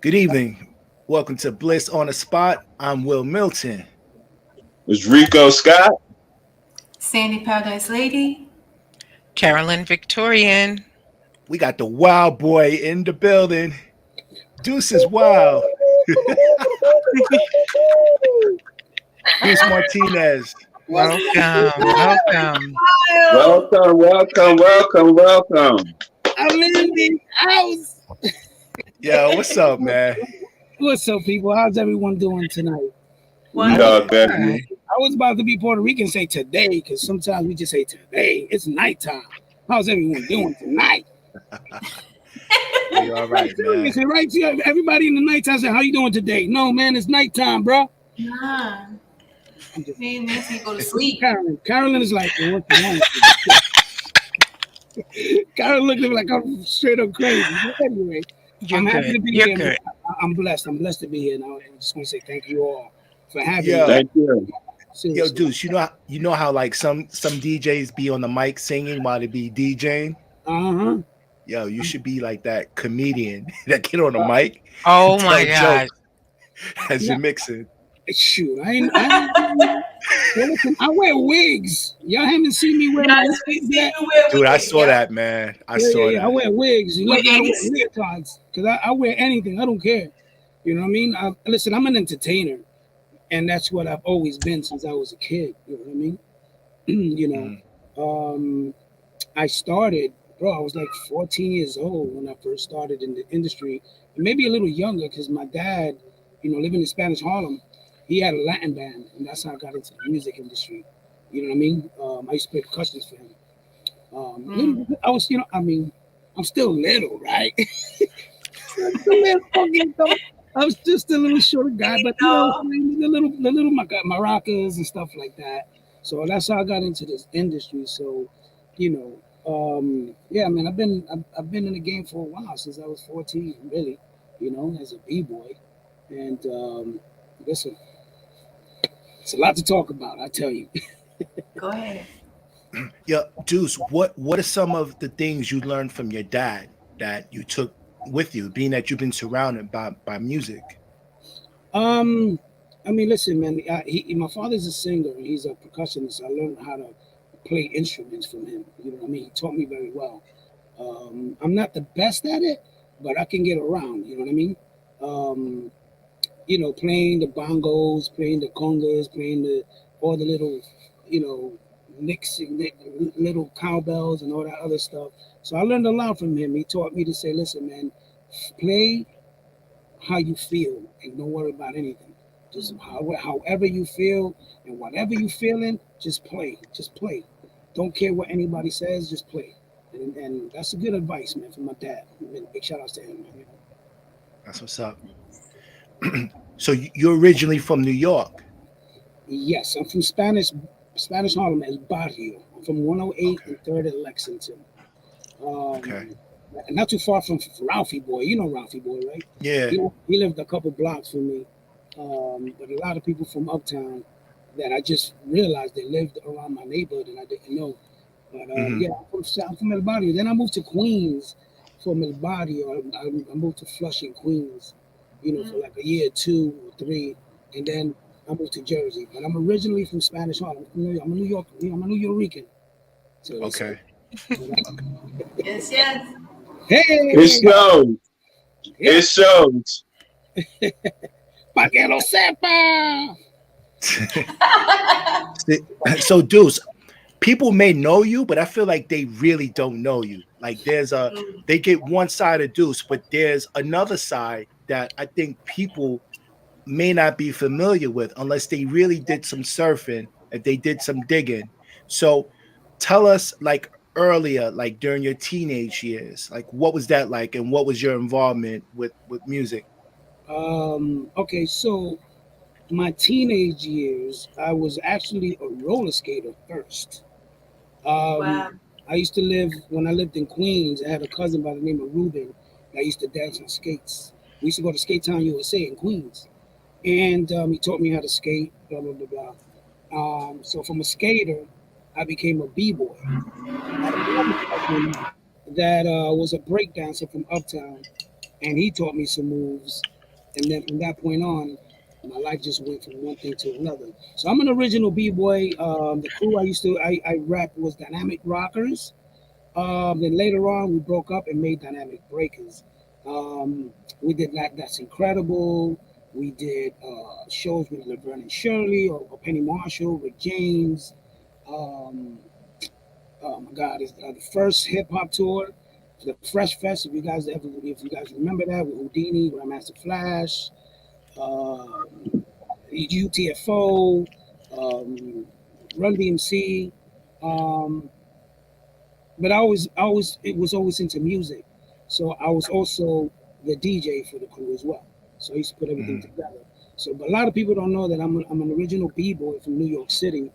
Good evening. Welcome to Bliss on the Spot. I'm Will Milton. It's Ricoh Scott. Sandy Paradiselady. Carolyn, Victorian. We got the wild boy in the building. Duce is wild. Duce Martinez. Welcome. Welcome. I'm in the house. Yo, what's up, man? What's up, people? How's everyone doing tonight? We dog that. I was about to be Puerto Rican and say today, because sometimes we just say today. It's nighttime. How's everyone doing tonight? You all right, man? Right? Everybody in the nighttime say, how you doing today? No, man, it's nighttime, bro. Nah. Me and Nancy go to sleep. Carolyn is like, well, what's wrong with you? Carolyn looked at me like I'm straight up crazy. But anyway, I'm happy to be here. Good. I'm blessed. I'm blessed to be here. Now, I just want to say thank you all for having me. Thank you. Yo, Duce, you know how like some DJs be on the mic singing while they be DJing? Uh-huh. Yo, you should be like that comedian that get on the mic. Oh my God. As you're mixing. Shoot, listen, I wear wigs. Y'all haven't seen me wear my wigs yet? Dude, I saw that, man. I saw that. I wear wigs. You know, I wear leotards because I wear anything. I don't care. You know what I mean? Listen, I'm an entertainer, and that's what I've always been since I was a kid. You know what I mean? I started, bro. I was like 14 years old when I first started in the industry, maybe a little younger because my dad, living in Spanish Harlem. He had a Latin band, and that's how I got into the music industry. You know what I mean? I used to play percussions for him. I was, I'm still little, right? I was just a little short guy, but the little maracas and stuff like that. So that's how I got into this industry. So, yeah, man, I've been in the game for a while since I was 14, really. As a b-boy, and listen. It's a lot to talk about, I tell you. Go ahead. Yeah, Duce, what are some of the things you learned from your dad that you took with you, being that you've been surrounded by music? Listen, man, my father's a singer and he's a percussionist. I learned how to play instruments from him. You know what I mean? He taught me very well. I'm not the best at it, but I can get around. You know what I mean? Playing the bongos, playing the congas, playing all the little, licks, little cowbells and all that other stuff. So I learned a lot from him. He taught me to say, listen, man, play how you feel and don't worry about anything. Just however you feel and whatever you feeling, just play. Just play. Don't care what anybody says, just play. And that's a good advice, man, from my dad. Big shout outs to him, man. That's what's up. So you're originally from New York? Yes, I'm from Spanish Harlem as Barrio. I'm from 108 and 3rd and Lexington. Not too far from Ralphie Boy. You know Ralphie Boy, right? Yeah. He lived a couple blocks from me. But a lot of people from Uptown that I just realized they lived around my neighborhood and I didn't know. But yeah, I'm from El Barrio. Then I moved to Queens from El Barrio. I moved to Flushing, Queens. For like a year, 2 or 3, and then I moved to Jersey. But I'm originally from Spanish Harlem. I'm a New York. I'm a New Yorker. So okay. Yes. Hey. It shows. Pa que lo sepa. So, Duce, people may know you, but I feel like they really don't know you. Like they get one side of Duce, but there's another side that I think people may not be familiar with unless they really did some surfing, if they did some digging. So tell us, like earlier, like during your teenage years, like what was that like and what was your involvement with music? Okay, so my teenage years, I was actually a roller skater first. Wow. I used to when I lived in Queens, I had a cousin by the name of Ruben that used to dance on skates. We used to go to Skate Town USA in Queens. And he taught me how to skate, blah, blah, blah, blah. So from a skater, I became a b-boy. that was a break dancer from Uptown, and he taught me some moves. And then from that point on, my life just went from one thing to another. So I'm an original b-boy. The crew I rapped was Dynamic Rockers. Then later on, we broke up and made Dynamic Breakers. We did That's Incredible. We did shows with Laverne and Shirley, or Penny Marshall, with James. Um, oh my God, it's the first hip hop tour, the Fresh Fest. If you guys remember that, with Houdini, Grandmaster Flash, UTFO, Run DMC. Um, but it was always into music. So I was also the DJ for the crew as well. So I used to put everything together. So, but a lot of people don't know that I'm an original b-boy from New York City,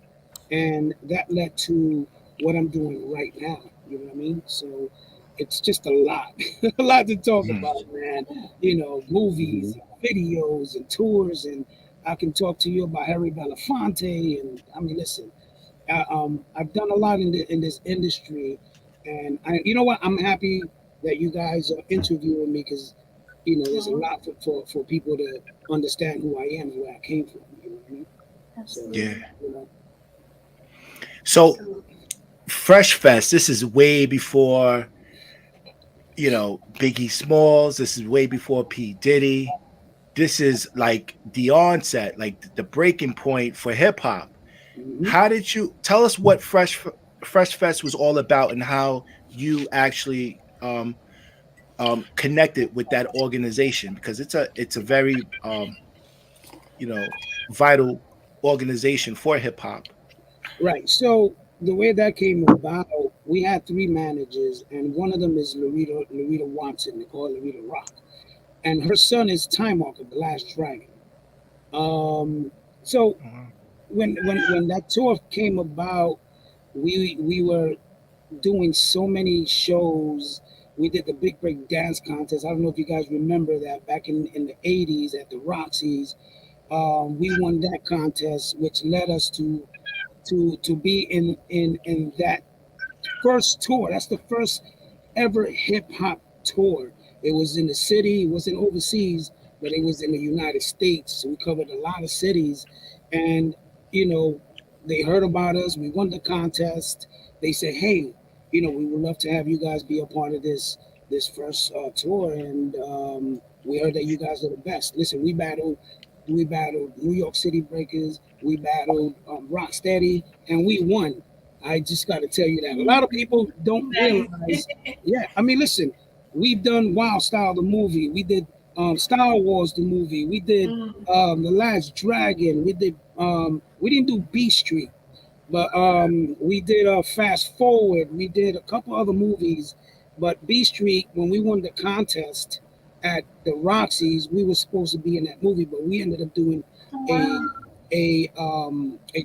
and that led to what I'm doing right now. You know what I mean? So it's just a lot, a lot to talk about, man. You know, movies, videos, and tours, and I can talk to you about Harry Belafonte. And I mean, listen, I've done a lot in this industry, and you know what? I'm happy that you guys are interviewing me, because you know there's a lot for people to understand who I am and where I came from. You know what I mean? So, Yeah. you know. So Fresh Fest, this is way before, Biggie Smalls. This is way before P. Diddy. This is like the onset, like the breaking point for hip hop. How did you tell us what Fresh Fest was all about, and how you actually connected with that organization? Because it's a very vital organization for hip hop. Right. So the way that came about, we had three managers, and one of them is Loretta Watson. They call her Loretta Rock, and her son is Time Walker, the Last Dragon. So when that tour came about, we were doing so many shows. We did the Big Break Dance Contest. I don't know if you guys remember that back in the 80s at the Roxy's. We won that contest, which led us to be in that first tour. That's the first ever hip hop tour. It was in the city, it wasn't overseas, but it was in the United States. So we covered a lot of cities, and you know, they heard about us. We won the contest. They said, "Hey, we would love to have you guys be a part of this first tour." And we heard that you guys are the best. Listen, we battled New York City Breakers, we battled Rocksteady, and we won. I just got to tell you that. A lot of people don't realize. Yeah, I mean, listen, we've done Wild Style the movie. We did Star Wars the movie. We did The Last Dragon. We didn't do B Street, but we did Fast Forward. We did a couple other movies, but B Street, when we won the contest at the Roxy's, we were supposed to be in that movie, but we ended up doing a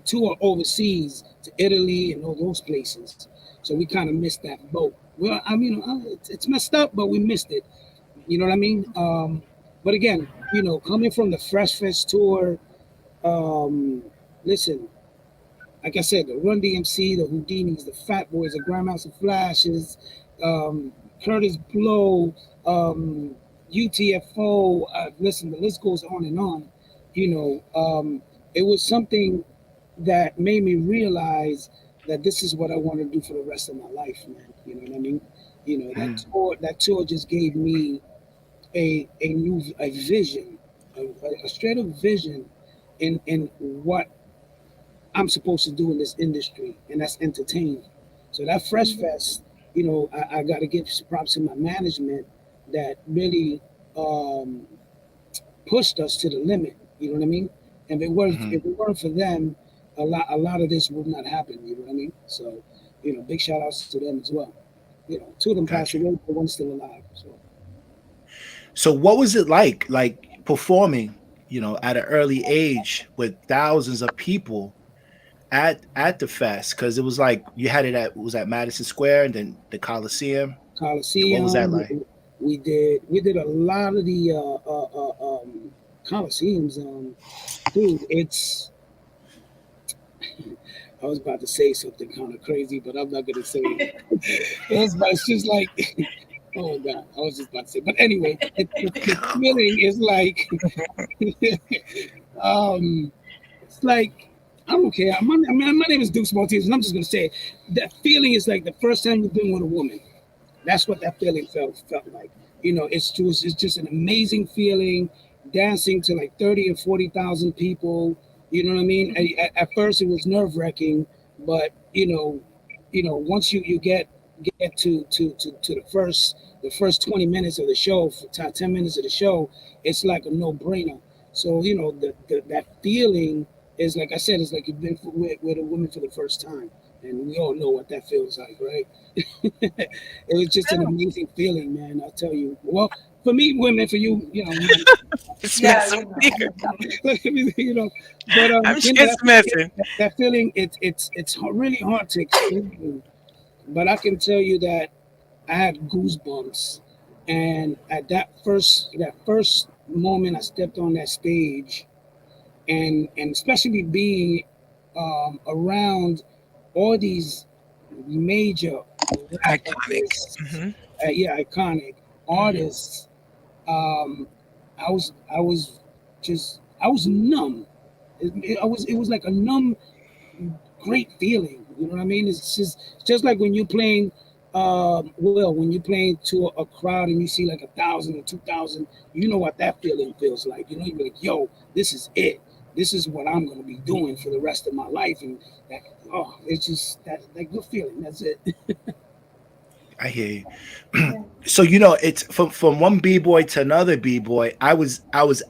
tour overseas to Italy and all those places. So we kind of missed that boat. Well, I mean, it's messed up, but we missed it. You know what I mean? But again, coming from the Fresh Fest tour, listen, like I said, the Run DMC, the Houdinis, the Fat Boys, the Grandmaster Flashes, Curtis Blow, UTFO. Listen, the list goes on and on. It was something that made me realize that this is what I want to do for the rest of my life, man. You know what I mean? That tour just gave me a vision, a straight up vision in what I'm supposed to do in this industry, and that's entertainment. So that Fresh Fest, I got to give props to my management that really pushed us to the limit. You know what I mean? And if it weren't for them, a lot of this would not happen. You know what I mean? So, big shout outs to them as well. Two of them passed away, but one's still alive. So what was it like performing, at an early age with thousands of people at the fest? Because it was like you had it at Madison Square and then the Coliseum. Coliseum. What was that like? We did a lot of the Coliseums. Dude, it's I was about to say something kind of crazy, but I'm not gonna say it. It's just like, oh God, I was just about to say. But anyway, the feeling is like, it's like I don't care. My name is Duce Martinez, and I'm just gonna say it. That feeling is like the first time you've been with a woman. That's what that feeling felt like. It's just an amazing feeling, dancing to like 30 or 40,000 people. You know what I mean? At first, it was nerve wracking, but once you get to the first 20 minutes of the show, 10 minutes of the show, it's like a no brainer. So that feeling is, like I said, it's like you've been with a woman for the first time, and we all know what that feels like, right? It was just an amazing feeling, man. I'll tell you. Well, for me, women, for you, It's messing weird. But I'm just messing. that feeling, it's really hard to explain. But I can tell you that I had goosebumps, and at that first moment I stepped on that stage, and especially being around all these major Iconic. iconic artists. I was numb. It was like a numb, great feeling. You know what I mean? It's just like when you're playing. When you're playing to a crowd and you see like 1,000 or 2,000, you know what that feeling feels like. You're like, yo, this is it. This is what I'm gonna be doing for the rest of my life, and it's just that good feeling. That's it. I hear you. So it's from one b-boy to another b-boy. I was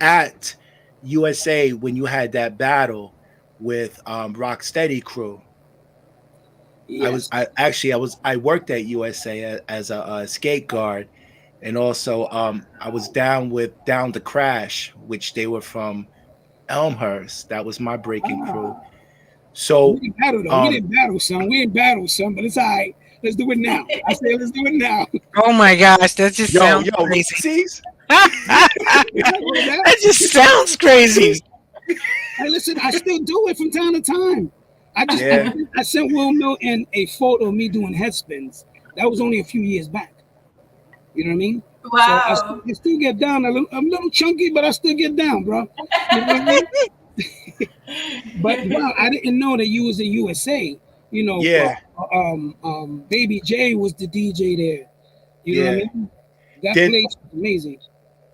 at USA when you had that battle with Rocksteady crew. Yes. I worked at USA as a skate guard, and also I was down to Crash, which they were from Elmhurst. That was my breaking crew. So we didn't battle, son. We didn't battle, son, but it's all right. Let's do it now. I say let's do it now. Oh my gosh, that just sounds crazy. That just sounds crazy. Hey, listen, I still do it from time to time. I sent Will Milton a photo of me doing head spins. That was only a few years back. You know what I mean? Wow. So I still get down. I'm a little chunky, but I still get down, bro. You know what I mean? But wow, I didn't know that you was in USA. Yeah. Baby J was the DJ there. You know what I mean? That place was amazing.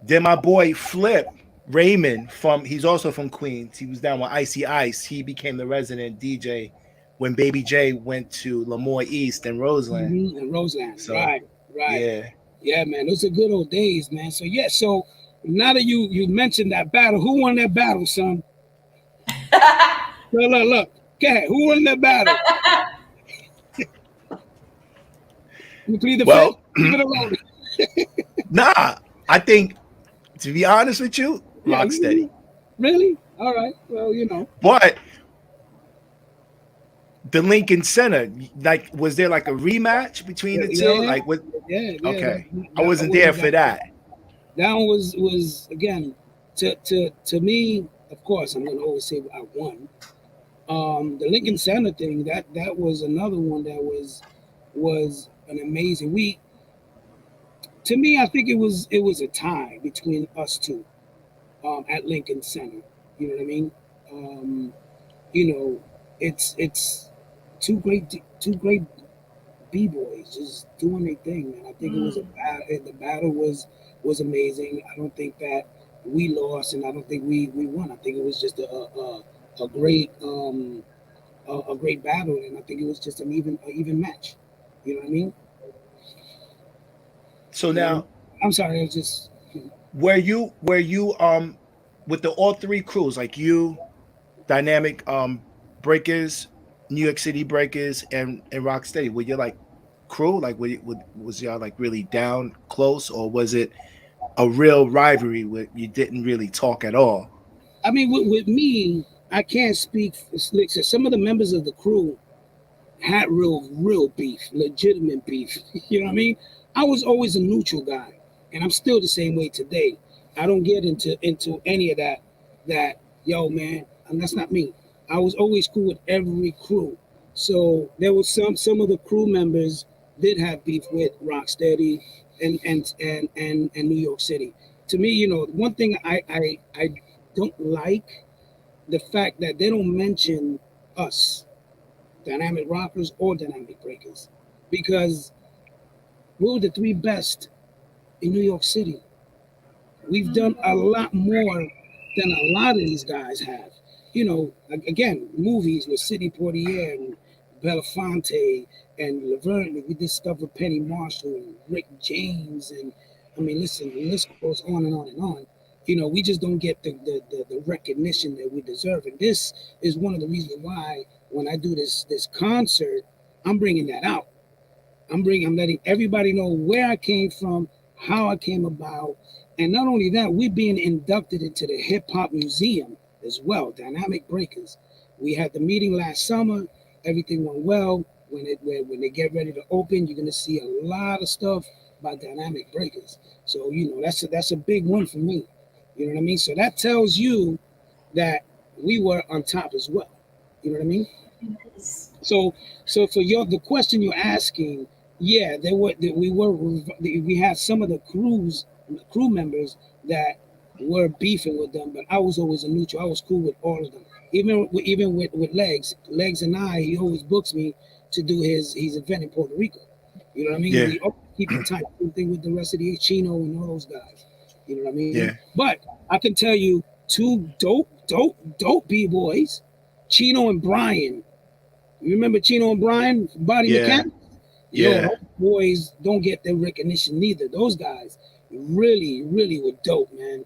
Then my boy Flip Raymond he's also from Queens. He was down with Icy Ice. He became the resident DJ when Baby J went to Lemoore East and Roseland. Mm-hmm. And Roseland, so, right. Yeah, man, those are good old days, man. So so now that you mentioned that battle, who won that battle, son? Look. Okay, who won that battle? You plead the fifth? Keep it alone. Nah, I think, to be honest with you, Rocksteady. Really? All right. Well, But the Lincoln Center, like, was there like a rematch between the two? Like, what? Yeah. Okay, I wasn't there for that. That one was again to me. Of course, I'm gonna always say I won. The Lincoln Center thing, that was another one that was an amazing week. To me, I think it was a tie between us two at Lincoln Center. You know what I mean? It's two great b-boys just doing their thing, man. I think it was the battle was amazing. I don't think that we lost, and I don't think we won. I think it was just a great battle, and I think it was just an even match. You know what I mean? So now, I'm sorry, I was just. Were you with all three crews, like you, Dynamic Breakers, New York City Breakers, and Rocksteady? Were you like crew? Like, was y'all like really down close, or was it a real rivalry where you didn't really talk at all? I mean, with me, I can't speak. Like, some of the members of the crew had real beef, legitimate beef. You know what I mean? I was always a neutral guy, and I'm still the same way today. I don't get into any of that, yo, man, and that's not me. I was always cool with every crew. So there was some of the crew members did have beef with Rocksteady and New York City. To me, one thing I don't like the fact that they don't mention us, Dynamic Rockers or Dynamic Breakers, because we were the three best in New York City. We've done a lot more than a lot of these guys have. Again, movies with Sidney Poitier and Belafonte and Laverne. We discovered Penny Marshall and Rick James, and I mean, listen, the list goes on and on and on. We just don't get the recognition that we deserve, and this is one of the reasons why when I do this concert, I'm bringing that out. I'm letting everybody know where I came from, how I came about, and not only that, we're being inducted into the Hip Hop Museum as well, Dynamic Breakers. We had the meeting last summer. Everything went well. When they get ready to open, you're gonna see a lot of stuff by Dynamic Breakers. So that's a big one for me. You know what I mean? So that tells you that we were on top as well. You know what I mean? So for the question you're asking, yeah, we had some of the crew members that were beefing with them, but I was always a neutral. I was cool with all of them. Even with Legs and he always books me to do his event in Puerto Rico. You know what I mean? Yeah. We always keep in touch. Same thing with the rest of the Chino and all those guys. You know what I mean? Yeah. But I can tell you two dope B-boys, Chino and Brian. You remember Chino and Brian, Body Mechanics? Yeah. Those boys don't get their recognition neither. Those guys really, really were dope, man.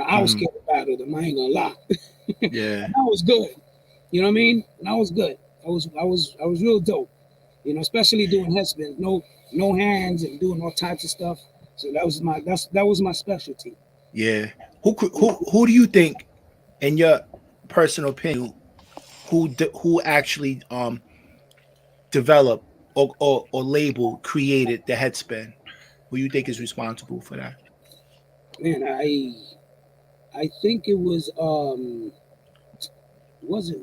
I was scared to battle them. I ain't gonna lie. Yeah. That was good. You know what I mean? That was good. I was real dope. Especially doing headspins, no hands and doing all types of stuff. So that was my specialty. Yeah. Who do you think, in your personal opinion, who actually developed or label created the headspin? Who you think is responsible for that? Man, I think it wasn't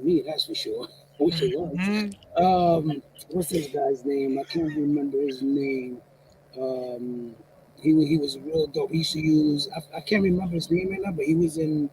me, that's for sure. I wish it was. What's this guy's name? I can't remember his name. He was real dope. He used to use I can't remember his name right now, but he was in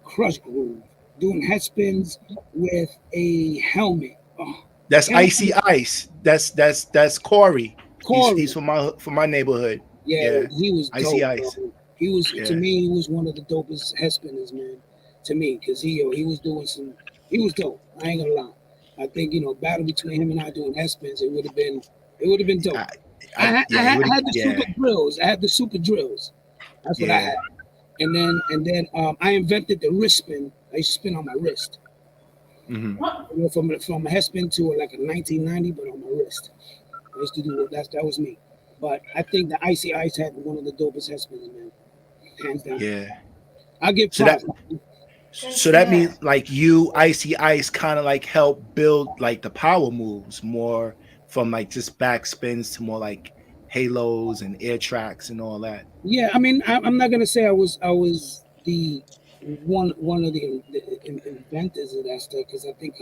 Crush Groove doing head spins with a helmet. Oh, That's Icy Ice. That's Corey. Corey. He's from my neighborhood. Yeah, he was dope. Icy Ice. Bro. He was to me. He was one of the dopest head spinners, man. To me, because he was doing some. He was dope. I ain't gonna lie. I think battle between him and I doing head spins, it would have been dope. I had the super drills. I had the super drills. That's what I had. And then I invented the wrist spin. I used to spin on my wrist. Mm-hmm. From a head spin to like a 1990, but on my wrist. I used to do that was me. But I think the Icy Ice had one of the dopest head spins, man. Hands down. Yeah. I'll give props. So that means like you, Icy Ice, kind of like help build like the power moves more from like just back spins to more like halos and air tracks and all that. Yeah, I mean, I'm not gonna say I was the one of the inventors of that stuff, because I think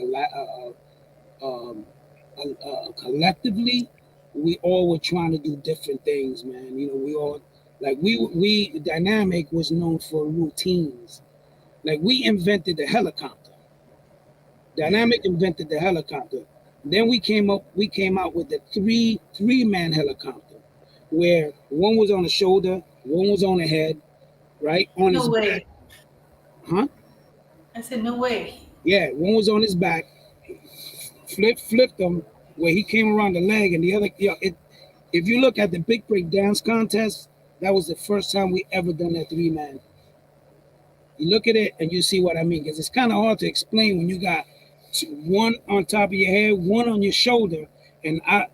collectively we all were trying to do different things, man. We all like we Dynamic was known for routines. Like we invented the helicopter. Dynamic invented the helicopter. Then we came out with the three-man helicopter, where one was on the shoulder, one was on the head, right? On his back. Huh? I said no way. Yeah, one was on his back, flipped him where he came around the leg, and the other, if you look at the big break dance contest, that was the first time we ever done that three-man. You look at it and you see what I mean, because it's kind of hard to explain when you got one on top of your head, one on your shoulder. And I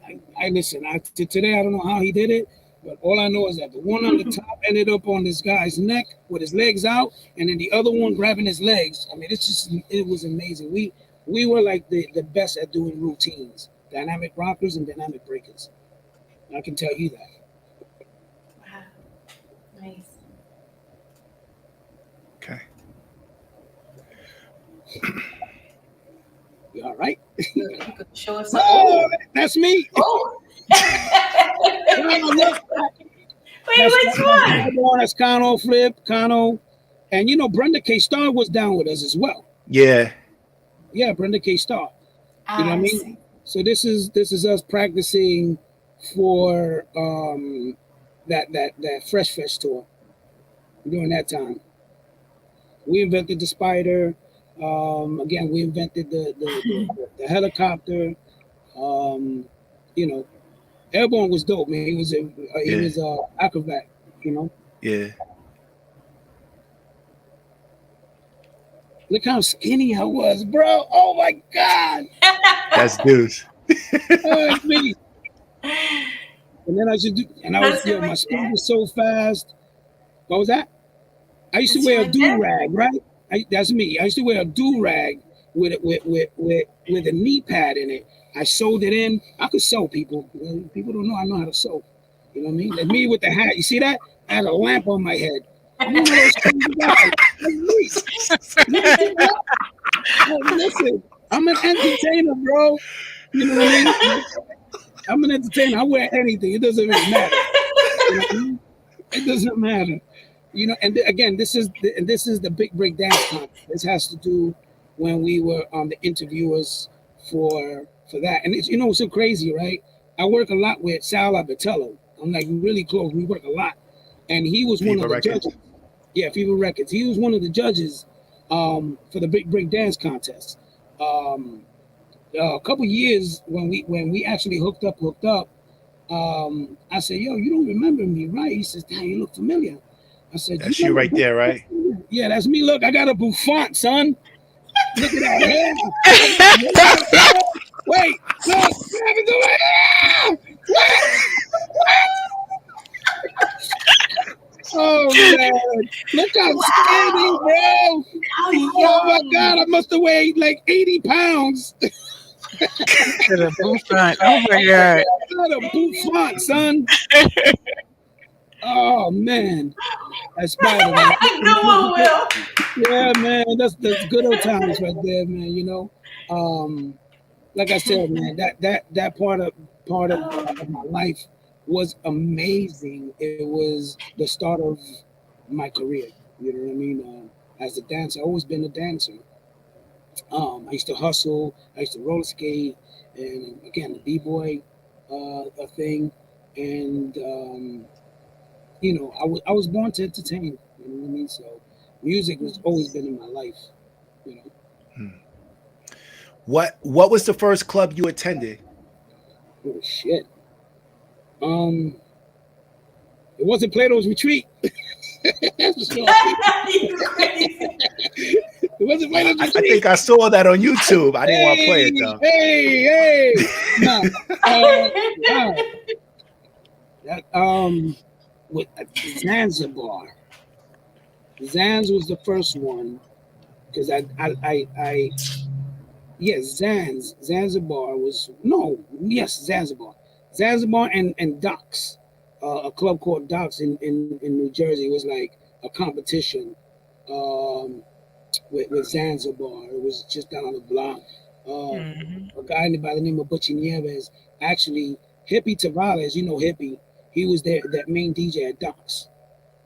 listen, today I don't know how he did it, but all I know is that the one on the top ended up on this guy's neck with his legs out, and then the other one grabbing his legs. I mean, it was amazing. We were like the best at doing routines, Dynamic Rockers and Dynamic Breakers. I can tell you that. Wow. Nice. Okay. You all right? You could show us. Oh, that's me. Oh. Wait, That's which one? That's Kano, Flip, Kano. And you know, Brenda K. Star was down with us as well. Yeah. Yeah, Brenda K. Star. You know what I mean? See. So this is us practicing for that Fresh Fest tour during that time. We invented the spider. Again, we invented the helicopter. You know, Airborne was dope, man. He was acrobat. You know. Yeah. Look how skinny I was, bro. Oh my God. That's Duce. Oh, it's me. And then my speed was so fast. What was that? I used to wear a do-rag, right? That's me. I used to wear a do-rag with a knee pad in it. I sewed it in. I could sew, people. People don't know I know how to sew. You know what I mean? And me with the hat. You see that? I had a lamp on my head. I'm one of those crazy guys. That's me. Listen, I'm an entertainer, bro. You know what I mean? I'm an entertainer. I wear anything. It doesn't really matter. You know what I mean? It doesn't matter. You know, and again, this is the Big Break Dance contest. This has to do when we were the interviewers for that. And it's, you know, it's so crazy, right? I work a lot with Sal Abatello. I'm like really close. We work a lot, and he was one of the judges. Yeah, Fever Records. He was one of the judges for the Big Break Dance contest. A couple years when we actually hooked up. I said, "Yo, you don't remember me, right?" He says, "Damn, you look familiar." I said, "That's you right there, right?" Yeah, that's me. Look, I got a bouffant, son. Look at that hair. Wait, look, what happened to my hair? Oh man, look how skinny, bro. Oh my God, I must have weighed like 80 pounds. Oh my God. What a bouffant, son. Oh man. That's Spider, man. Come on, Will. Yeah, man. That's good old times right there, man. You know. Like I said, man, that part of my life was amazing. It was the start of my career. You know what I mean? As a dancer, I've always been a dancer. I used to hustle. I used to roller skate, and again, the b-boy thing. And you know, I was born to entertain. You know what I mean? So music has always been in my life. You know. What was the first club you attended? Oh shit. It wasn't Plato's Retreat. That's for sure. It wasn't Plato's Retreat. I think I saw that on YouTube. I didn't want to play it though. No. With Zanzibar. Zanz was the first one because Zanzibar was Zanzibar and Duce, a club called Duce in New Jersey was like a competition with Zanzibar. It was just down the block. A guy by the name of Butchie Nieves, actually Hippie Tavares, you know Hippie, he was there, that main DJ at Duce.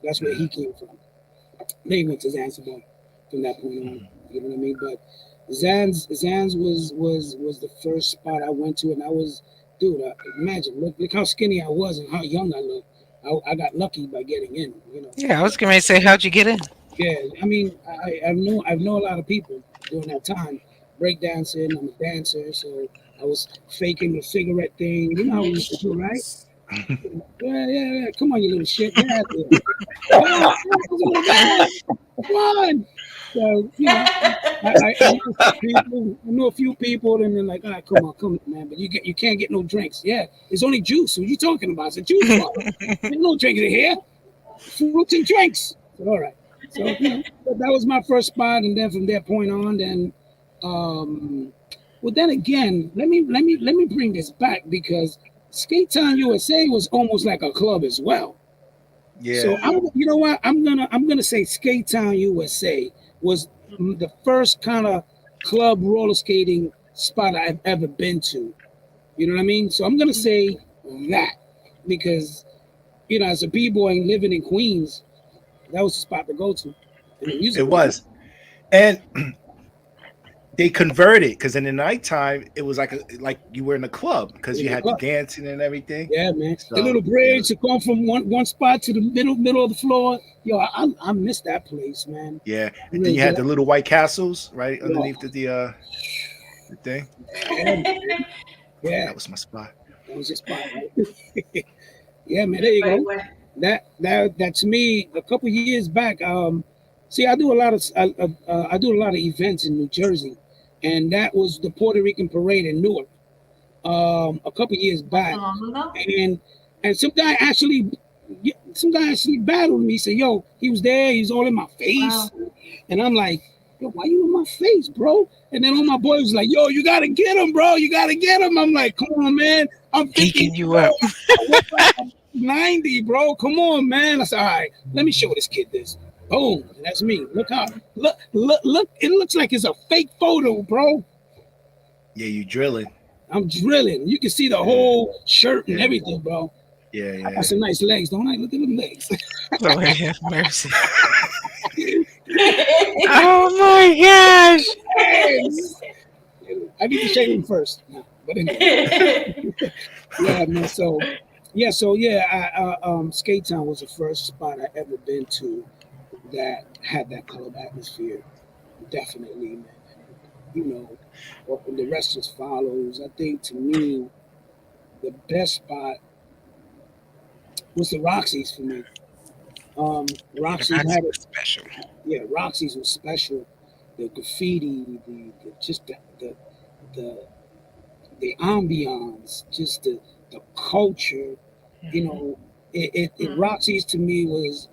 That's where he came from. They went to Zanzibar from that point on. You know what I mean? But Zanz was the first spot I went to, and I was, dude, imagine, look how skinny I was and how young I looked. I got lucky by getting in, you know. Yeah, I was going to say, how'd you get in? Yeah, I mean, I've known a lot of people during that time, breakdancing. I'm a dancer, so I was faking the cigarette thing. You know how we used to do, right? Yeah. Come on, you little shit. Get out there. Come on. So, you know, I know a few people, and they're like, all right, come on, man. But you can't get no drinks. Yeah, it's only juice. What are you talking about? It's a juice bar. There's no drinks in here. Fruits and drinks. So, all right. So, you know, that was my first spot, and then from that point on, then, well, then again, let me bring this back because Skate Town USA was almost like a club as well. Yeah. So you know what? I'm gonna say Skate Town USA was the first kind of club roller skating spot I've ever been to. You know what I mean? So I'm gonna say that because as a b-boy living in Queens, that was the spot to go to. And the music It was. And they converted because in the nighttime it was like you were in a club because you had the dancing and everything. Yeah, man. So, the little bridge to go from one spot to the middle of the floor. Yo, I miss that place, man. Yeah, and then you had the little White Castles right underneath the thing. Yeah, that was my spot. That was your spot, right? Yeah, man. There you go. That to me a couple years back. See, I do a lot of events in New Jersey, and that was the Puerto Rican parade in Newark. A couple years back, and some guy actually battled me. Said, "Yo, he was there. He was all in my face," and I'm like, "Yo, why you in my face, bro?" And then all my boys was like, "Yo, you gotta get him, bro. You gotta get him." I'm like, "Come on, man. I'm 50 you up. 90, bro. Come on, man." I said, "All right, let me show this kid this." Boom, that's me. Look how look. It looks like it's a fake photo, bro. Yeah, you drilling. I'm drilling. You can see the whole shirt and everything, bro. Yeah. I got some nice legs, don't I? Look at them legs. Lord have mercy. Oh my gosh. I need to shave him first. No, but anyway. Yeah, man. So Skate Town was the first spot I ever been to that had that club atmosphere. Definitely, man. The rest just follows. I think to me, the best spot was the Roxy's for me. Roxy's had it special. Yeah, Roxy's was special. The graffiti, the ambiance, just the culture. Roxy's to me was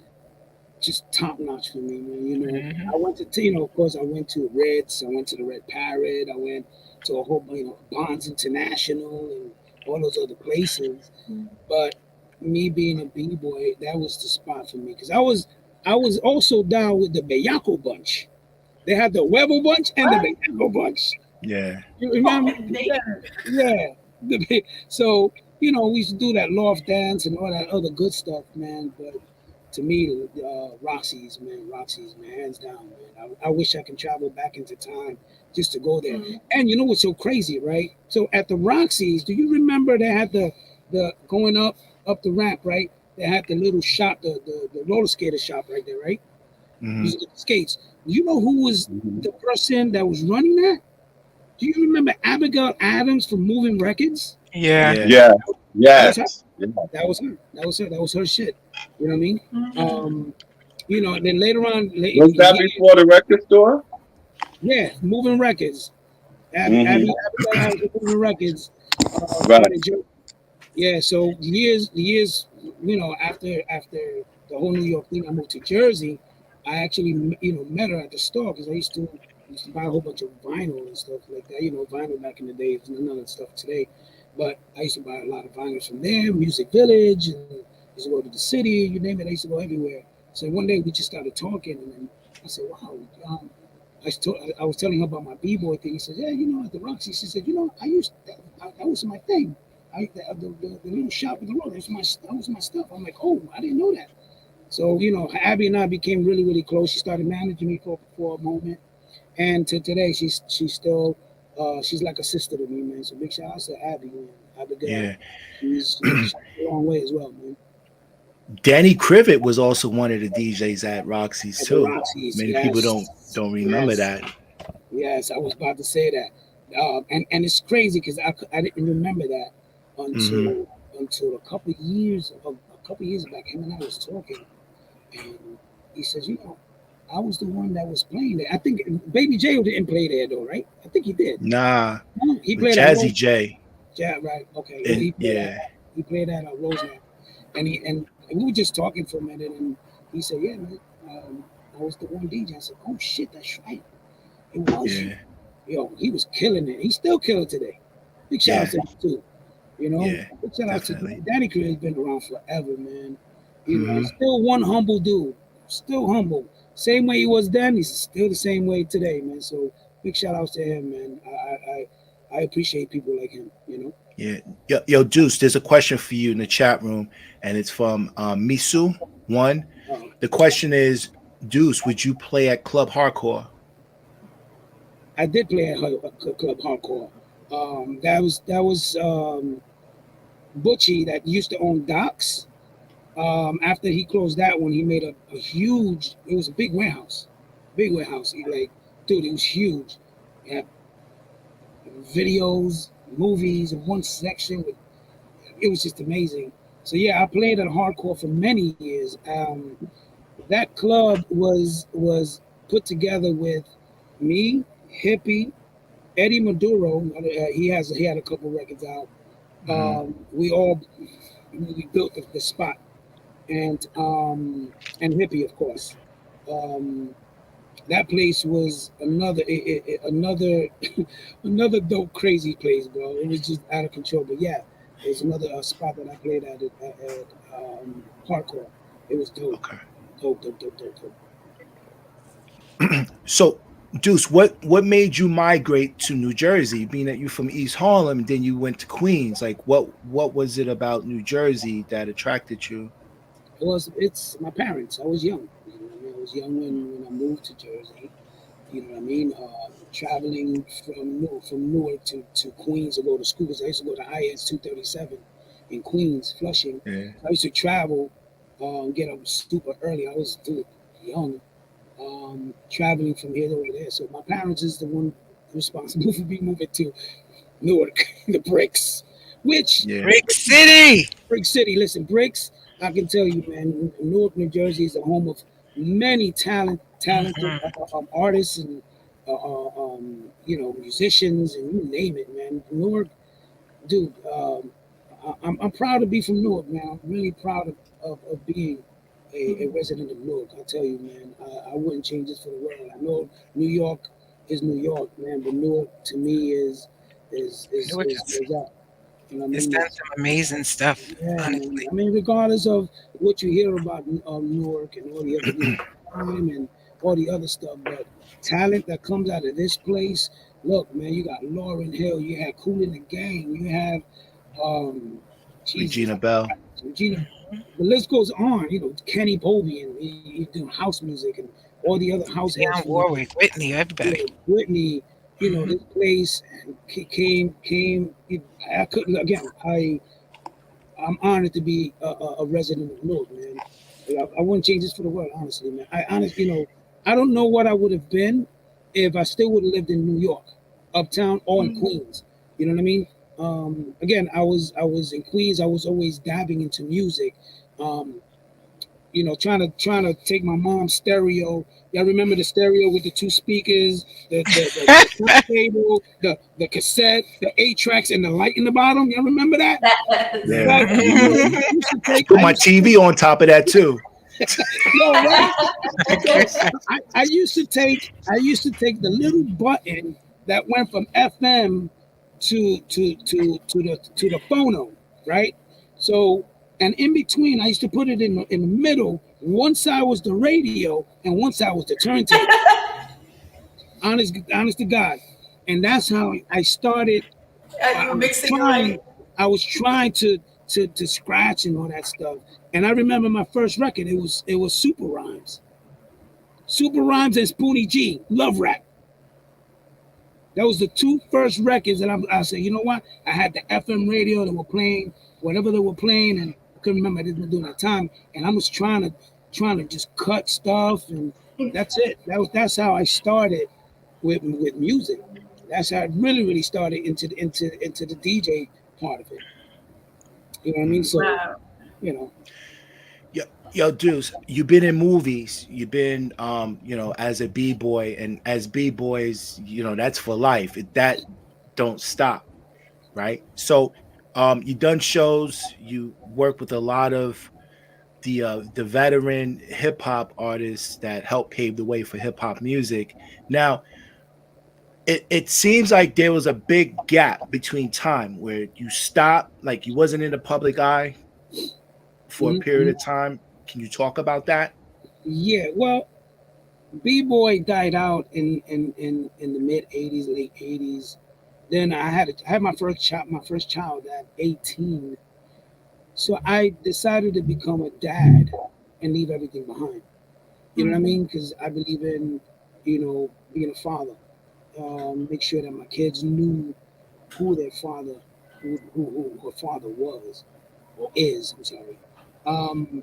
just top notch for me, man. I went to, of course, I went to Ritz, I went to the Red Parrot, I went to a whole bunch, Bonds International and all those other places. But me being a b-boy, that was the spot for me because I was also down with the Bellaco bunch. They had the Huevo bunch and the Bellaco bunch. Yeah. You remember? Yeah. So, we used to do that loft dance and all that other good stuff, man. But to me, Roxy's, man, hands down, man. I wish I could travel back into time just to go there. And you know what's so crazy, right? So at the Roxy's, do you remember they had the going up the ramp, right? They had the little shop, the roller skater shop right there, right? Skates. You know who was the person that was running that? Do you remember Abigail Adams from Moving Records? Yeah. Yes. That was her. That was her shit. You know what I mean? And then later on, Was that before the record store? Yeah, Moving Records. Abigail Adams from Moving Records. Right. Yeah. So the years, after the whole New York thing, I moved to Jersey. I actually, met her at the store because I used to buy a whole bunch of vinyl and stuff like that. Vinyl back in the day, none of that stuff today. But I used to buy a lot of vinyls from there, Music Village, and I used to go to the city, you name it, I used to go everywhere. So one day we just started talking, and then I said, wow, I was telling her about my b-boy thing. He said, yeah, at the Roxy, she said, that was my thing. The little shop with the road, that was my stuff. I'm like, oh, I didn't know that. So, Abby and I became really, really close. She started managing me for a moment. And to today, she's still, she's like a sister to me, man. So big shout out to Abby, man. Abigail. Yeah. She's a long way as well, man. Danny Crivitt was also one of the DJs at Roxy's too. Many people don't remember that. Yes, I was about to say that. And it's crazy because I didn't remember that until a couple years back. Him and I was talking, and he says, I was the one that was playing there. I think Baby J didn't play there though, right? I think he did. Nah, he played Jazzy J. Yeah, right. Okay. And, he played at Roseland, and we were just talking for a minute, and he said, "Yeah, man, I was the one DJ." I said, "Oh shit, that's right. It was you." Yo, he was killing it. He's still killing today. Big shout out to him too. Big shout out to Danny Cruz. Has been around forever, man. Still one humble dude. Still humble. Same way he was then, he's still the same way today, man. So big shout outs to him, man. I appreciate people like him. Yeah. Yo, Duce, there's a question for you in the chat room, and it's from Misu One. The question is, Duce, would you play at Club Hardcore? I did play at Club Hardcore. That was Butchie that used to own Docks. After he closed that one, he made a huge. It was a big warehouse. Dude, it was huge. It had videos, movies in one section. It was just amazing. So yeah, I played at Hardcore for many years. That club was put together with me, Hippie, Eddie Maduro. He had a couple records out. We built the spot, and Hippie, of course. That place was another another dope, crazy place, bro. It was just out of control. But yeah, there's another spot that I played at Hardcore. It was dope. Okay. Dope. So, Duce, what made you migrate to New Jersey? Being that you're from East Harlem, then you went to Queens. Like, what was it about New Jersey that attracted you? It's my parents. I was young. I was young when I moved to Jersey. You know what I mean? Traveling from Newark to Queens to go to school, because I used to go to IS 237 in Queens, Flushing. Yeah. I used to travel, get up super early. I was young, traveling from here to over there. So my parents is the one responsible for me moving to Newark, the bricks. Which Brick City. Brick City. Listen, bricks. I can tell you, man. Newark, New Jersey is the home of many talented artists and musicians, and you name it, man. Newark, dude. I'm proud to be from Newark, man. I'm really proud of being a resident of Newark. I tell you, man. I wouldn't change this for the world. I know New York is New York, man, but Newark to me is that. You know what I It's mean? done some amazing stuff, Yeah, honestly. man. I mean, regardless of what you hear about Newark and all the other crime and all the other stuff, but talent that comes out of this place. Look, man, you got Lauryn Hill, you had Kool in the Gang, you have Regina Bell. Regina. The list goes on. Kenny Bobby, and he's doing house music, and all the other house heads. Dionne Warwick, Whitney, everybody. Whitney. This place came. I couldn't again. I'm honored to be a resident of Newark, man. I wouldn't change this for the world, honestly, man. I don't know what I would have been if I still would have lived in New York, uptown or in Queens. You know what I mean? Again, I was in Queens. I was always dabbing into music. Trying to take my mom's stereo. Y'all remember the stereo with the two speakers, the table, the cassette, the 8 tracks, and the light in the bottom? Y'all remember that? Yeah. Put my TV on top of that too. No, right? I used to take the little button that went from FM to the phono, right? So, and in between, I used to put it in the middle. One side was the radio, and one side was the turntable. honest to God, and that's how I started. I was trying to scratch and all that stuff. And I remember my first record. It was Super Rhymes and Spoonie G, Love Rap. That was the 2 first records, and I said, you know what? I had the FM radio that were playing whatever they were playing, and I couldn't remember. I didn't do that time, and I was trying to just cut stuff, and that's it. That's how I started with music. That's how I really started into the DJ part of it. You know what I mean? So, Yo, Duce, you've been in movies. You've been, as a b-boy, and as b-boys, that's for life. That don't stop, right? So, you done shows. You work with a lot of the veteran hip hop artists that helped pave the way for hip hop music. Now, it seems like there was a big gap between time where you stopped, like you wasn't in the public eye for a period of time. Can you talk about that? Yeah, well, B-boy died out in the mid 80s, late 80s. Then I had my first child at 18. So I decided to become a dad and leave everything behind. You know what I mean? Because I believe in, being a father. Make sure that my kids knew who their father, who her father was or is. I'm sorry. Um,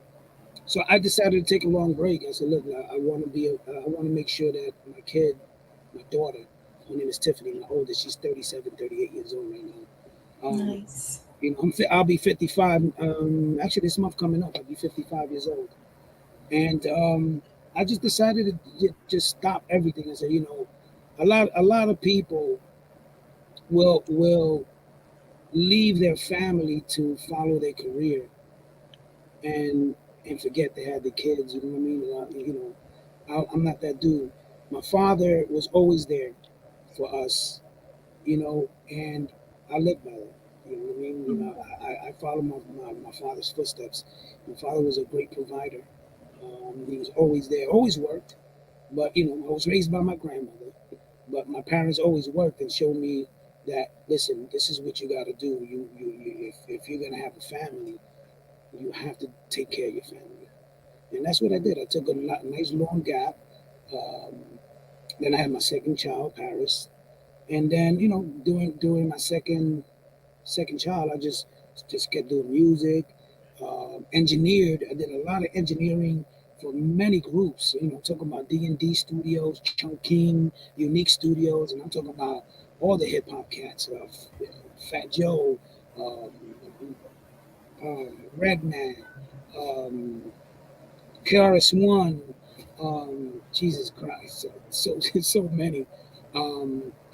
so I decided to take a long break. I said, look, I want to I want to make sure that my kid, my daughter, her name is Tiffany, my oldest, she's 37, 38 years old right now. Nice. I'll be 55. Actually, this month coming up, I'll be 55 years old. And I just decided to just stop everything and say, a lot of people will leave their family to follow their career and forget they had the kids. You know what I mean? I'm not that dude. My father was always there for us, and I live by that. You know what I mean? I follow my father's footsteps. My father was a great provider. He was always there, always worked. But I was raised by my grandmother. But my parents always worked and showed me that, listen, this is what you got to do. If you're gonna have a family, you have to take care of your family. And that's what I did. I took a nice long gap. Um, then I had my second child, Paris, and then during my second child, I just kept doing music, engineered. I did a lot of engineering for many groups. I'm talking about D&D Studios, Chunking, Unique Studios, and I'm talking about all the hip hop cats, Fat Joe, um, Redman, um, KRS-One, Jesus Christ, so many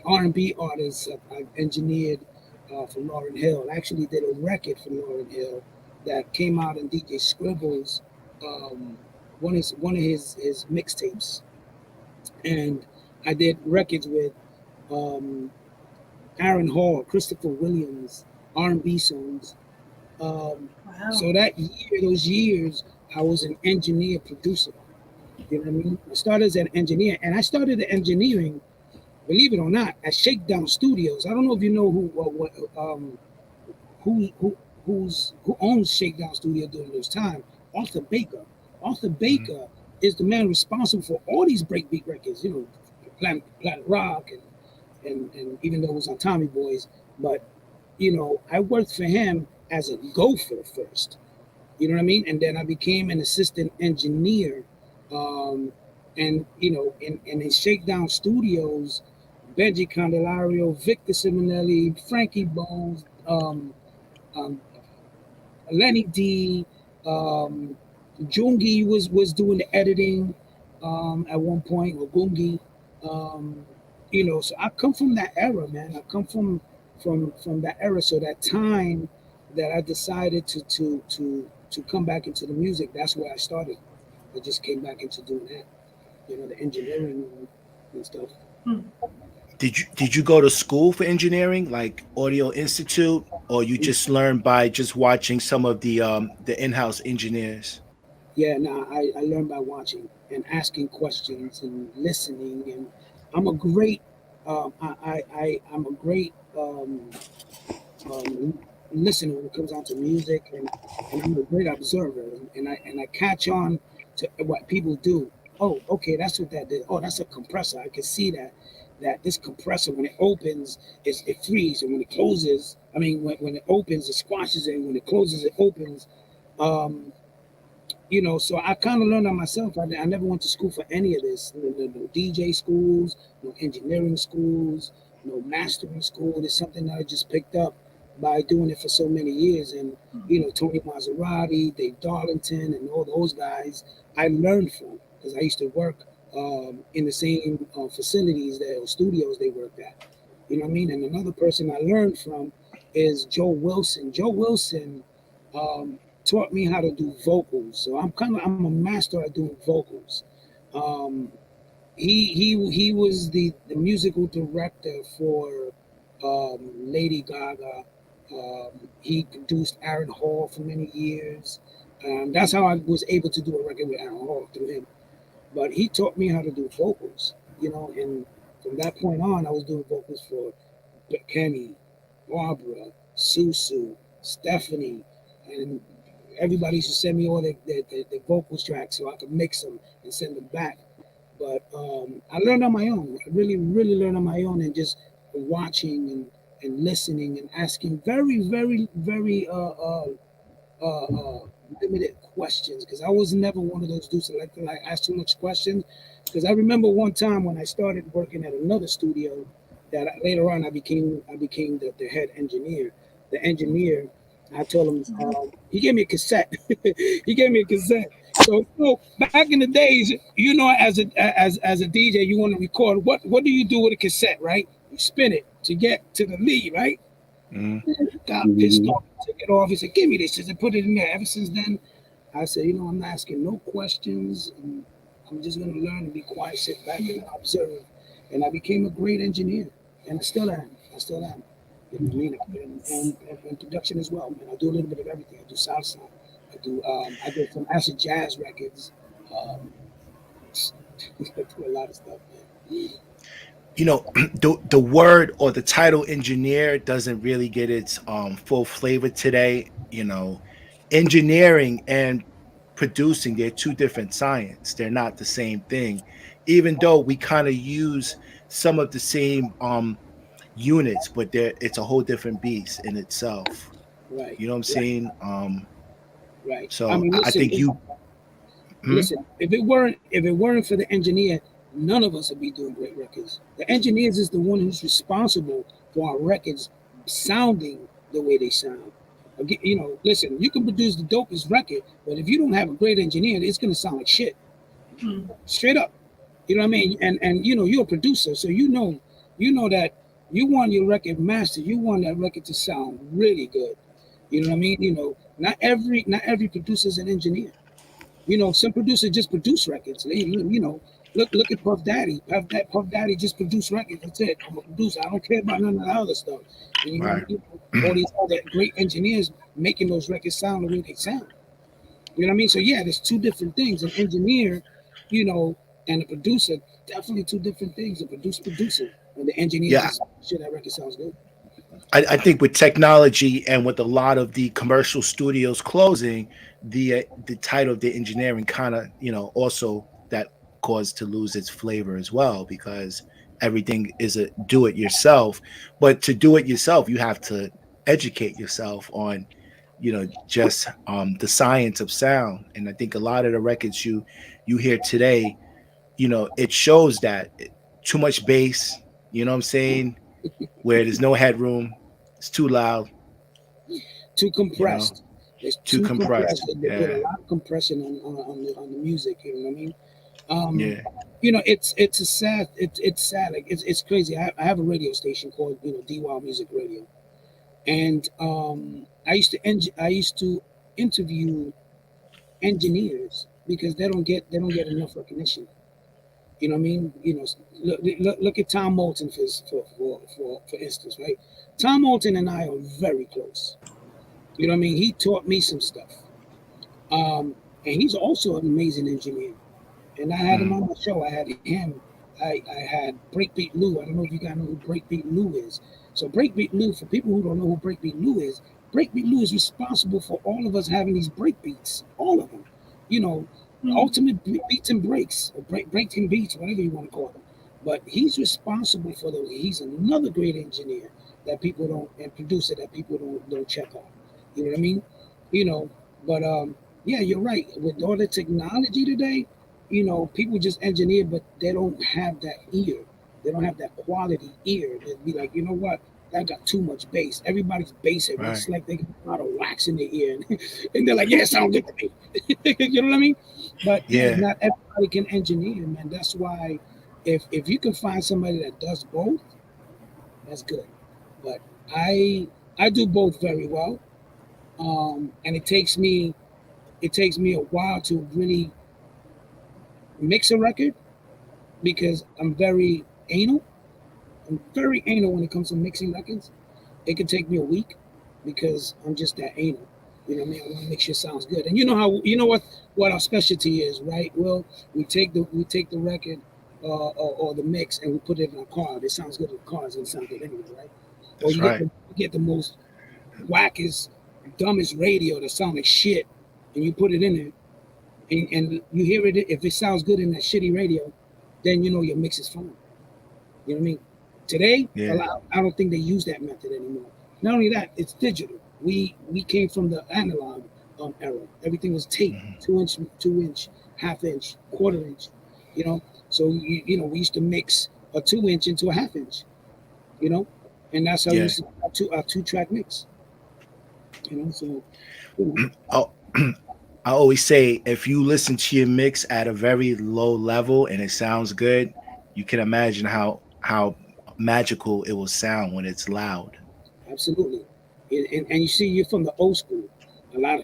R&B artists. I've engineered for Lauryn Hill. I actually did a record for Lauryn Hill that came out in DJ Scribble's one of his mixtapes, and I did records with um, Aaron Hall, Christopher Williams, R&B songs. Wow. So those years, I was an engineer producer. You know what I mean? I started as an engineer, and I started the engineering, believe it or not, at Shakedown Studios. I don't know if you know who owns Shakedown Studio during those times. Arthur Baker. Arthur Baker is the man responsible for all these breakbeat records. Planet Rock, and even though it was on Tommy Boys, but I worked for him as a gopher first. You know what I mean? And then I became an assistant engineer. And in Shakedown Studios, Benji Candelario, Victor Simonelli, Frankie Bones, um, Lenny D, Jungi was doing the editing at one point, or Gungi. Um, so I come from that era, man. I come from that era. So that time that I decided to come back into the music, that's where I started. I just came back into doing that, the engineering and stuff. Did you go to school for engineering, like Audio Institute, or you just learned by just watching some of the in-house engineers? Yeah, no, I learned by watching and asking questions and listening, and I'm a great, I'm a great um, listener when it comes down to music, and I'm a great observer, and I catch on to what people do. Oh, okay, that's what that did. Oh, that's a compressor. I can see that this compressor, when it opens, it freezes, and when it closes, I mean, when it opens, it squashes it, and when it closes, it opens. Um, so I kind of learned on myself. I never went to school for any of this. No DJ schools, no engineering schools, no mastering school. It's something that I just picked up by doing it for so many years. And, Tony Maserati, Dave Darlington, and all those guys I learned from, because I used to work in the same facilities, or studios they worked at. You know what I mean? And another person I learned from is Joe Wilson. Joe Wilson taught me how to do vocals. So I'm a master at doing vocals. Um, he was the musical director for Lady Gaga. He produced Aaron Hall for many years. That's how I was able to do a record with Aaron Hall, through him. But he taught me how to do vocals, and from that point on, I was doing vocals for Kenny, Barbara, Susu, Stephanie, and everybody used to send me all their vocal tracks so I could mix them and send them back. But I learned on my own. I really learned on my own, and just watching and listening and asking very limited questions, because I was never one of those dudes that like to ask too much questions. Because I remember one time when I started working at another studio, that later on I became the head engineer. The engineer, I told him, he gave me a cassette. So, back in the days, as a DJ, you want to record. What do you do with a cassette, right? You spin it to get to the lead, right? Got pissed off, took it off. He said, "Give me this," and put it in there. Ever since then, I said, I'm not asking no questions. And I'm just going to learn to be quiet, sit back, and observe. And I became a great engineer, and I still am. You know what I mean? And production as well. And I do a little bit of everything. I do salsa. I do some acid jazz records. I do a lot of stuff, man. The word or the title engineer doesn't really get its full flavor today. Engineering and producing, they're two different science. They're not the same thing, even though we kind of use some of the same units, but it's a whole different beast in itself. Right. You know what I'm saying? Right. So I mean, listen, I think you listen. If it weren't for the engineer, none of us would be doing great records. The engineers is the one who's responsible for our records sounding the way they sound. Listen, you can produce the dopest record, but if you don't have a great engineer, it's gonna sound like shit. Straight up. You know what I mean? And you're a producer, so you know that you want your record mastered. You want that record to sound really good. You know what I mean? Not every producer is an engineer. Some producers just produce records. Look at Puff Daddy. Puff Daddy just produced records. That's it. I'm a producer. I don't care about none of the other stuff. And all these other great engineers making those records sound the way they sound. You know what I mean? So yeah, there's two different things. An engineer, and a producer, definitely two different things. A producer, and the engineer just make sure that record sounds good. I think with technology and with a lot of the commercial studios closing, the title of the engineering kind of also that caused to lose its flavor as well, because everything is a do it yourself. But to do it yourself, you have to educate yourself on just the science of sound. And I think a lot of the records you hear today, it shows that too much bass, you know what I'm saying, where there's no headroom, it's too loud, too compressed. It's too compressed. They put a lot of compression on the music. You know what I mean? It's sad. Like it's crazy. I have a radio station called DY Music Radio, and I used to interview engineers because they don't get enough recognition. You know what I mean? Look at Tom Moulton for instance, right? Tom Moulton and I are very close. You know what I mean? He taught me some stuff. And he's also an amazing engineer. And I had him on my show. I had him. I had Breakbeat Lou. I don't know if you guys know who Breakbeat Lou is. So Breakbeat Lou, for people who don't know who Breakbeat Lou is responsible for all of us having these breakbeats. All of them. Ultimate beats and breaks, or breaking beats, whatever you want to call them. But he's responsible for those. He's another great engineer that people don't, and producer that people don't check on. You know what I mean? But yeah, you're right. With all the technology today, people just engineer, but they don't have that ear. They don't have that quality ear. They'd be like, you know what? That got too much bass. Everybody's bassing. Right. It's like they got a lot of wax in their ear, and they're like, "Yeah, it sounds good to me." You know what I mean? But not everybody can engineer, man. That's why, if you can find somebody that does both, that's good. But I do both very well, and it takes me a while to really mix a record because I'm very anal. I'm very anal when it comes to mixing records. It could take me a week because I'm just that anal. You know what I mean? I want to make sure it sounds good. And what our specialty is, right? Well, we take the record or the mix and we put it in our car. It sounds good in the car. It's gonna sound good anyway, right? Or That's right. you get the most wackest, dumbest radio that sounds like shit, and you put it in there, and you hear it. If it sounds good in that shitty radio, then you know your mix is fine. You know what I mean? Today, Yeah. I don't think they use that method anymore. Not only that, it's digital. We came from the analog era. Everything was tape, Mhm. 2 inch, half inch, quarter inch. You know, so you know we used to mix a 2 inch into a half inch. You know, and that's how we Yeah. used to have our two-track mix. You know, so you know, Oh, I always say if you listen to your mix at a very low level and it sounds good, you can imagine how magical it will sound when it's loud. absolutely. And you see, you're from the old school. A lot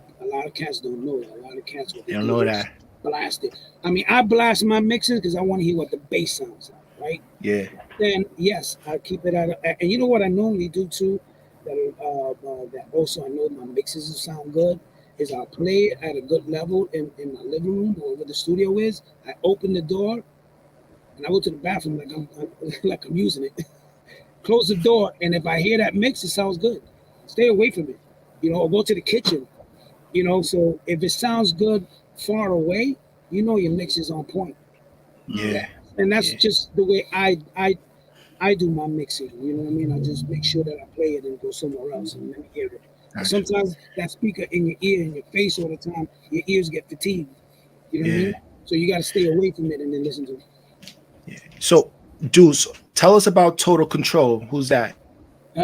of cats don't know that. A lot of cats what they You don't do know is that? blast it. I mean, I blast my mixes because I want to hear what the bass sounds like, right? Yeah. Then yes, I keep it at. And you know what I normally do too, that also I know my mixes will sound good. Is I'll play it at a good level in my living room or where the studio is. I open the door and I go to the bathroom like like I'm using it. Close the door, and if I hear that mix, it sounds good. Stay away from it, you know, or go to the kitchen, you know. So if it sounds good far away, you know your mix is on point. Yeah. And that's Yeah. just the way I do my mixing. You know what I mean? I just make sure that I play it and go somewhere else and let me hear it. But Gotcha. sometimes that speaker in your ear, in your face all the time, your ears get fatigued. You know what I Yeah. mean? So you got to stay away from it and then listen to it. Yeah. So, Duce, tell us about Total Control. Who's that?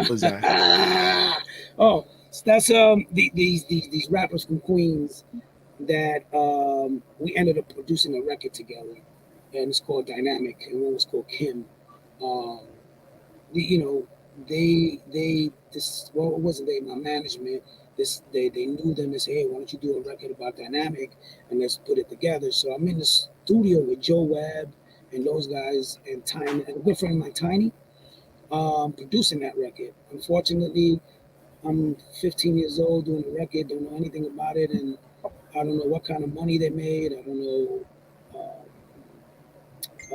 Who's that? Oh, so that's these rappers from Queens that we ended up producing a record together, and it's called Dynamic, and one was called Kim. Um, you know, they this well it wasn't they my management. This they knew them as, hey, why don't you do a record about Dynamic and let's put it together. So I'm in the studio with Joe Webb and those guys and Tiny and a good friend of mine, Tiny, producing that record. Unfortunately, I'm 15 years old doing the record, don't know anything about it, and I don't know what kind of money they made. I don't know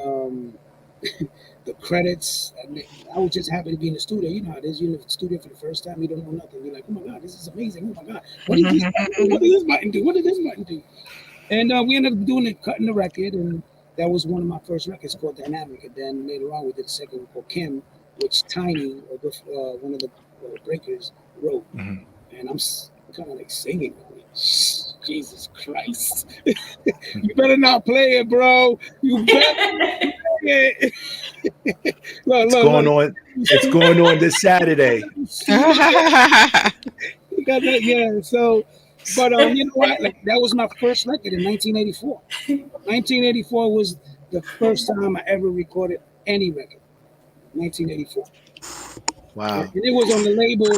um, the credits. I was just happy to be in the studio. You know how it is. You're in the studio for the first time. You don't know nothing. You're like, oh my God, this is amazing. Oh my God, what did this button do? What did this button do? What did this button do? And we ended up doing it, cutting the record, and that was one of my first records called Dynamic. And then later on, we did a second one called Kim, which Tiny, one of the breakers, wrote. Mhm. And I'm kind of like singing. Jesus Christ! You better not play it, bro. You better play it. Look, It's look, going look. on. It's going on this Saturday. You got that, yeah. So, but you know what? Like that was my first record in 1984. 1984 was the first time I ever recorded any record. 1984, and Wow. it was on the label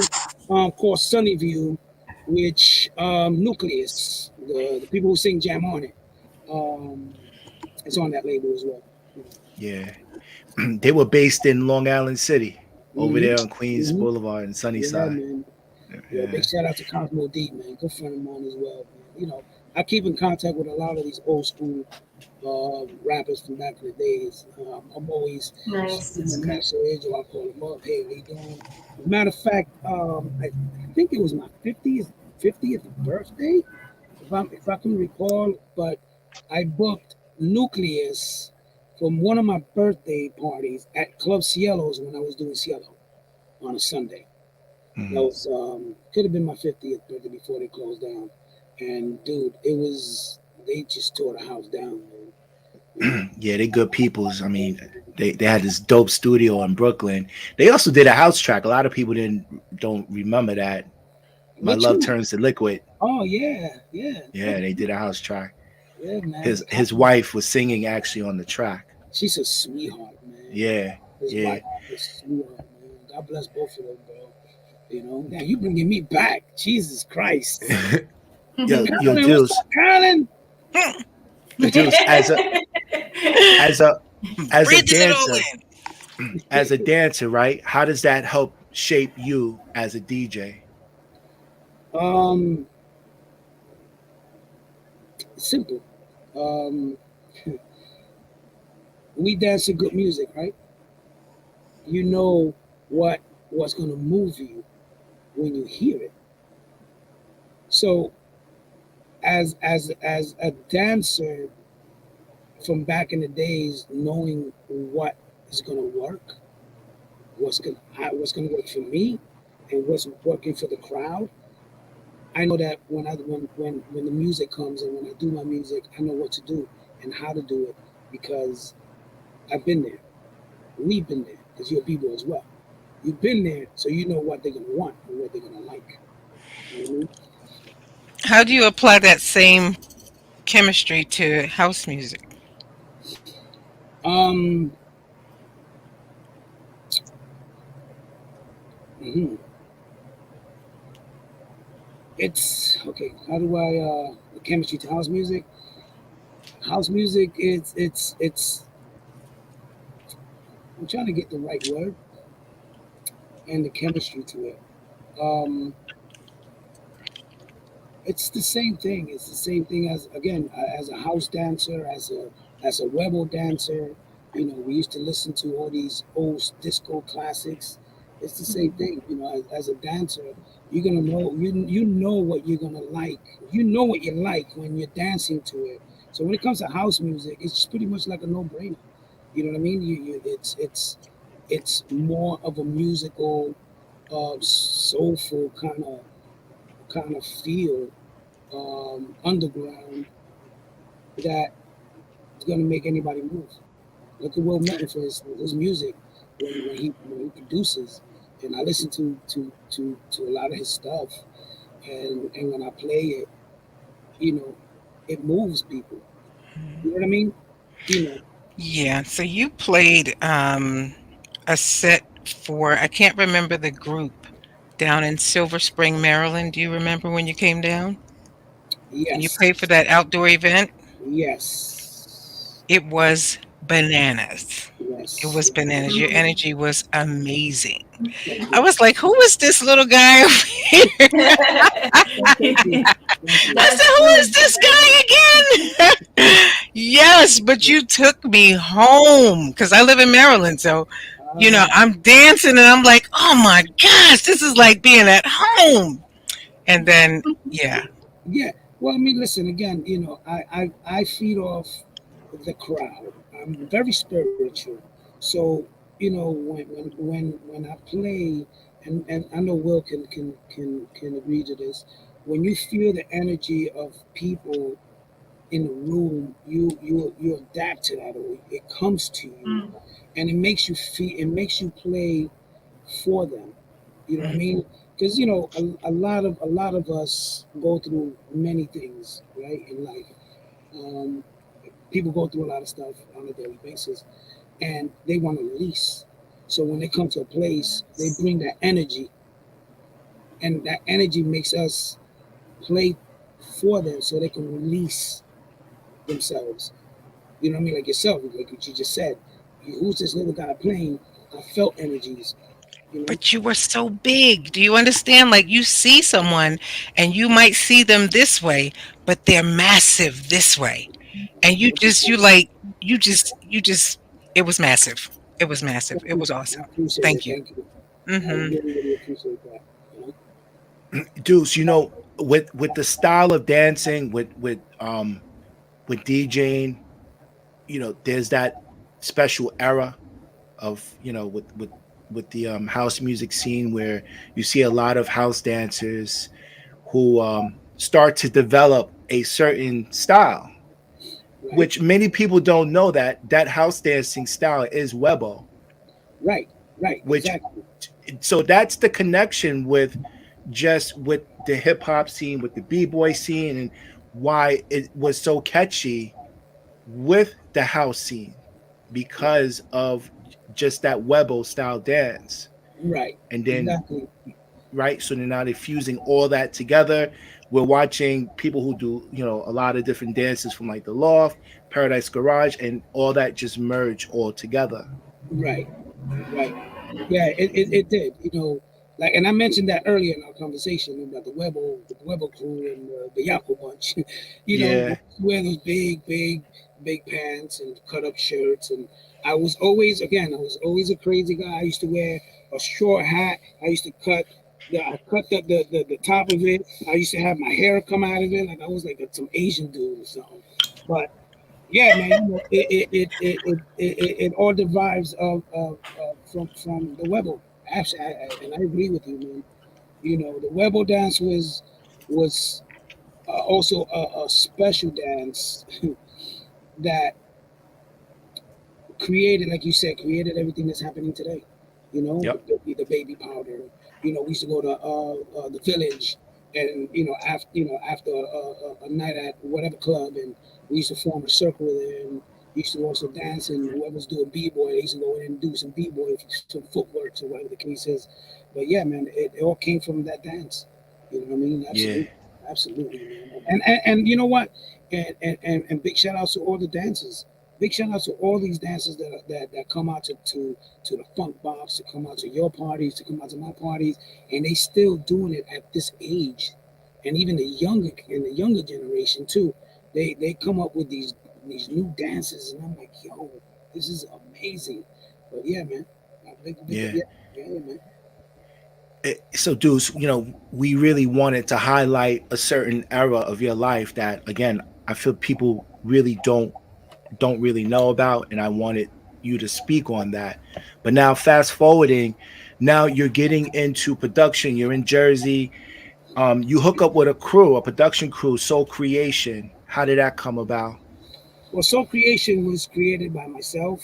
called Sunnyview, which Nucleus, the people who sing Jam on it, um, it's on that label as well. Yeah. They were based in Long Island City, over Mm-hmm. there on Queens Mm-hmm. Boulevard and Yeah, Sunnyside. man. Yeah, Yeah. big shout out to Cosmo D, man. Good friend of mine as well, man. You know, I keep in contact with a lot of these old school rappers from back in the days. I'm always Nice. shooting a message or I call them up. Hey, what you doing? As a matter of fact, I think it was my 50th birthday, if I can recall. But I booked Nucleus from one of my birthday parties at Club Cielo's when I was doing Cielo on a Sunday. That Mhm. was could have been my 50th birthday before they closed down. And dude, it was they just tore the house down, man. You know, Yeah, they good peoples. I mean, they had this dope studio in Brooklyn. They also did a house track. A lot of people don't remember that. My which Love one? Turns to Liquid. Oh yeah, yeah, Yeah, they did a house track. yeah, man. His wife was singing actually on the track. She's a sweetheart, man. Yeah, His yeah. wife is a sweetheart, man. God bless both of them, bro. You know, now you bringing me back, Jesus Christ. Yo, Carolyn, what's Deuce, up, Carolyn? Deuce, as a as a Breathing it all dancer, as a dancer, right? How does that help shape you as a DJ? Um, Simple. Um, we dance to good music, right? You know what what's going to move you when you hear it. So as a dancer from back in the days, knowing what is going to work, what's going to work for me, and what's working for the crowd, I know that when the music comes and when I do my music, I know what to do and how to do it because I've been there. We've been there because you're people as well. You've been there, so you know what they're gonna want and what they're gonna like. You know what I mean? How do you apply that same chemistry to house music? Um, mhm. It's okay. How do I the chemistry to house music? House music, it's. I'm trying to get the right word and the chemistry to it. Um, it's the same thing. It's the same thing as again as a house dancer, as a rebel dancer. You know, we used to listen to all these old disco classics. It's the same thing. You know, as a dancer, you're gonna know you know what you're gonna like. You know what you like when you're dancing to it. So when it comes to house music, it's just pretty much like a no-brainer. You know what I mean? It's more of a musical, soulful kind of feel, underground that is going to make anybody move. Look at Will Milton for his music when he produces, and I listen to a lot of his stuff, and when I play it, you know, it moves people. You know what I mean? You know, Yeah, so you played a set for, I can't remember the group, down in Silver Spring, Maryland. Do you remember when you came down and you played for yes, that outdoor event? yes, It was bananas. It yes. was bananas. Your energy was amazing. Thank I you. was like, who is this little guy over here? Thank you. Thank you. I said, That's who is good. this guy again? Yes, but you took me home because I live in Maryland. So, Uh, I'm dancing and I'm like, oh my gosh, this is like being at home. And then, yeah. Yeah. Well, I mean, listen again. You know, I feed off the crowd. I'm very spiritual, so when I play, and I know Will can agree to this. When you feel the energy of people in the room, you adapt to that, or it comes to you, Mm. and it makes you feel. It makes you play for them. You know what I Mm, mean? Because a lot of us go through many things, right, in life. Um, People go through a lot of stuff on a daily basis, and they want to release. So when they come to a place, they bring that energy, and that energy makes us play for them, so they can release themselves. You know what I mean? Like yourself, like what you just said. Who's this little guy playing? I felt energies. You know? But you were so big. Do you understand? Like you see someone and you might see them this way, but they're massive this way. And you just, it was massive. It was massive. It was I awesome. appreciate it. Thank you. Thank you. I Hmm. really appreciate that. You know? Deuce, with the style of dancing, with DJing, there's that special era of with the house music scene where you see a lot of house dancers who start to develop a certain style, Right, which many people don't know that house dancing style is Webo, right, right. which Exactly. so that's the connection with the hip hop scene, with the b-boy scene, and why it was so catchy with the house scene because of just that Webo style dance. Right. And then, Exactly. right, so they're now fusing all that together. We're watching people who do, a lot of different dances from like the Loft, Paradise Garage, and all that just merge all together. Right. Right. Yeah, it did. You know, like, and I mentioned that earlier in our conversation about the Webo crew, and the Yako bunch. You know, Yeah. wear those big pants and cut up shirts, and I was always a crazy guy. I used to wear a short hat. I used to cut the top of it. I used to have my hair come out of it like I was like some Asian dude or something. But yeah, man, you know, it all derives from the Webble. Actually, and I agree with you, man. You know, the Webble dance was also a special dance that created, like you said, created everything that's happening today. You know, Yep. the baby powder. You know, we used to go to the village, and after a night at whatever club, and we used to form a circle there, and we used to also dance, and whoever's doing b-boy, they used to go in and do some b-boy, some footwork, or whatever the case is. But yeah, man, it all came from that dance. You know what I mean? Yeah. Absolutely, man. And you know what? And big shout outs to all the dancers. Big shout out to all these dancers that come out to the funk box, to come out to your parties, to come out to my parties, and they still doing it at this age, and even the younger generation too. They come up with these new dances, and I'm like, yo, this is amazing. But yeah, man, Yeah. yeah, man. So Deuce, you know, we really wanted to highlight a certain era of your life that, again, I feel people really don't really know about, and I wanted you to speak on that. But now, fast forwarding, now you're getting into production. You're in Jersey. You hook up with a crew, a production crew, Soul Creation. How did that come about? Well, Soul Creation was created by myself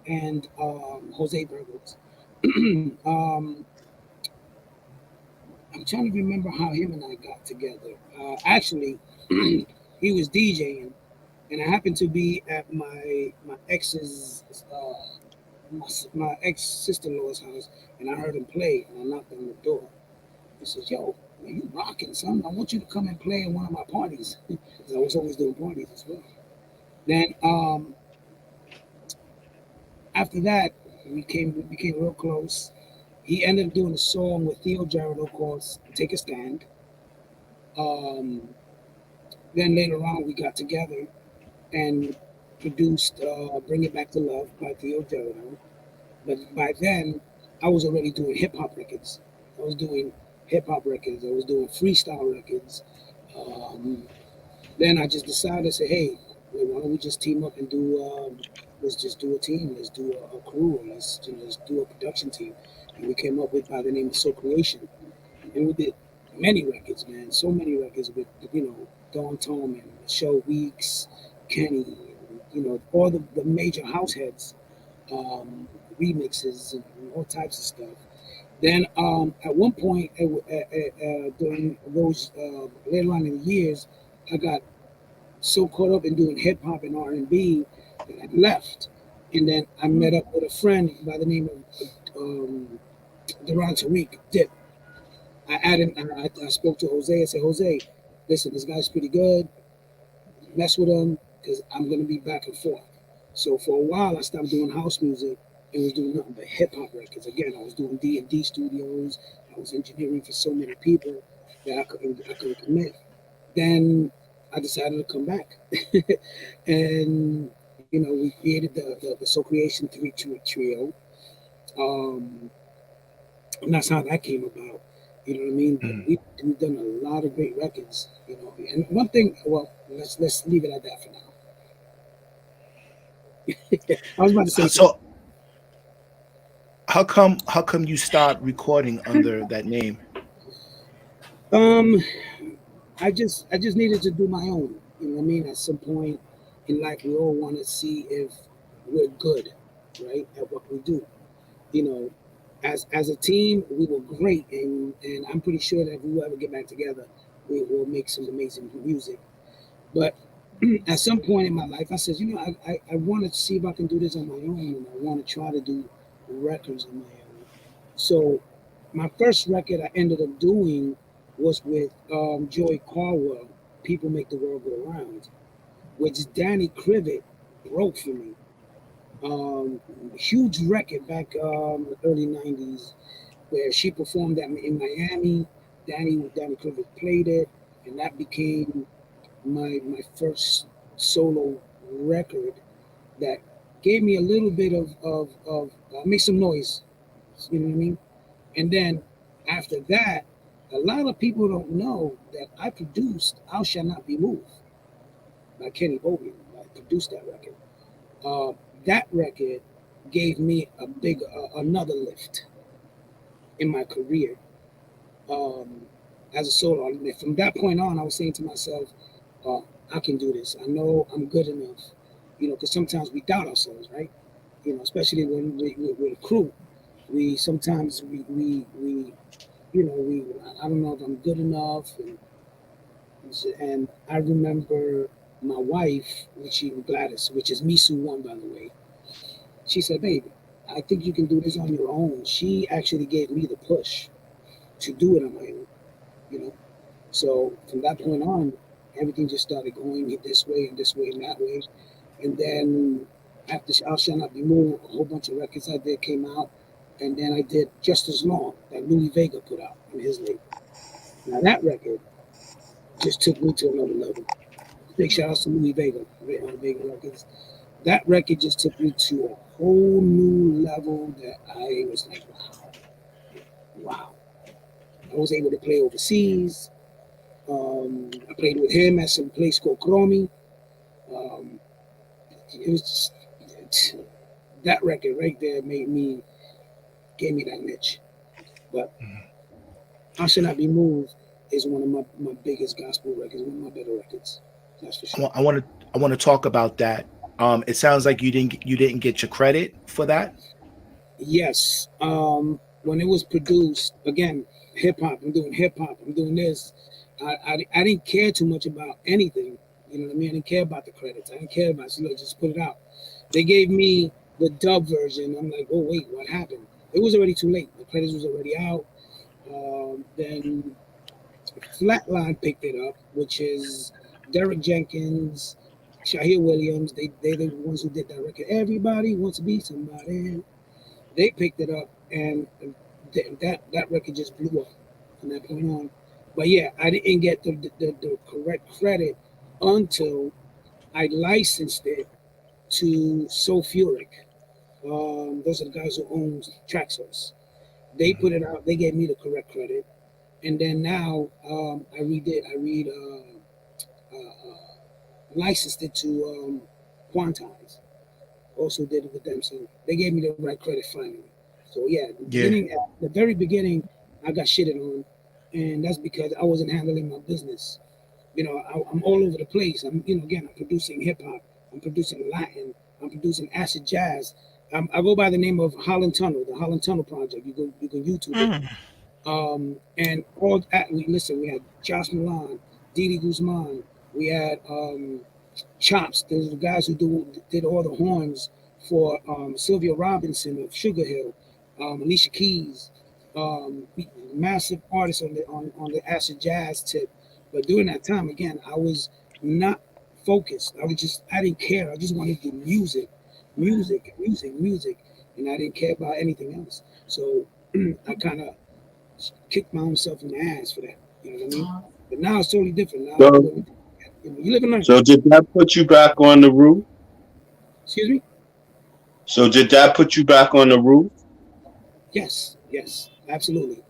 and Jose Burgos. um, I'm trying to remember how him and I got together. Actually, he was DJing, and I happened to be at my ex's my ex sister-in-law's house, and I heard him play, and I knocked on the door. He says, "Yo, man, you rocking, son? I want you to come and play in one of my parties." Because I was always doing parties as well. Then after that, we became real close. He ended up doing a song with Theo Gerardo called "Take a Stand." Um, then later on, we got together and produced "Bring It Back to Love" by Theo Gerardo. But by then, I was already doing hip hop records. I was doing hip hop records. I was doing freestyle records. Um, then I just decided to say, hey, why don't we just team up and do? Let's just do a team. Let's do a crew. Let's do a production team. And we came up with by the name of Soul Creation. And we did many records, man. So many records with Don Tom and Michelle Weeks, Kenny, all the major house heads, remixes and all types of stuff. Then at one point during those later on in the years, I got so caught up in doing hip hop and R&B that I left, and then I met up with a friend by the name of Duran Tariq Dip. I added. I spoke to Jose. I said, Jose, listen, this guy's pretty good. Mess with him because I'm gonna be back and forth. So for a while, I stopped doing house music and was doing nothing but hip hop records. Again, I was doing D&D studios. I was engineering for so many people that I couldn't commit. Then I decided to come back, and we created the Soul Creation trio. Um, and that's how that came about. You know what I mean? But Mm. we've done a lot of great records. And one thing. Well, let's leave it at that for now. I was about to say something. So how come you start recording under that name? Um, I just needed to do my own. You know what I mean? At some point in life, we all want to see if we're good, right, at what we do. You know, as a team, we were great, and I'm pretty sure that if we ever get back together, we will make some amazing music. But at some point in my life, I said, I want to see if I can do this on my own, and I want to try to do records on my own. So my first record I ended up doing was with Joey Carwell, People Make the World Go Round, which Danny Crivitt wrote for me. Um, Huge record back early 90s where she performed that in Miami. Danny Crivitt played it, and that became my first solo record that gave me a little bit of make some noise. You know what I mean? And then after that, a lot of people don't know that I produced "I Shall Not Be Moved" by Kenny Bobian. I produced that record. That record gave me a big another lift in my career as a solo artist. From that point on, I was saying to myself, I can do this. I know I'm good enough. Because sometimes we doubt ourselves, right? Especially when we're a crew. We sometimes we I don't know if I'm good enough, and I remember my wife, Gladys, which is Misu One, by the way. She said, "Baby, I think you can do this on your own." She actually gave me the push to do it on my own. So from that point on, everything just started going this way and this way and that way. And then after "I Shall Not Be Moved," a whole bunch of records I did came out. And then I did "Just As Long" that Louis Vega put out on his label. Now that record just took me to another level. Big shout out to Louis Vega on Vega Records. That record just took me to a whole new level that I was like, wow. I was able to play overseas. I played with him at some place called Chromi. It was just, that record right there gave me that niche. But "I Shall Not Be Moved" is one of my biggest gospel records, one of my better records. That's for sure. I want to talk about that. It sounds like you didn't get your credit for that. Yes. When it was produced, again, hip hop. I'm doing hip hop. I'm doing this. I didn't care too much about anything. You know what I mean? I didn't care about the credits. I didn't care about it. So look, just put it out. They gave me the dub version. I'm like, oh wait, what happened? It was already too late. The credits was already out. Then Flatline picked it up, which is Derek Jenkins, Shahir Williams. They're the ones who did that record. Everybody wants to be somebody. They picked it up, and that record just blew up from that point on. But yeah, I didn't get the correct credit until I licensed it to Sulfuric. Those are the guys who own Traxsource. They put it out. They gave me the correct credit, and then now I licensed it to Quantize. Also did it with them, so they gave me the right credit finally. So yeah, at the very beginning, I got shitted on, and that's because I wasn't handling my business. I'm all over the place. I'm producing hip hop. I'm producing Latin. I'm producing acid jazz. I go by the name of Holland Tunnel, the Holland Tunnel Project. You can YouTube it. And all that, we had Josh Milan, Didi Guzman. We had Chops. Those are the guys who did all the horns for Sylvia Robinson of Sugar Hill, Alicia Keys, massive artists on the acid jazz tip. But during that time, again, I was not focused. I didn't care. I just wanted to music, and I didn't care about anything else. So I kind of kicked my own self in the ass for that. You know what I mean? But now it's totally different. Now you live and learn. So did that put you back on the roof? Excuse me? So did that put you back on the roof? Yes, absolutely.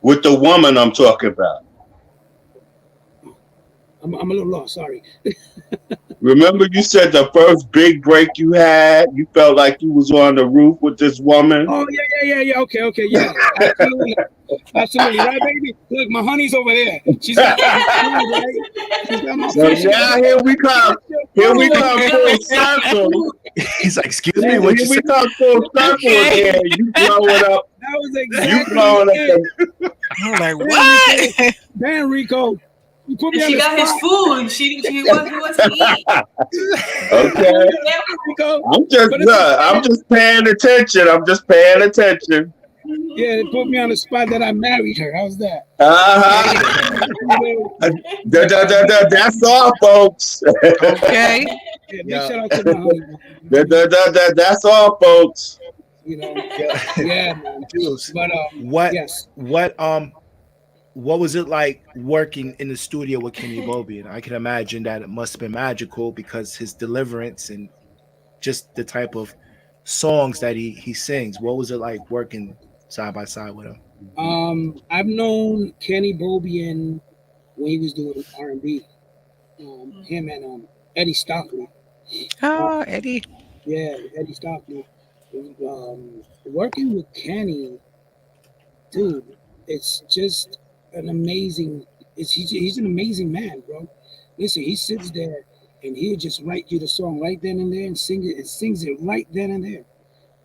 With the woman I'm talking about. I'm a little lost, sorry. Remember you said the first big break you had, you felt like you was on the roof with this woman? Oh, yeah. Okay, yeah. Absolutely, right, baby? Look, my honey's over there. She's got my food, right? She's got my food. So now here we come full circle. He's like, excuse me, what you we come full circle again. You blowing up. That was exactly You blowing up. I'm like, what? Damn, Ricoh. You put me she got his food. She wants to eat. Okay. I'm just paying attention. Yeah, they put me on the spot that I married her. How's that? That's all, folks. Okay. Yeah, big shout out to my honey. That's all, folks. Yeah, man. But what was it like working in the studio with Kenny Bobian? I can imagine that it must have been magical because his deliverance and just the type of songs that he sings. What was it like working side by side with him? I've known Kenny Bobian when he was doing R&B. Him and Eddie Stockley. Oh, Eddie. Yeah, Eddie Stockley. Working with Kenny, dude, it's just an amazing. He's an amazing man, bro. Listen, he sits there and he'll just write you the song right then and there and sing it and sings it right then and there.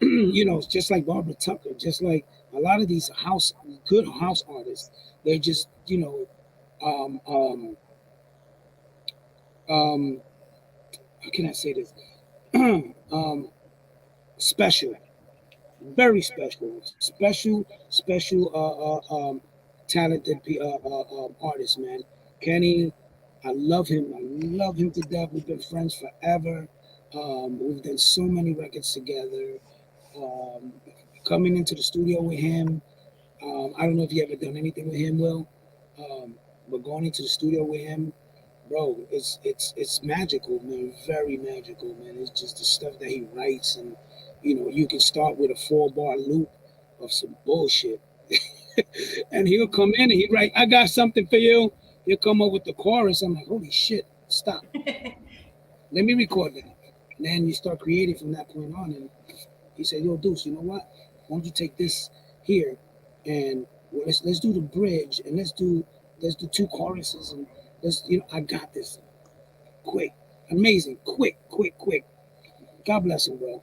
You know, it's just like Barbara Tucker, just like a lot of these good house artists. They just, you know, um, um, how can I say this? Special, very special, talented artist, man. Kenny, I love him. I love him to death. We've been friends forever. We've done so many records together. Um, Coming into the studio with him, I don't know if you ever done anything with him, Will, but going into the studio with him, bro, it's magical, man. Very magical, man. It's just the stuff that he writes, and you know, you can start with a 4-bar loop of some bullshit, and he'll come in and he write, "I got something for you." He'll come up with the chorus. I'm like, holy shit, stop. Let me record that. And then you start creating from that point on. And he said, "Yo, Duce, you know what? Why don't you take this here and let's do the bridge and let's do 2 choruses and I got this. Quick, amazing, quick. God bless him, bro.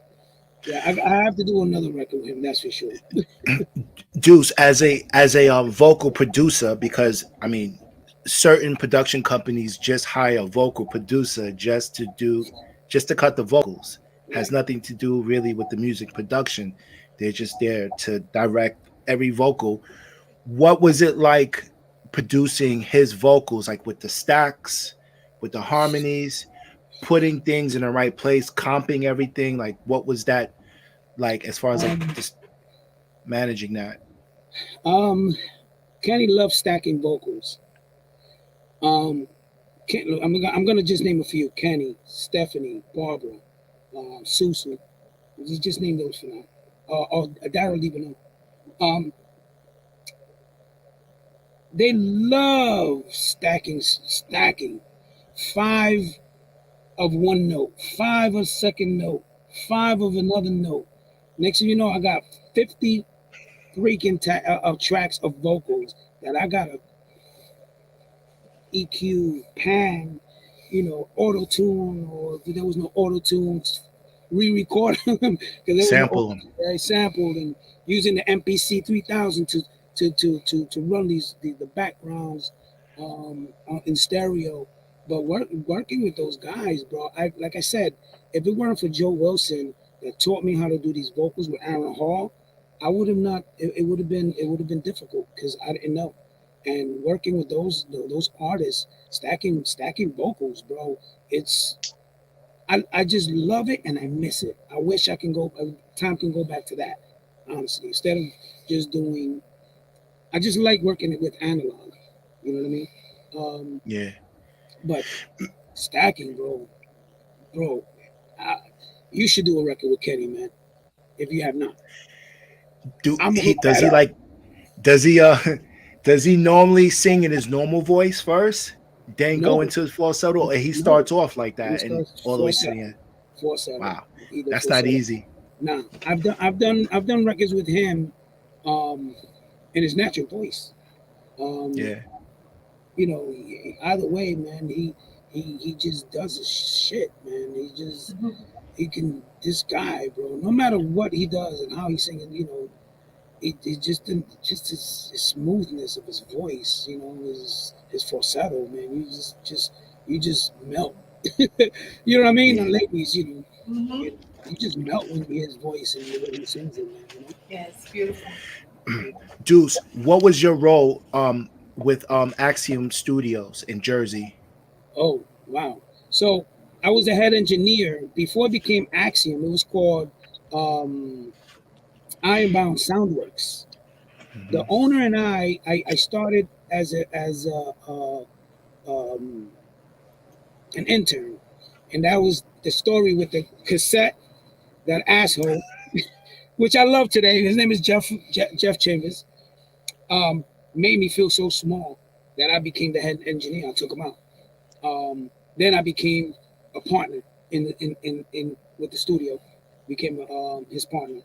Yeah, I have to do another record with him. That's for sure." Duce, as a vocal producer, because I mean, certain production companies just hire a vocal producer just to cut the vocals. Has nothing to do really with the music production. They're just there to direct every vocal. What was it like producing his vocals, like with the stacks, with the harmonies, putting things in the right place, comping everything? Like, what was that like as far as like just managing that? Kenny loves stacking vocals. I'm gonna just name a few: Kenny, Stephanie, Barbara, Susu. Just name those for now. Or Daryl even. They love stacking 5 of one note, 5 of second note, 5 of another note. Next thing you know, I got 50 freaking tracks of vocals that I gotta EQ, pan, auto tune, or if there was no auto tunes, re-record them because there was Sample no very sampled, and using the MPC 3000 to run the backgrounds in stereo. But working with those guys, bro, like I said, if it weren't for Joe Wilson that taught me how to do these vocals with Aaron Hall, I would have not. It would have been difficult because I didn't know. And working with those artists, stacking vocals, bro, I just love it and I miss it. I wish time can go back to that, honestly, instead of just doing. I just like working it with analog. You know what I mean? Yeah. But stacking, bro, you should do a record with Kenny, man. If you have not, Does he normally sing in his normal voice first, then go into his falsetto, or he starts off like that and all the way to the end? Falsetto. Wow, that's not easy. Nah, I've done records with him, in his natural voice. Yeah. Either way, man, he just does his shit, man. He can, this guy, bro. No matter what he does and how he's singing, it just his smoothness of his voice, his falsetto, man. You just melt. You know what I mean? And ladies, you just melt when you hear his voice and the way he sings it, man. Yes, beautiful. Duce, what was your role with Axiom Studios in Jersey? Oh, wow. So I was the head engineer. Before it became Axiom, it was called Ironbound Soundworks. Mm-hmm. The owner and I started as an intern, and that was the story with the cassette, that asshole which I love today. His name is Jeff Chambers. Made me feel so small that I became the head engineer. I took him out. Then I became a partner in with the studio. Became his partner.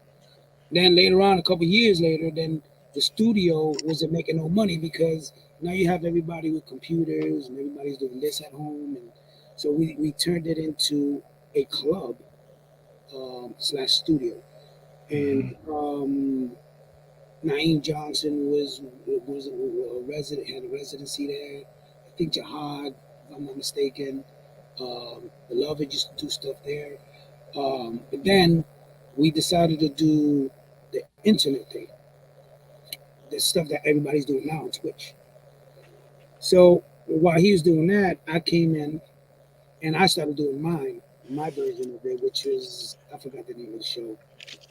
Then later on, a couple years later, then the studio wasn't making no money because now you have everybody with computers and everybody's doing this at home, and so we turned it into a club / studio, and Naeem Johnson was a resident, had a residency there. I think Jihad, if I'm not mistaken, Beloved used to do stuff there. But then we decided to do the internet thing, the stuff that everybody's doing now on Twitch. So while he was doing that, I came in and I started doing my version of it, which is, I forgot the name of the show,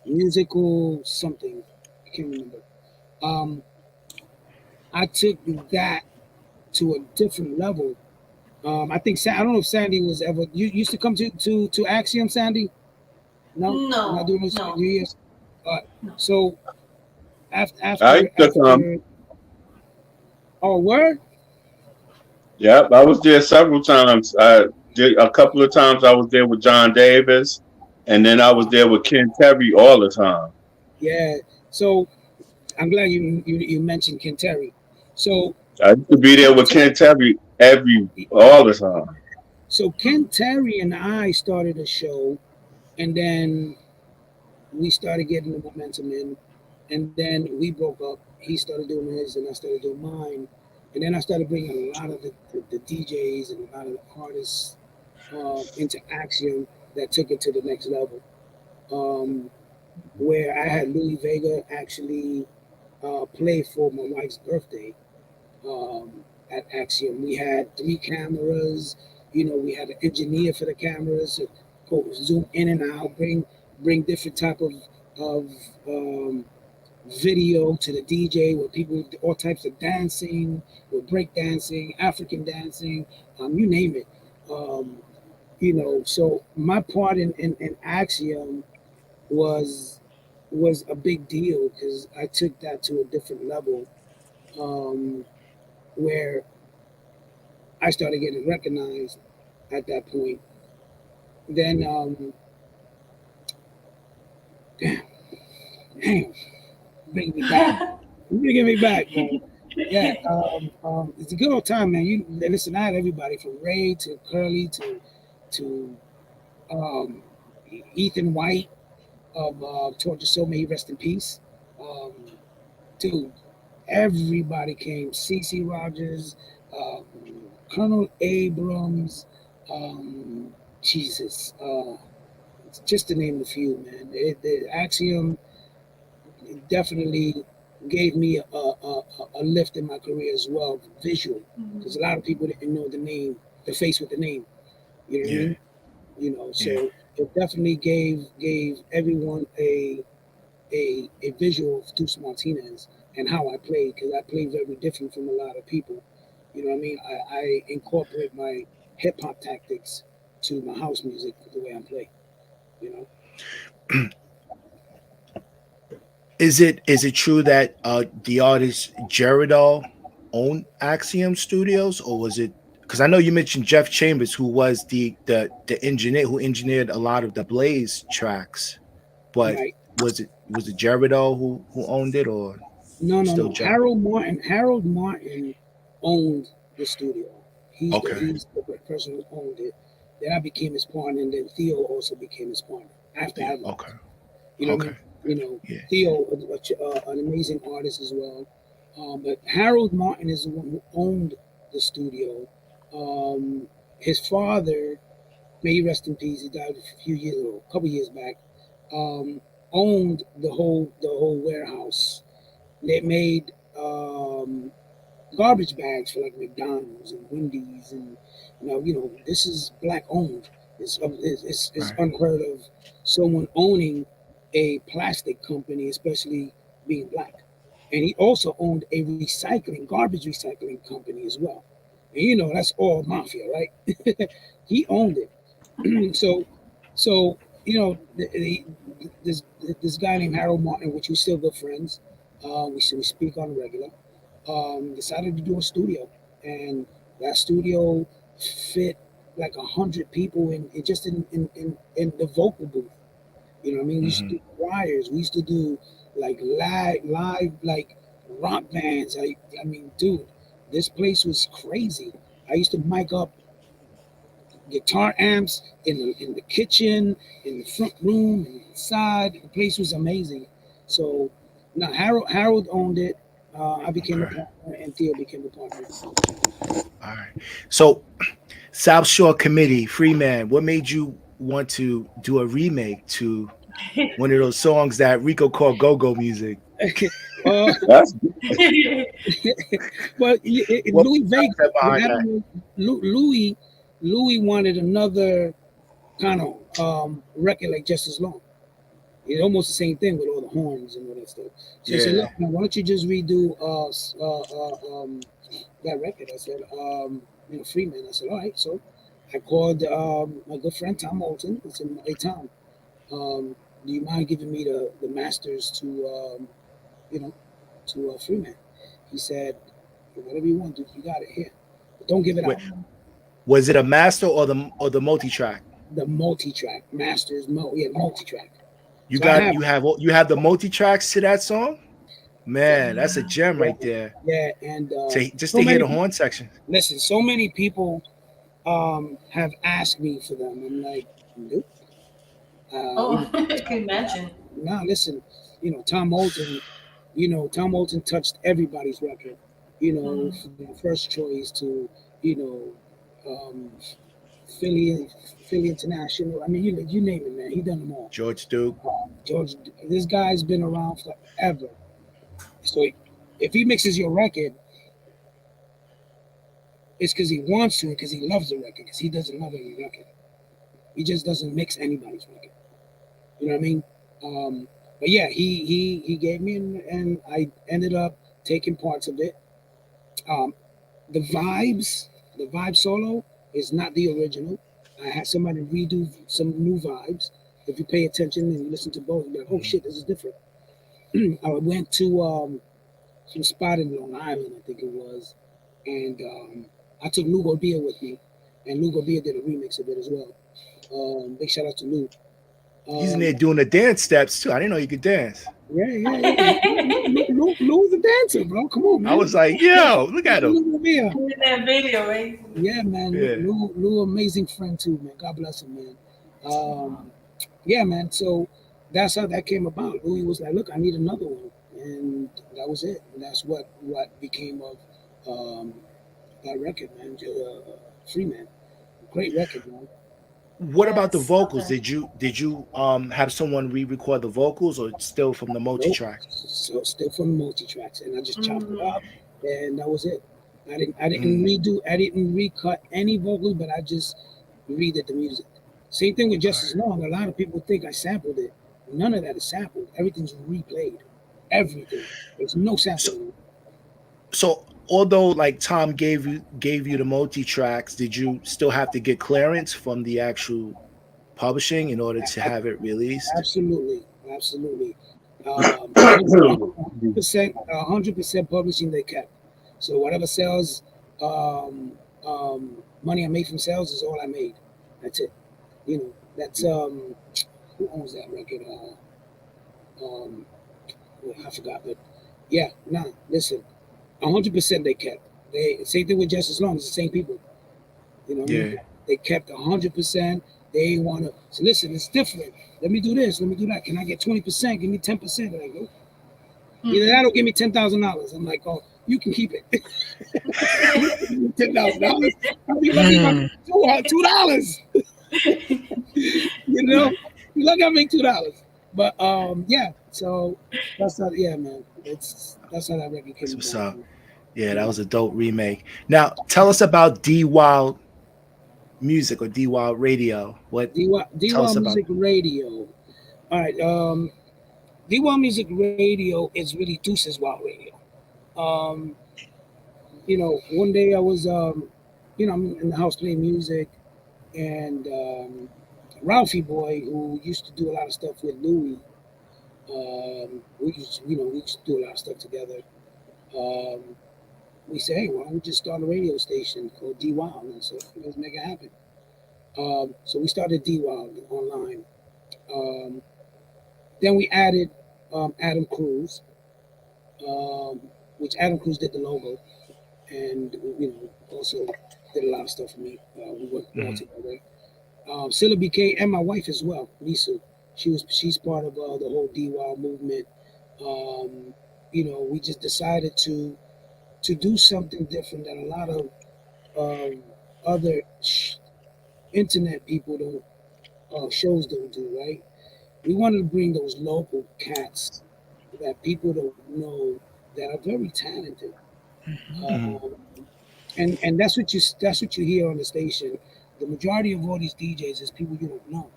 musical something, I can't remember. I took that to a different level. I think I don't know if Sandy was ever. You used to come to Axiom, Sandy? No, not doing this no. years. So after oh, word. Yep, I was there several times. I did a couple of times. I was there with John Davis, and then I was there with Ken Terry all the time. Yeah. So I'm glad you mentioned Ken Terry. So I used to be there with Ken Terry all the time. So Ken Terry and I started a show, and then we started getting the momentum in, and then we broke up. He started doing his, and I started doing mine, and then I started bringing a lot of the DJs and a lot of the artists into Axiom that took it to the next level. Where I had Louis Vega actually play for my wife's birthday at Axiom. We had 3 cameras. We had an engineer for the cameras to go zoom in and out, bring different type of video to the DJ with people, all types of dancing, with break dancing, African dancing, you name it. So my part in Axiom was a big deal because I took that to a different level, where I started getting recognized at that point. Then damn, bring me back. Bringing me back, man. Yeah, it's a good old time, man. You listen, I had everybody from Ray to Curly to Ethan White of Torture Soul, may he rest in peace. Dude, everybody came. CeCe Rogers, Colonel Abrams, Jesus, just to name a few, man. The Axiom definitely gave me a lift in my career as well, visual, because a lot of people didn't know the name, the face with the name. You know what I mean? So it definitely gave everyone a visual of Duce Martinez and how I played, because I play very different from a lot of people. You know what I mean? I incorporate my hip hop tactics to my house music the way I play. Is it true that the artist Geridol owned Axiom Studios, or was it? Because I know you mentioned Jeff Chambers, who was the engineer who engineered a lot of the Blaze tracks, but Right. was it Geridol who owned it, or No. Jeff? Harold Martin owned the studio. He's the person who owned it. Then I became his partner, and then Theo also became his partner after I left. Okay. You know what I mean? Theo, an amazing artist as well. But Harold Martin is the one who owned the studio. His father, may he rest in peace, he died a couple years back, owned the whole warehouse. They made garbage bags for like McDonald's and Wendy's, and this is black owned. It's unheard of someone owning a plastic company, especially being black. And he also owned a garbage recycling company as well. And that's all mafia, right? He owned it. So This guy named Harold Martin, which we're still good friends. We speak on the regular. Decided to do a studio, and that studio fit like 100 people in the vocal booth. You know what I mean? We used to do choirs. We used to do like live like rock bands. I mean, dude, this place was crazy. I used to mic up guitar amps in the kitchen, in the front room, and inside. The place was amazing. So now Harold owned it. I became a partner, and Theo became a partner. All right. So, South Shore Committee, Freeman, what made you want to do a remake to one of those songs that Ricoh called go-go music? That's Well, What Louis was Vega, that what behind that? happened was Louis wanted another kind of record like Just As Long. It's almost the same thing with all the horns and all that stuff. So I said, Yeah. look, man, why don't you just redo that record? I said, Freeman. I said, all right. So I called my good friend Tom Milton. I said, hey Tom, do you mind giving me the masters to Freeman? He said, whatever you want, dude, you got it here. But don't give it Wait, out. was it a master or the multi-track? The multi-track, masters, multi-track. You So got you have the multi-tracks to that song? Man, that's a gem yeah, right there. yeah, and Just so to hear many the horn section. listen, so many people have asked me for them. I'm like, nope. Oh, I can imagine. Nah, listen, Tom Moulton, Tom Moulton touched everybody's record, from First Choice to, you know, Philly, Philly International. I mean, you name it, man. He done them all. George Duke. George, this guy's been around forever. So if he mixes your record, it's because he wants to, because he loves the record, because he doesn't love any record. He just doesn't mix anybody's record. You know what I mean? But yeah, he gave me, and I ended up taking parts of it. The vibe solo is not the original. I had somebody redo some new vibes. If you pay attention and you listen to both, you're like, oh shit, this is different. I went to some spot in Long Island, I think it was, and I took Lugo Beer with me, and Lugo Beer did a remix of it as well. Big shout out to Lou. He's in there doing the dance steps too. I didn't know you could dance. Yeah. Lou's a dancer, bro. Come on, man. I was like, yo, look at him. Lugo Beer. In that video, right? Yeah, man. Yeah. Lou, amazing friend too, man. God bless him, man. Yeah, man. So that's how that came about. Louis was like, look, I need another one. And that was it. And that's what became of that record, man. Free Man. Great record, man. What about the Yes, vocals? okay. Did you have someone re-record the vocals or still from the multi-track? So still from the multi-tracks. And I just chopped it up, and that was it. I didn't recut any vocals, but I just redid the music. Same thing with Just As Long. A lot of people think I sampled it. None of that is sampled. Everything's replayed. Everything. There's no sampling. So although like Tom gave you the multi-tracks, did you still have to get clearance from the actual publishing in order to have it released? Absolutely. 100% publishing they kept. So whatever sales, money I made from sales is all I made. That's it. That's who owns that record? I forgot, but yeah, listen, 100% they kept. Same thing with Just As Long. It's the same people. You know what I mean? They kept 100%. They want to. So listen, it's different. Let me do this. Let me do that. Can I get 20%? Give me 10%. Like, oh. Either that or give me $10,000. I'm like, oh, you can keep it. $10,000. I'll be lucky if I $2. You're lucky I make $2. But yeah, so that's how. Yeah, man. That's how that record came about. Yeah, that was a dope remake. Now, tell us about D Wild Music or D Wild Radio. What D Wild Music Radio? All right, D Wild Music Radio is really Duce's Wild Radio. One day I was, I'm in the house playing music, and Ralphie boy, who used to do a lot of stuff with Louis. We used to do a lot of stuff together. Um, we said, hey, why don't we just start a radio station called D Wild? And so let's make it happen. So we started D Wild online. Then we added Adam Cruz, um, which Adam Cruz did the logo, and also did a lot of stuff for me. We worked well together. Silla BK and my wife as well, Lisa. She's part of the whole DY movement. We just decided to do something different that a lot of other internet people don't shows don't do, right? We wanted to bring those local cats that people don't know that are very talented. And that's what you hear on the station. The majority of all these DJs is people you don't know.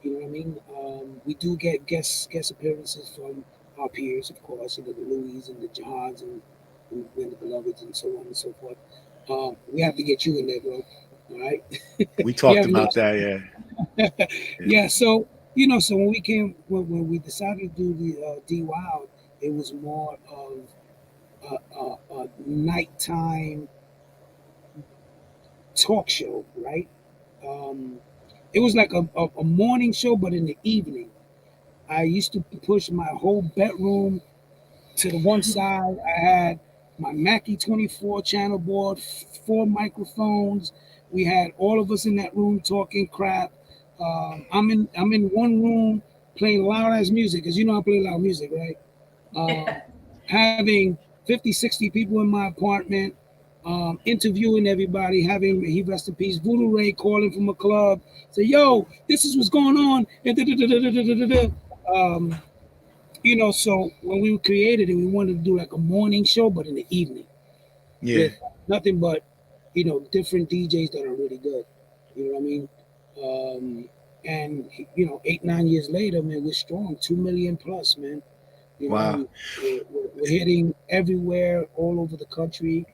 You know what I mean? We do get guest appearances from our peers, of course, the Louis and the Jahads and the Beloveds and so on and so forth. We have to get you in there, bro. All right. We talked about that, yeah. Yeah. So so when we decided to do the D Wild, it was more of a nighttime talk show, right? It was like a morning show, but in the evening. I used to push my whole bedroom to the one side. I had my Mackie 24 channel board, 4 microphones. We had all of us in that room talking crap. I'm in one room playing loud ass music, because I play loud music, right? Having 50, 60 people in my apartment, interviewing everybody, having, he rest in peace, Voodoo Ray calling from a club, say, yo, this is what's going on. So when we created it, we wanted to do like a morning show, but in the evening. Yeah. With nothing but, different DJs that are really good. You know what I mean? And 8-9 years later, man, we're strong, 2 million plus, man. Wow. We're hitting everywhere, all over the country.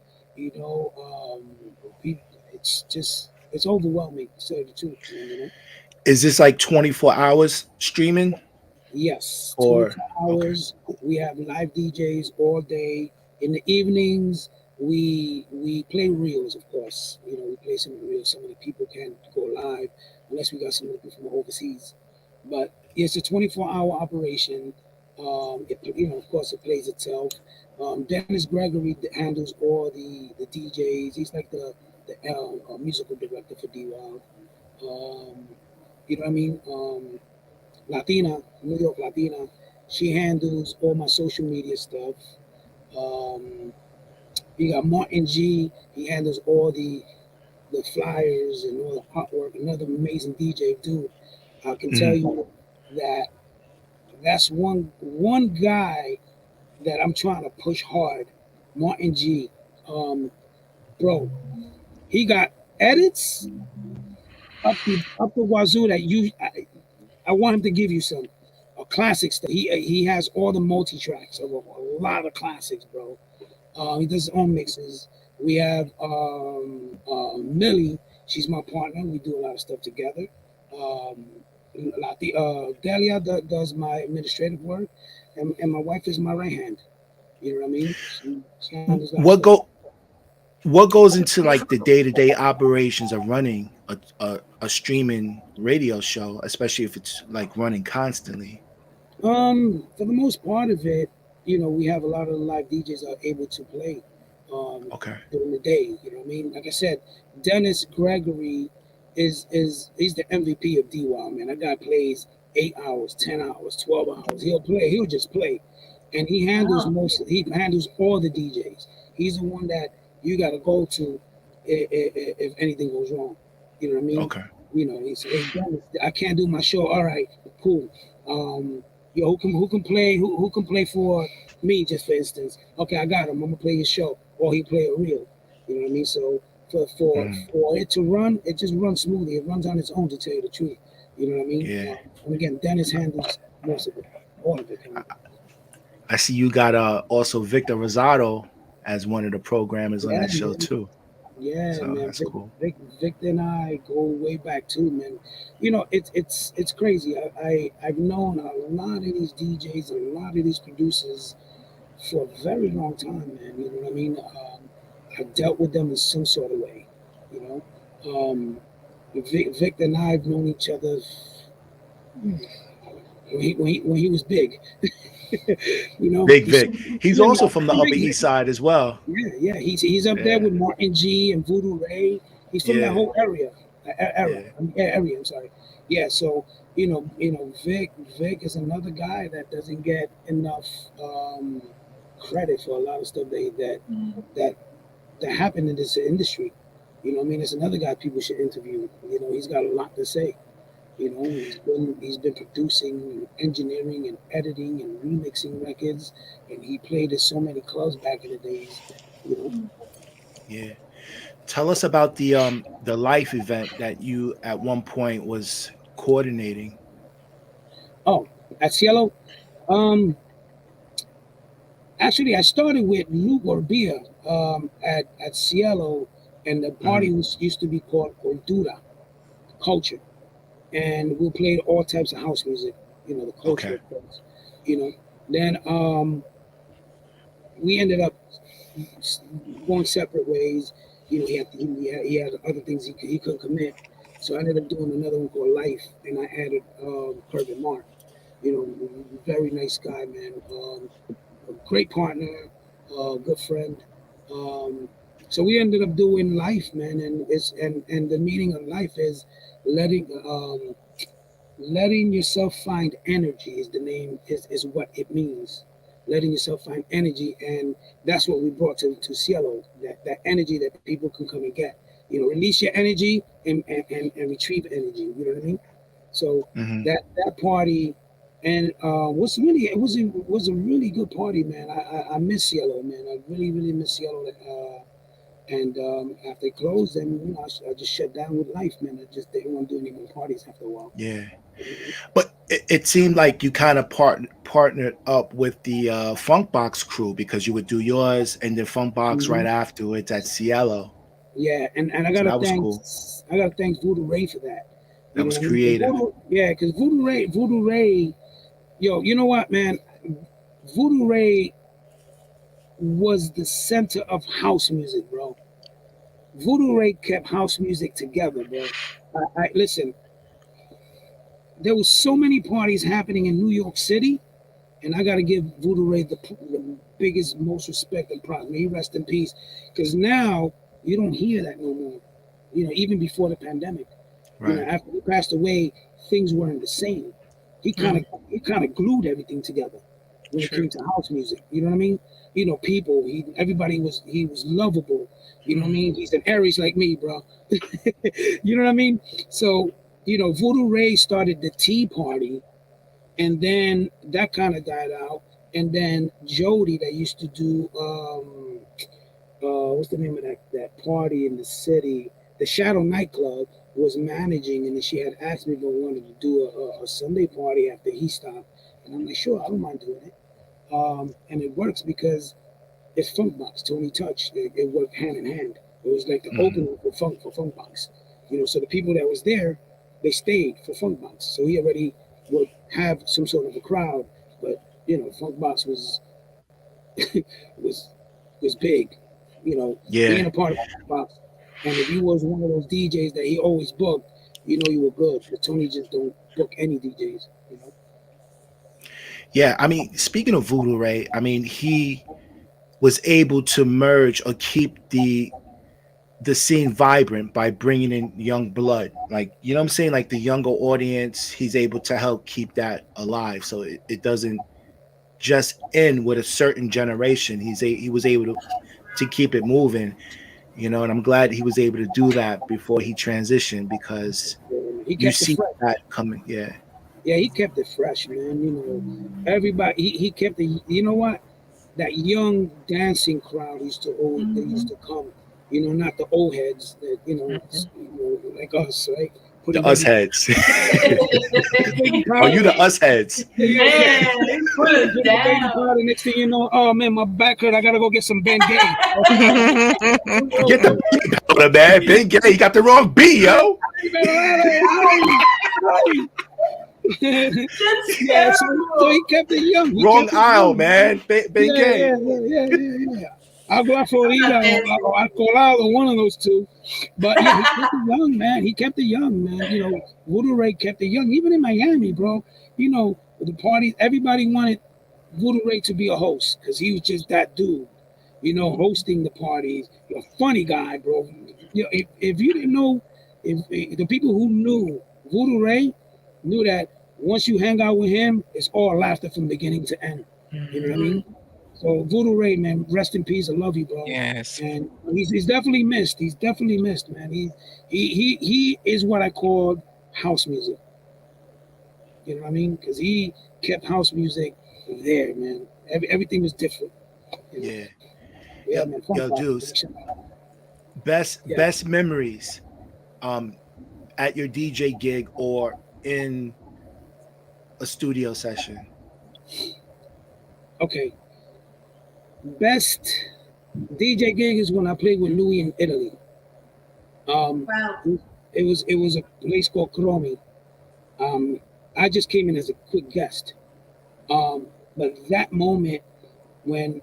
It's overwhelming, to tell you the truth, man, Is this like 24 hours streaming? Yes, Or 24 hours. Okay. We have live DJs all day. In the evenings, we play reels, of course. We play some reels. Some of the people can't go live unless we got some people from overseas. But it's a 24-hour operation. Of course, it plays itself. Dennis Gregory handles all the DJs. He's like the musical director for D-Wild. You know what I mean? Latina, New York Latina, she handles all my social media stuff. You got Martin G, he handles all the flyers and all the artwork. Another amazing DJ, dude. I can tell you that that's one guy that I'm trying to push hard. Martin G, bro, he got edits up the wazoo that I want him to give you some classic stuff. He has all the multi tracks of a lot of classics, bro. He does his own mixes. We have Millie. She's my partner. We do a lot of stuff together. Delia does my administrative work, and my wife is my right hand. You know what I mean? She handles what goes into like the day-to-day operations of running a streaming radio show, especially if it's like running constantly? For the most part of it, we have a lot of the live DJs are able to play during the day. You know what I mean? Like I said, Dennis Gregory he's the MVP of D-Wild, man. That guy plays 8 hours, 10 hours, 12 hours. He'll just play. And he handles all the DJs. He's the one that you got to go to if anything goes wrong. You know what I mean? Okay. He said, hey, Dennis, I can't do my show. All right, cool. Who can play for me, just for instance? Okay, I got him. I'm gonna play his show, or he play a reel. You know what I mean? So for it to run, it just runs smoothly. It runs on its own, to tell you the truth. You know what I mean? Yeah. And again, Dennis handles most of it, all of it. I see you got also Victor Rosado as one of the programmers on that show too. Yeah, So man. that's cool. Victor and I go way back too, man. You know, it's crazy. I've known a lot of these DJs and a lot of these producers for a very long time, man. You know what I mean? I've dealt with them in some sort of way. You know, Victor and I have known each other when he was big. You know, Big Vic. He's yeah, also from the Upper big East Side as well. yeah. He's up there Yeah, with Martin G and Voodoo Ray. He's from that yeah, whole area. yeah. Area. I'm sorry. Yeah. So Vic is another guy that doesn't get enough credit for a lot of stuff that that happened in this industry. You know, what I mean, it's another guy people should interview. You know, he's got a lot to say. You know, he's been producing, and engineering, and editing, and remixing records, and he played at so many clubs back in the days. You know. Yeah. Tell us about the life event that you at one point was coordinating. Oh, at Cielo. Um, Actually, I started with Luke Orbia at Cielo, and the party Mhm. used to be called Cultura, Culture, and we played all types of house music. You know, the culture, Okay. of course. You know, then we ended up going separate ways. You know, he had other things he couldn't commit, so I ended up doing another one called Life, and I added Crivitt Mark. You know, very nice guy, man. A great partner, good friend. Um, so we ended up doing Life, man, and the meaning of life is letting letting yourself find energy is the name is what it means. Letting yourself find energy, and that's what we brought to Cielo. That energy that people can come and get. You know, release your energy and retrieve energy. You know what I mean? So Hmm. that party, and was a really good party, man. I miss Cielo, man. I really miss Cielo. And after it closed, then I just shut down with Life, man. I just didn't want to do any more parties after a while. Yeah. But it seemed like you kind of partnered up with the Funkbox crew because you would do yours and then Funkbox Mm-hmm. right afterwards at Cielo. Yeah, and So that was cool. I gotta thank Voodoo Ray for that. You That know was what I mean? 'Cause creative. Because Voodoo Ray, yo, you know what, man? Voodoo Ray was the center of house music, bro. Voodoo Ray kept house music together, bro. I listen. There was so many parties happening in New York City, and I gotta give Voodoo Ray the biggest, most respect and props. May he rest in peace. Because now you don't hear that no more. You know, even before the pandemic. You know, Right. after he passed away, things weren't the same. Mhm. He kind of glued everything together when it True. came to house music. You know what I mean? You know, people. He was lovable. You know what I Mhm. mean? He's an Aries like me, bro. You know what I mean? So Voodoo Ray started the Tea Party, and then that kind of died out. And then Jody, that used to do what's the name of that party in the city? The Shadow nightclub was managing, and then she had asked me if I wanted to do a Sunday party after he stopped, and I'm like, sure, I don't mind doing it. And it works because it's Funkbox, Tony Touch. It worked hand in hand. It was like the Hmm. opening for Funkbox. So the people that was there, they stayed for Funkbox. So he already would have some sort of a crowd, but Funkbox was was big. Being Yeah. a part of Funkbox, and if you was one of those DJs that he always booked, you were good. Because Tony just don't book any DJs. Yeah. I mean, speaking of Voodoo Ray, I mean, he was able to merge or keep the scene vibrant by bringing in young blood. Like, you know what I'm saying? Like the younger audience, he's able to help keep that alive. So it doesn't just end with a certain generation. He was able to keep it moving, and I'm glad he was able to do that before he transitioned because He you kept it see fresh. that coming. Yeah. Yeah, he kept it fresh, man. Everybody. He kept the. You know what? That young dancing crowd used to come. Not the old heads that Mhm. like us, right? The us heads. Oh, you the us heads. Man, put it down. The next thing you know, oh man, my back hurt. I gotta go get some Ben Gay. Get the B powder, man. Ben Gay, you got the wrong B, yo. Yeah, so he kept it young. Wrong aisle, man. Ben Gay. Yeah. I'll go out Florida or I'll Colorado, one of those two. But yeah, he kept it young, man. He kept it young, man. You know, Voodoo Ray kept it young. Even in Miami, bro. You know, the parties, everybody wanted Voodoo Ray to be a host because he was just that dude. You know, hosting the parties. You're a funny guy, bro. You know, if you didn't know, if the people who knew Voodoo Ray knew that once you hang out with him, it's all laughter from beginning to end. You know what I mean? So Voodoo Ray, man, rest in peace. I love you, bro. Yes. And he's definitely missed. He's definitely missed, man. He is what I call house music. You know what I mean? Because he kept house music there, man. Everything was different. You know? Yeah, man. Yo, Duce. Best memories at your DJ gig or in a studio session. Okay. Best DJ gig is when I played with Louis in Italy. Wow. It was a place called Cromi. I just came in as a quick guest. But that moment when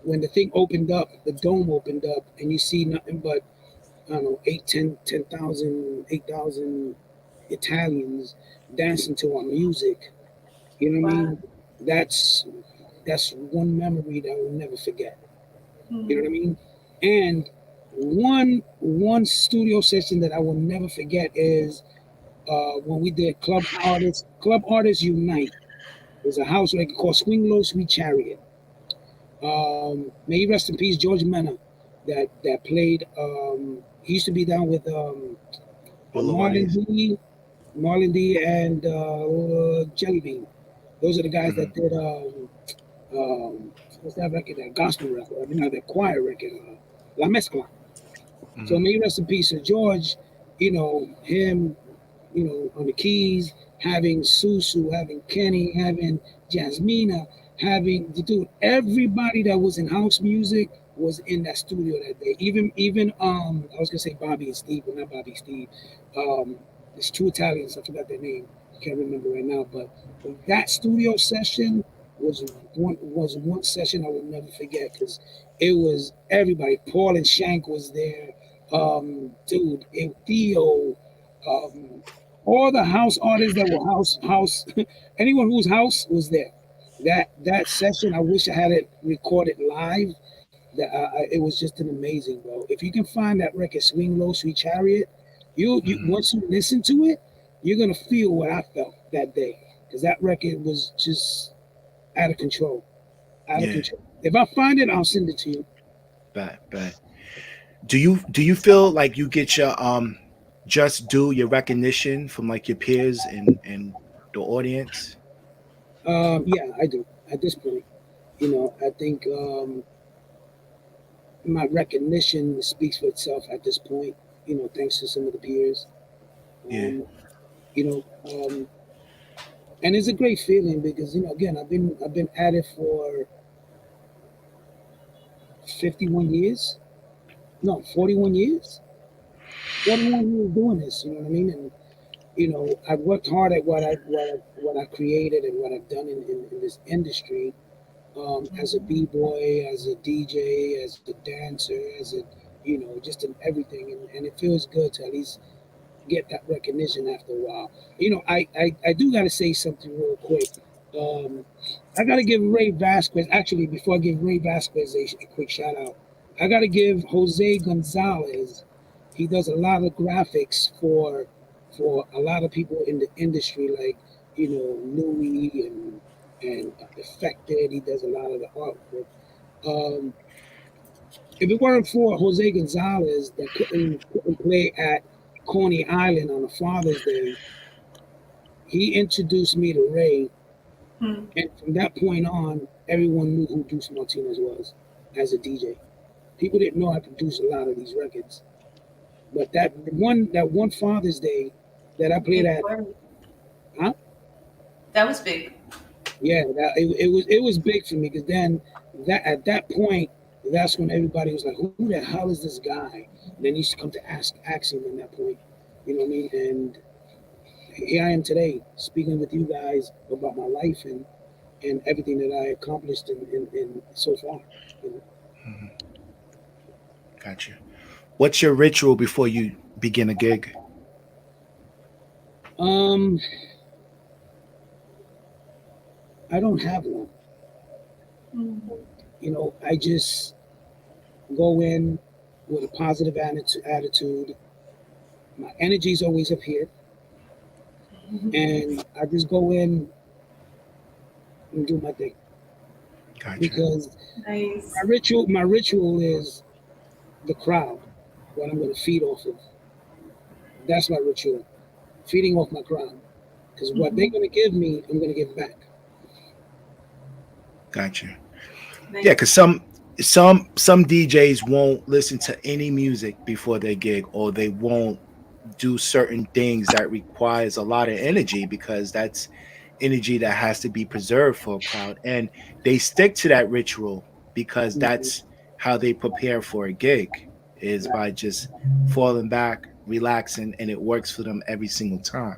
the thing opened up, the dome opened up, and you see nothing but, I don't know, 8,000 Italians dancing to our music. You know what I mean? That's one memory that I will never forget. You know what I mean? And one studio session that I will never forget is when we did Club Artists Unite. There's a house record called Swing Low, Sweet Chariot. May he rest in peace, George Mena, that played. He used to be down with Marlon D, and Jelly Bean. Those are the guys that did what's that record? That gospel record. I mean, that choir record, La Mezcla. So may he rest in peace. So George, you know, him, you know, on the keys, having Susu, having Kenny, having Jasmina, having everybody that was in house music was in that studio that day. Even I was gonna say Bobby and Steve, but not Bobby and Steve. There's two Italians, I forgot their name. I can't remember right now, but that studio session was one session I will never forget because it was everybody. Paul and Shank was there, Theo, all the house artists that were house anyone whose house was there. That session, I wish I had it recorded live. It was just an amazing, bro. If you can find that record, Swing Low, Sweet Chariot, you once you listen to it, you're gonna feel what I felt that day because that record was just out of control. Out of control. If I find it, I'll send it to you. Bet. Do you feel like you get your just due your recognition from like your peers and the audience? Yeah, I do. At this point, you know, I think my recognition speaks for itself at this point. You know, thanks to some of the peers. You know, and it's a great feeling because, you know, again, I've been at it for 41 years. No, 41 years. 41 years doing this. You know what I mean? And you know, I've worked hard at what I created and what I've done in this industry. As a b-boy, as a DJ, as a dancer, as a, you know, just in everything, and it feels good to at least get that recognition after a while. You know, I do got to say something real quick. I got to give Ray Vasquez, actually, before I give Ray Vasquez a quick shout out, I got to give Jose Gonzalez. He does a lot of graphics for a lot of people in the industry, like, you know, Louis and Affected. He does a lot of the artwork. If it weren't for Jose Gonzalez that couldn't play at Coney Island on a Father's Day, he introduced me to Ray. And from that point on, everyone knew who Duce Martinez was as a DJ. People didn't know I produced a lot of these records. But that one Father's Day that I played at, huh? That was big. Yeah, it was big for me because then that at that point, that's when everybody was like, "Who the hell is this guy?" And then you used to come to ask him at that point. You know what I mean? And here I am today speaking with you guys about my life and everything that I accomplished in so far. You know? Mhm. Gotcha. What's your ritual before you begin a gig? Um, I don't have one. You know, I just go in with a positive attitude. My energy's always up here, and I just go in and do my thing Gotcha. because Nice. my ritual is the crowd, what I'm going to feed off of. That's my ritual, feeding off my crowd, because what they're going to give me, I'm going to give back. Gotcha. Nice. Yeah, because some DJs won't listen to any music before their gig, or they won't do certain things that requires a lot of energy because that's energy that has to be preserved for a crowd, and they stick to that ritual because Mhm. that's how they prepare for a gig, is by just falling back, relaxing, and it works for them every single time.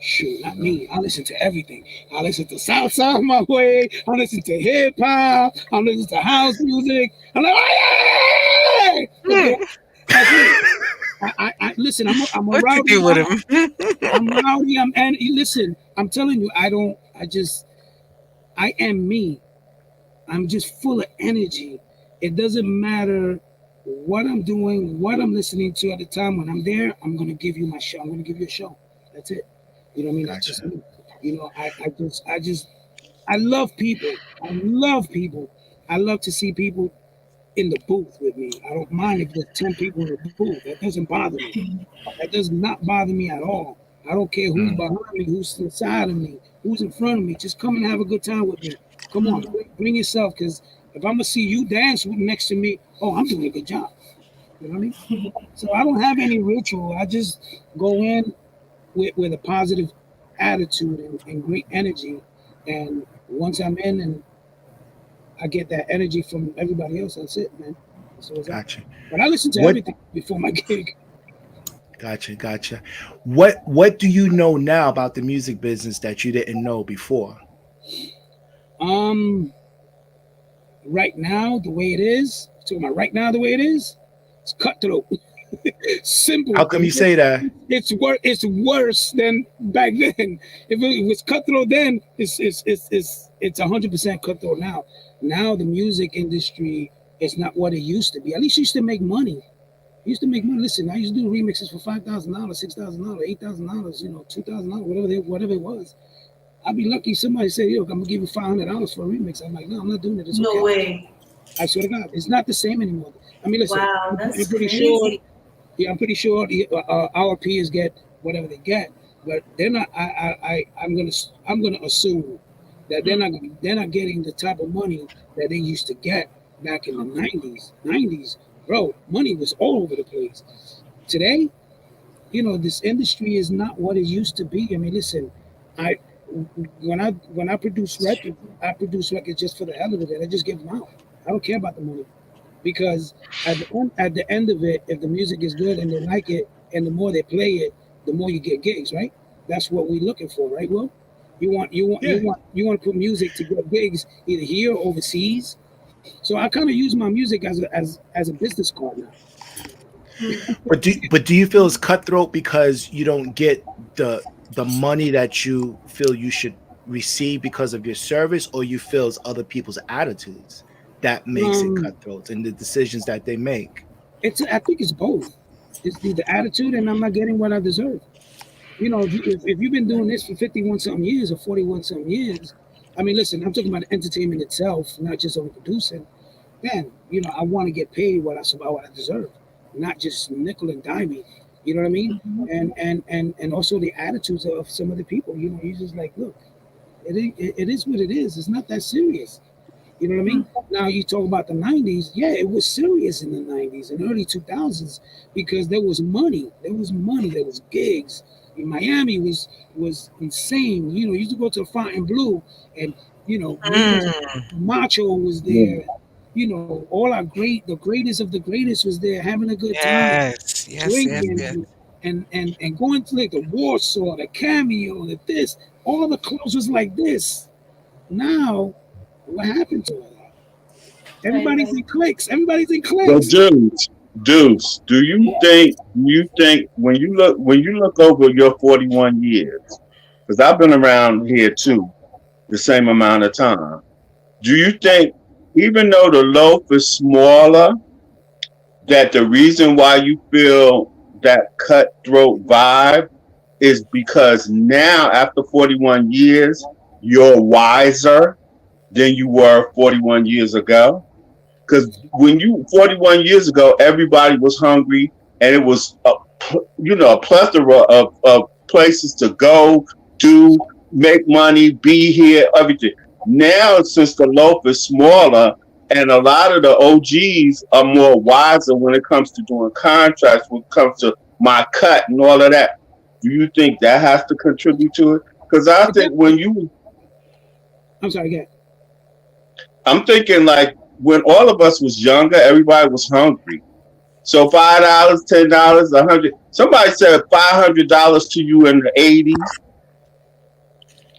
Shoot, You not know. me. I listen to everything. I listen to salsa my way. I listen to hip hop. I listen to house music. I'm like, oh, yeah! Okay, that's it. I listen. I'm a What you rowdy do with guy. him? I'm rowdy. And listen. I'm telling you, I don't. I am me. I'm just full of energy. It doesn't matter what I'm doing, what I'm listening to at the time. When I'm there, I'm gonna give you my show. I'm gonna give you a show. That's it. You know what I mean? That's just Gotcha. me. You know, I love people. I love people. I love to see people in the booth with me. I don't mind if there's 10 people in the booth. That doesn't bother me. That does not bother me at all. I don't care who's Mm, behind me, who's inside of me, who's in front of me. Just come and have a good time with me. Come on, bring yourself. Because if I'm gonna see you dance next to me, oh, I'm doing a good job. You know what I mean? So I don't have any ritual. I just go in with a positive attitude and great energy. And once I'm in and I get that energy from everybody else, that's it, man. So it's that. gotcha. But I listen to What? everything before my gig. Gotcha. What do you know now about the music business that you didn't know before? Um, right now, the way it is, talking about right now, the way it is, it's cutthroat. How Simple. come you say that? It's worse than back then. If it was cutthroat then, it's 100% cutthroat now. Now the music industry is not what it used to be. At least it used to make money. Used to make money. Listen, I used to do remixes for $5,000, $6,000, $8,000, $2,000, whatever it was. I'd be lucky if somebody said, "Yo, I'm gonna give you $500 for a remix." I'm like, "No, I'm not doing it. It's No okay." way. I swear to God, it's not the same anymore. I mean, listen, Wow, I'm that's pretty sure. crazy. Yeah, I'm pretty sure our peers get whatever they get, but they're not. I'm gonna assume that they're not getting the type of money that they used to get back in the '90s. '90s, bro, money was all over the place. Today, this industry is not what it used to be. I mean, listen, I when I produce records just for the hell of it, and I just give them out. I don't care about the money because at the end of it, if the music is good and they like it, and the more they play it, the more you get gigs, right? That's what we're looking for, right? Will Yeah. you want to put music to get gigs either here or overseas. So I kind of use my music as a business card now. But do you feel it's cutthroat because you don't get the money that you feel you should receive because of your service, or you feel it's other people's attitudes that makes it Um, cutthroat and the decisions that they make? I think it's both. It's the attitude, and I'm not getting what I deserve. If you've been doing this for 51 something years or 41 something years, I mean, listen, I'm talking about entertainment itself, not just over producing. Man, I want to get paid what I deserve, not just nickel and dimey. You know what I mean? And also the attitudes of some of the people. You're just like, look, it is what it is. It's not that serious. You know what I mean? Now you talk about the 90s. Yeah, it was serious in the 90s and early 2000s because there was money. There was money. There was gigs. In Miami was insane. You know, you used to go to Fontainebleau and, you know, Macho was there. You know, all the greatest of the greatest was there having a good time, Yes. drinking and going to like the Warsaw, the Cameo, the this. All the clothes was like this. Now, what happened to it? Everybody's in cliques. Everybody's in But cliques. Deuce, do you think when you look over your 41 years, because I've been around here too, the same amount of time. Do you think, even though the loaf is smaller, that the reason why you feel that cutthroat vibe is because now, after 41 years, you're wiser than you were 41 years ago? Because when 41 years ago, everybody was hungry, and it was a plethora of places to go, do, make money, be here, everything. Now, since the loaf is smaller, and a lot of the OGs are more wiser when it comes to doing contracts, when it comes to my cut and all of that. Do you think that has to contribute to it? Because I think I'm sorry, again. I'm thinking like when all of us was younger, everybody was hungry. So $5, $10, $100. Somebody said $500 to you in the '80s.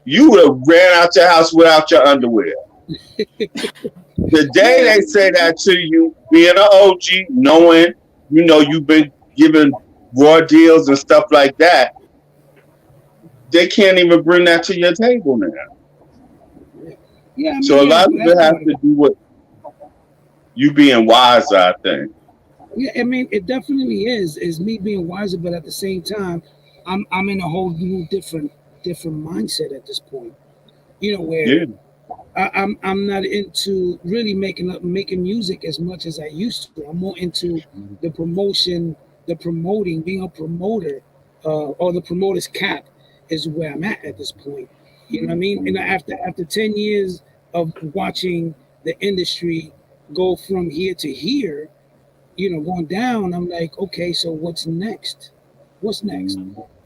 You would have ran out your house without your underwear. The day they say that to you, being an OG, knowing you've been given raw deals and stuff like that, they can't even bring that to your table now. Yeah, I mean, so a lot of it has to do with you being wiser, I think. Yeah, I mean, it definitely is me being wiser, but at the same time, I'm in a whole new different mindset at this point. You know, where I'm not into really making music as much as I used to. I'm more into the promotion, the promoting, being a promoter, or the promoter's cap is where I'm at this point. You know what I mean? And after 10 years of watching the industry go from here to here, going down, I'm like, okay, so what's next? What's next?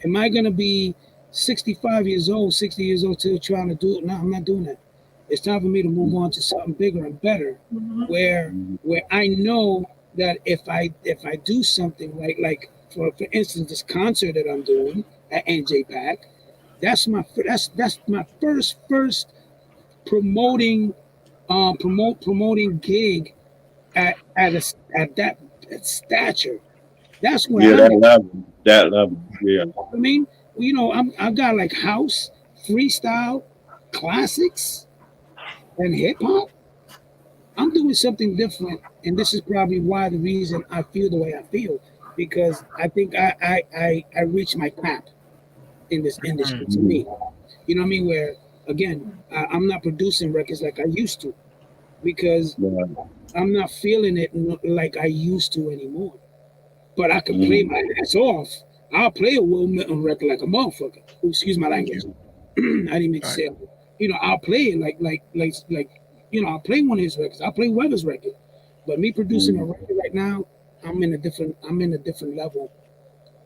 Am I gonna be 65 years old, 60 years old, still trying to do it? No, I'm not doing that. It's time for me to move on to something bigger and better, where I know that if I do something like for instance, this concert that I'm doing at NJPAC, that's my first promoting gig at that stature. That's where I'm at. That level. Yeah. I mean, I've got like house, freestyle, classics, and hip hop. I'm doing something different, and this is probably why the reason I feel the way I feel, because I think I reached my cap in this industry. To me, you know what I mean? Where again, I'm not producing records like I used to, because I'm not feeling it like I used to anymore. But I can play my ass off. I'll play a Will Milton record like a motherfucker. Excuse my language. I didn't mean to say it. I'll play it like I'll play one of his records. I'll play Weather's record. But me producing a record right now, I'm in a different level.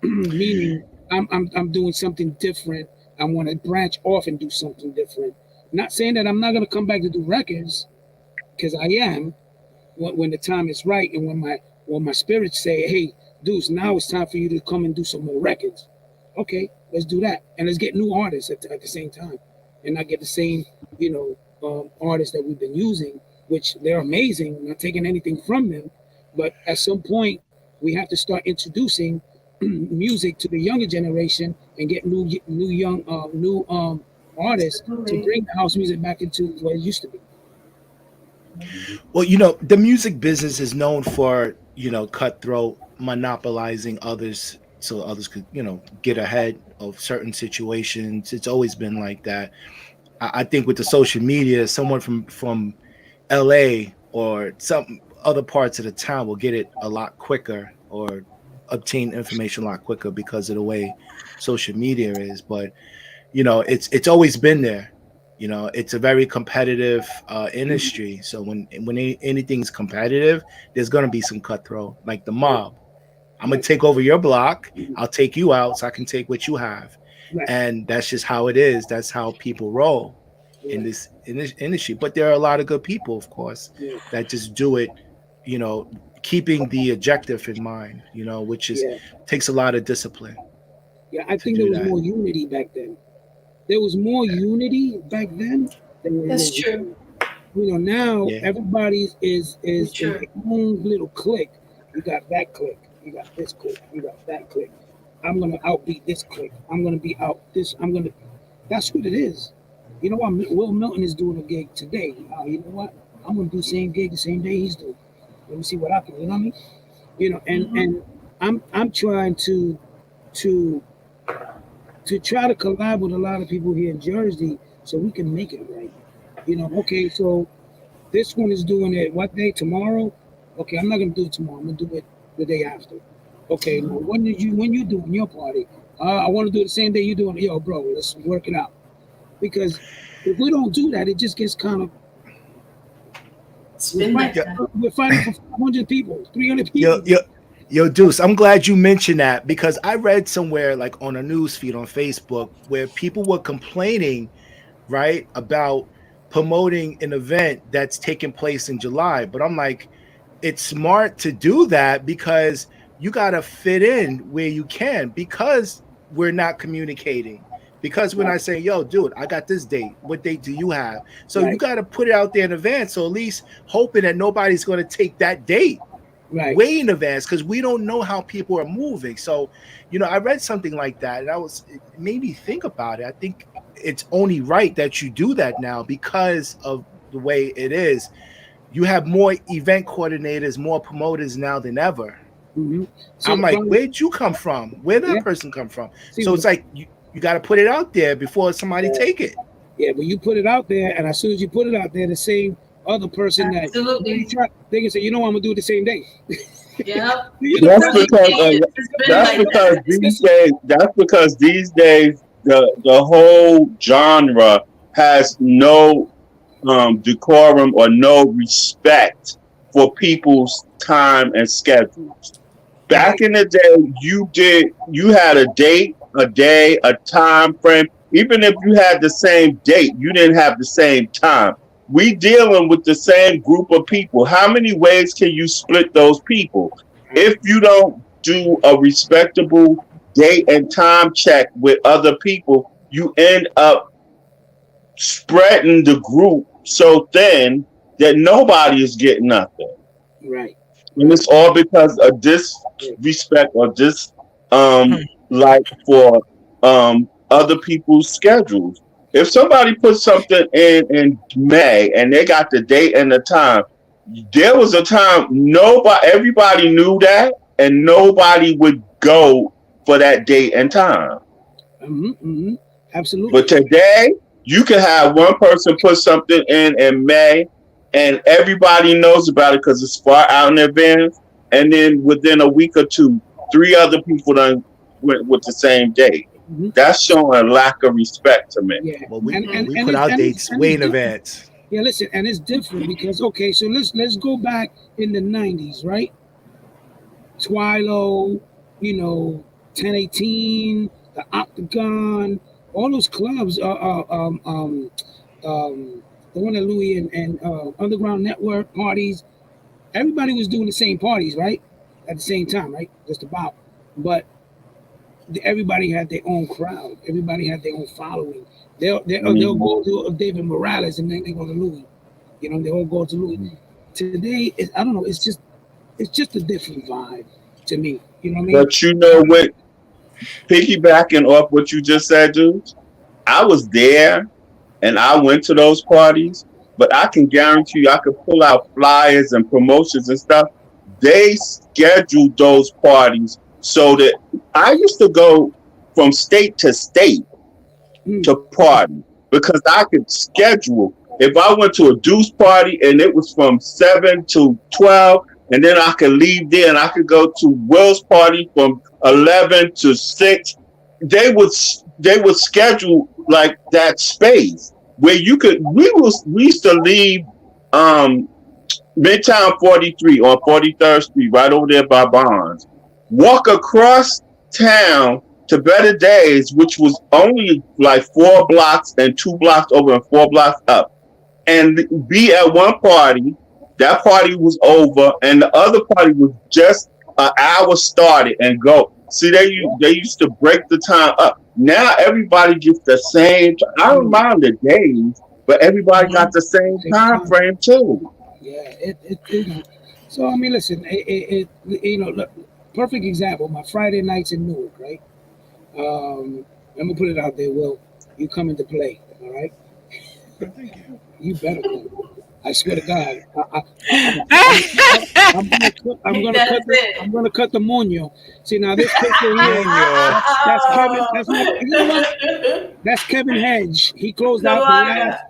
Meaning I'm doing something different. I want to branch off and do something different. Not saying that I'm not gonna come back to do records, because I am, when the time is right, and when my spirits say, hey, Duce, now it's time for you to come and do some more records. Okay, let's do that, and let's get new artists at the same time, and not get the same artists that we've been using, which they're amazing. I'm not taking anything from them, but at some point we have to start introducing music to the younger generation and get new young artists to bring the house music back into what it used to be. Well, the music business is known for, cutthroat, monopolizing others so others could, get ahead of certain situations. It's always been like that. I think with the social media, someone from LA or some other parts of the town will get it a lot quicker or obtain information a lot quicker because of the way social media is. But, it's always been there. You know, it's a very competitive industry. So when anything's competitive, there's gonna be some cutthroat, like the mob. I'm gonna take over your block. I'll take you out so I can take what you have, Right. and that's just how it is. That's how people roll in this industry. But there are a lot of good people, of course, that just do it. You know, keeping the objective in mind. You know, which is takes a lot of discipline. Yeah, I think there was more unity back then. There was more unity back then than there That's is true. now. You know, now Yeah. everybody is in True. their own little clique. You got that clique. You got this clique. You got that clique. I'm gonna outbeat this clique. I'm gonna be out this. That's what it is. You know what? Will Milton is doing a gig today. You know what? I'm gonna do the same gig the same day he's doing. Let me see what I can. You know what I mean? You know, and I'm trying to try to collab with a lot of people here in Jersey so we can make it right. You know, okay, so this one is doing it what day? Tomorrow? Okay, I'm not gonna do it tomorrow. I'm gonna do it the day after. Okay, now when you doing your party? I want to do it the same day you doing it. Yo, bro, let's work it out. Because if we don't do that, it just gets kind of we're fighting for 400 people, 300 people. Yo, Duce, I'm glad you mentioned that because I read somewhere like on a news feed on Facebook where people were complaining, right, about promoting an event that's taking place in July. But I'm like, it's smart to do that because you got to fit in where you can because we're not communicating. Because when I say, yo, dude, I got this date. What date do you have? So you got to put it out there in advance. So at least hoping that nobody's going to take that date. Right. Way in advance because we don't know how people are moving. So, you know, I read something like that and it made me think about it. I think it's only right that you do that now because of the way it is. You have more event coordinators, more promoters now than ever. Mm-hmm. So I'm like, where'd you come from? Where'd that person come from? So it's like you got to put it out there before somebody take it. Yeah, but you put it out there, and as soon as you put it out there, the same other person that they can say, you know, I'm gonna do it the same day. Yeah. That's because these days the whole genre has no decorum or no respect for people's time and schedules. Back in the day, you had a date, a day, a time frame. Even if you had the same date, you didn't have the same time. We dealing with the same group of people. How many ways can you split those people? If you don't do a respectable date and time check with other people, you end up spreading the group so thin that nobody is getting nothing. Right. And it's all because of disrespect or like for other people's schedules. If somebody put something in May and they got the date and the time, there was a time everybody knew that and nobody would go for that date and time. Absolutely. But today, you can have one person put something in May and everybody knows about it because it's far out in advance. And then within a week or two, 3 other people done went with the same date. That's showing a lack of respect to me. Yeah. Well, we put our dates way in advance. Yeah, listen, and it's different because so let's go back in the 90s, right? Twilo, 1018, the Octagon, all those clubs, the one at Louis and Underground Network parties. Everybody was doing the same parties, right? At the same time, right? Just about. But everybody had their own crowd. Everybody had their own following. They'll go to David Morales and then they go to Louis. They all go to Louis. Today, I don't know. It's just a different vibe to me. You know what I mean? But you know what? Piggybacking off what you just said, dude, I was there and I went to those parties, but I can guarantee you I could pull out flyers and promotions and stuff. They scheduled those parties so that I used to go from state to state to party because I could schedule. If I went to a Duce party and it was from 7 to 12, and then I could leave there and I could go to Will's party from 11 to 6. They would schedule like that space. where you could. We used to leave Midtown 43 on 43rd Street, right over there by Bonds. Walk across town to Better Days, which was only like 4 blocks and 2 blocks over and 4 blocks up, and be at one party. That party was over, and the other party was just an hour started and go. See, they used to break the time up. Now everybody gets the same. I don't mind the days, but everybody got the same time frame too. Yeah, so I mean, listen, look, perfect example. My Friday nights in Newark, right? I'm gonna put it out there. Will you come into play? All right. You better come. I swear to God, I'm gonna cut the moño. See now this picture here, that's Kevin. That's Kevin Hedge. He closed out the last.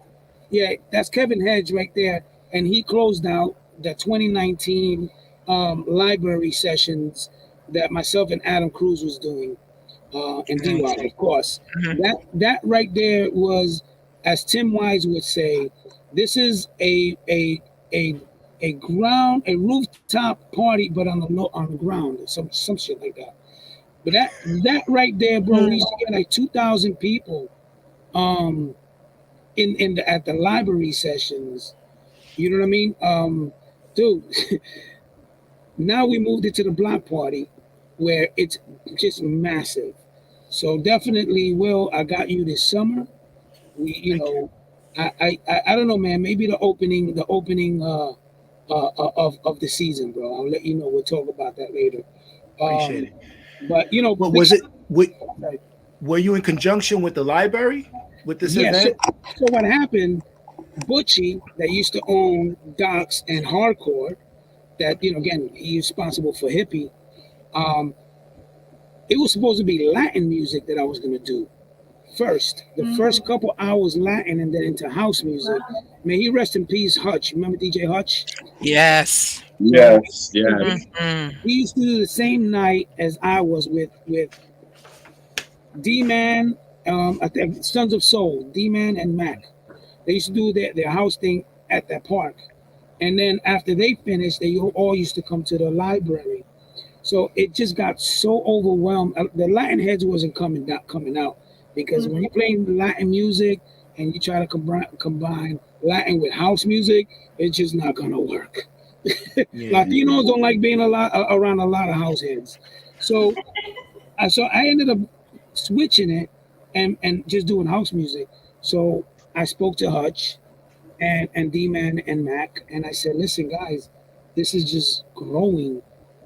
Yeah, that's Kevin Hedge right there, and he closed out the 2019 library sessions that myself and Adam Cruz was doing, and D-Wide, of course. That right there was, as Tim Wise would say, this is a rooftop party, but on the ground, some shit like that. But that right there, bro, we used to get like 2,000 people, at the library sessions. You know what I mean, dude? Now we moved it to the block party, where it's just massive. So definitely, Will, I got you this summer. I don't know, man. Maybe the opening of the season, bro. I'll let you know. We'll talk about that later. Appreciate it. But what was it? Were you in conjunction with the library with this event? So what happened? Butchie, that used to own Docs and Hardcore, that again, he's responsible for Hippie. It was supposed to be Latin music that I was gonna do. First, the first couple hours Latin, and then into house music. May he rest in peace, Hutch. Remember DJ Hutch? Yes. He used to do the same night as I was with D-Man, I think Sons of Soul, D-Man and Mac. They used to do their house thing at that park. And then after they finished, they all used to come to the library. So it just got so overwhelmed. The Latin heads wasn't coming out. Because when you're playing Latin music and you try to combine Latin with house music, it's just not gonna work. Latinos don't like being around a lot of house heads. So I ended up switching it and just doing house music. So I spoke to Hutch and D-Man and Mac, and I said, listen, guys, this is just growing.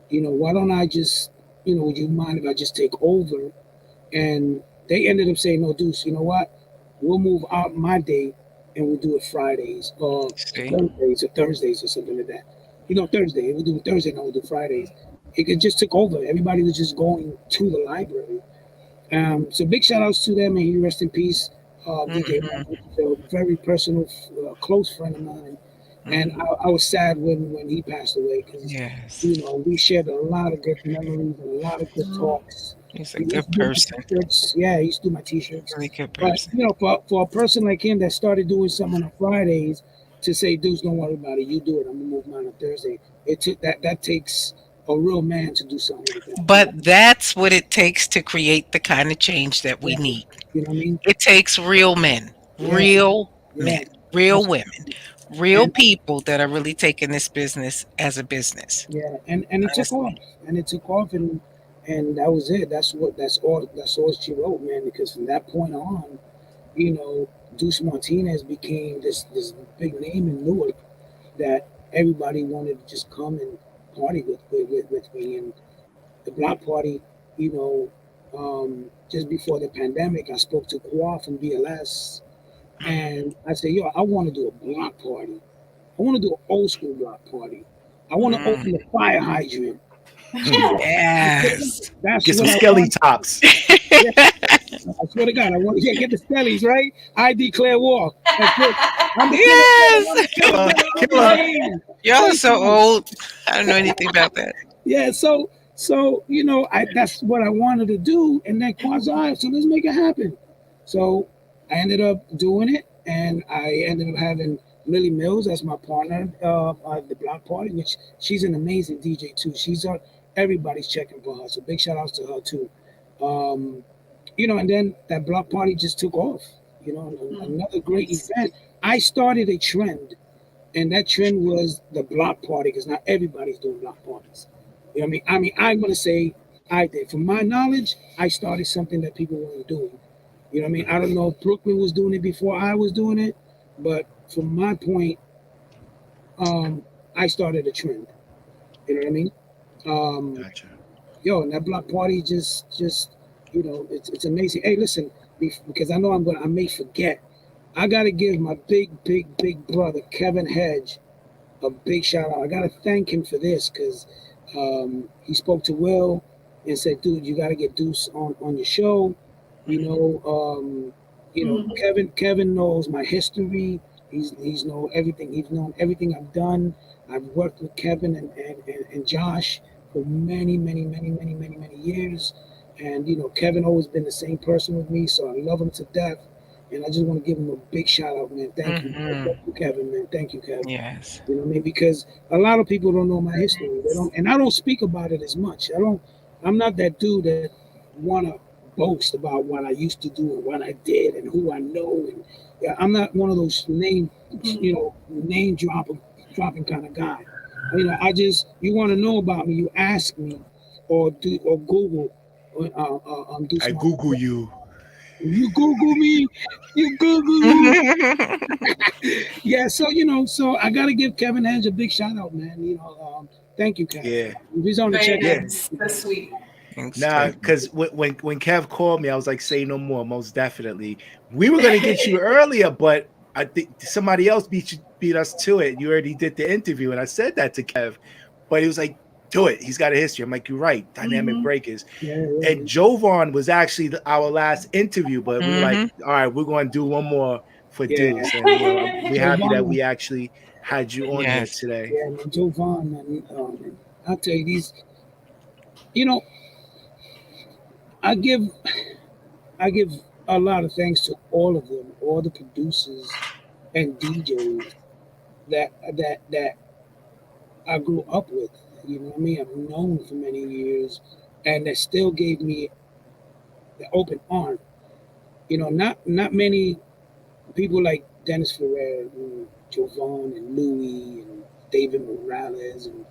Why don't I just, would you mind if I just take over? And they ended up saying, no, Duce, you know what? We'll move out my day and we'll do it Fridays or Thursdays or something like that. Thursday. We'll do it Thursday, now we'll do Fridays. It just took over. Everybody was just going to the library. So big shout outs to them, and he rest in peace. DJ, a very personal, close friend of mine. And I was sad when he passed away because, we shared a lot of good memories and a lot of good talks. He's a good person. Yeah, he used to do my t-shirts. Really good person. But for a person like him that started doing something on Fridays to say, Dudes, don't worry about it. You do it. I'm gonna move mine on Thursday. It took that takes a real man to do something like that. But that's what it takes to create the kind of change that we need. You know what I mean? It takes real men, real men, real women, real people that are really taking this business as a business. Yeah, and it took off. And it took off, and that was it. That's all she wrote, man. Because from that point on, Duce Martinez became this big name in Newark that everybody wanted to just come and party with me. And the block party, just before the pandemic, I spoke to Kwa from BLISS, and I said, I want to do a block party. I want to do an old school block party. I want to open the fire hydrant. Yes. Get some skelly tops. I swear to God, I want to get the skellies, right? I declare war. Y'all are so old. I don't know anything about that. Yeah, so that's what I wanted to do, and then Quasi, so let's make it happen. So I ended up doing it, and I ended up having Millie Mills as my partner at the block party, which she's an amazing DJ too. Everybody's checking for her, so big shout outs to her too. Um, and then that block party just took off. Another great event. I started a trend, and that trend was the block party because not everybody's doing block parties. You know what I mean? I'm gonna say I did. From my knowledge, I started something that people weren't doing. You know what I mean? I don't know if Brooklyn was doing it before I was doing it, but from my point, I started a trend. You know what I mean? Gotcha. And that block party just it's amazing. Hey, listen, because I know I may forget. I gotta give my big brother Kevin Hedge a big shout out. I gotta thank him for this because he spoke to Will and said, "Dude, you gotta get Duce on your show." Kevin knows my history. He's known everything. He's known everything I've done. I've worked with Kevin and Josh for many years. And Kevin always been the same person with me, so I love him to death. And I just want to give him a big shout out, man. Thank you, Kevin, man. Thank you, Kevin. Yes. You know what I mean? Because a lot of people don't know my history. And I don't speak about it as much. I'm not that dude that wanna boast about what I used to do and what I did and who I know. And I'm not one of those name dropping kind of guy. You want to know about me, you ask me, or Google. I Google you. You Google me. You Google me. Yeah, so I gotta give Kevin Hedge a big shout out, man. Thank you, Kevin. Yeah. He's on the check. Nice. That's sweet. Nah, because when Kev called me, I was like, "Say no more." Most definitely, we were gonna get you earlier, but I think somebody else beat us to it. You already did the interview, and I said that to Kev, but he was like, "Do it." He's got a history. I'm like, "You're right." Dynamic breakers. Yeah. And Jovan was actually our last interview, but we were like, "All right, we're going to do one more for Duce," and we're happy that we actually had you on here today. Yeah, man, Jovan, man, I'll tell you these. I give a lot of thanks to all of them, all the producers and DJs that I grew up with. You know what I mean? I've known for many years, and that still gave me the open arm. Not many people like Dennis Ferrer, and Jovan, and Louis, and David Morales, and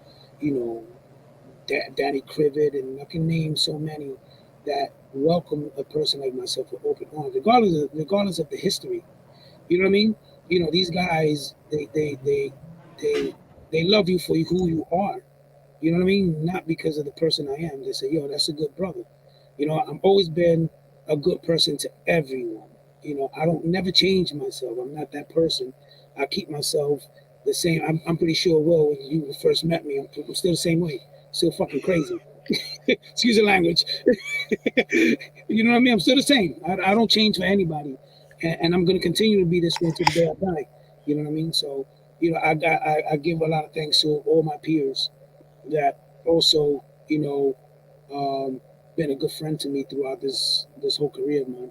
Danny Crivitt, and I can name so many that welcome a person like myself with open arms, regardless of the history. You know what I mean? These guys, they love you for who you are. You know what I mean? Not because of the person I am. They say, "Yo, that's a good brother." I've always been a good person to everyone. I don't never change myself. I'm not that person. I keep myself the same. I'm pretty sure, Will, when you first met me, I'm still the same way. Still fucking crazy. Excuse the language. You know what I mean? I'm still the same. I don't change for anybody. And I'm going to continue to be this way to the day I die. You know what I mean? So, I give a lot of thanks to all my peers that also, been a good friend to me throughout this whole career, man.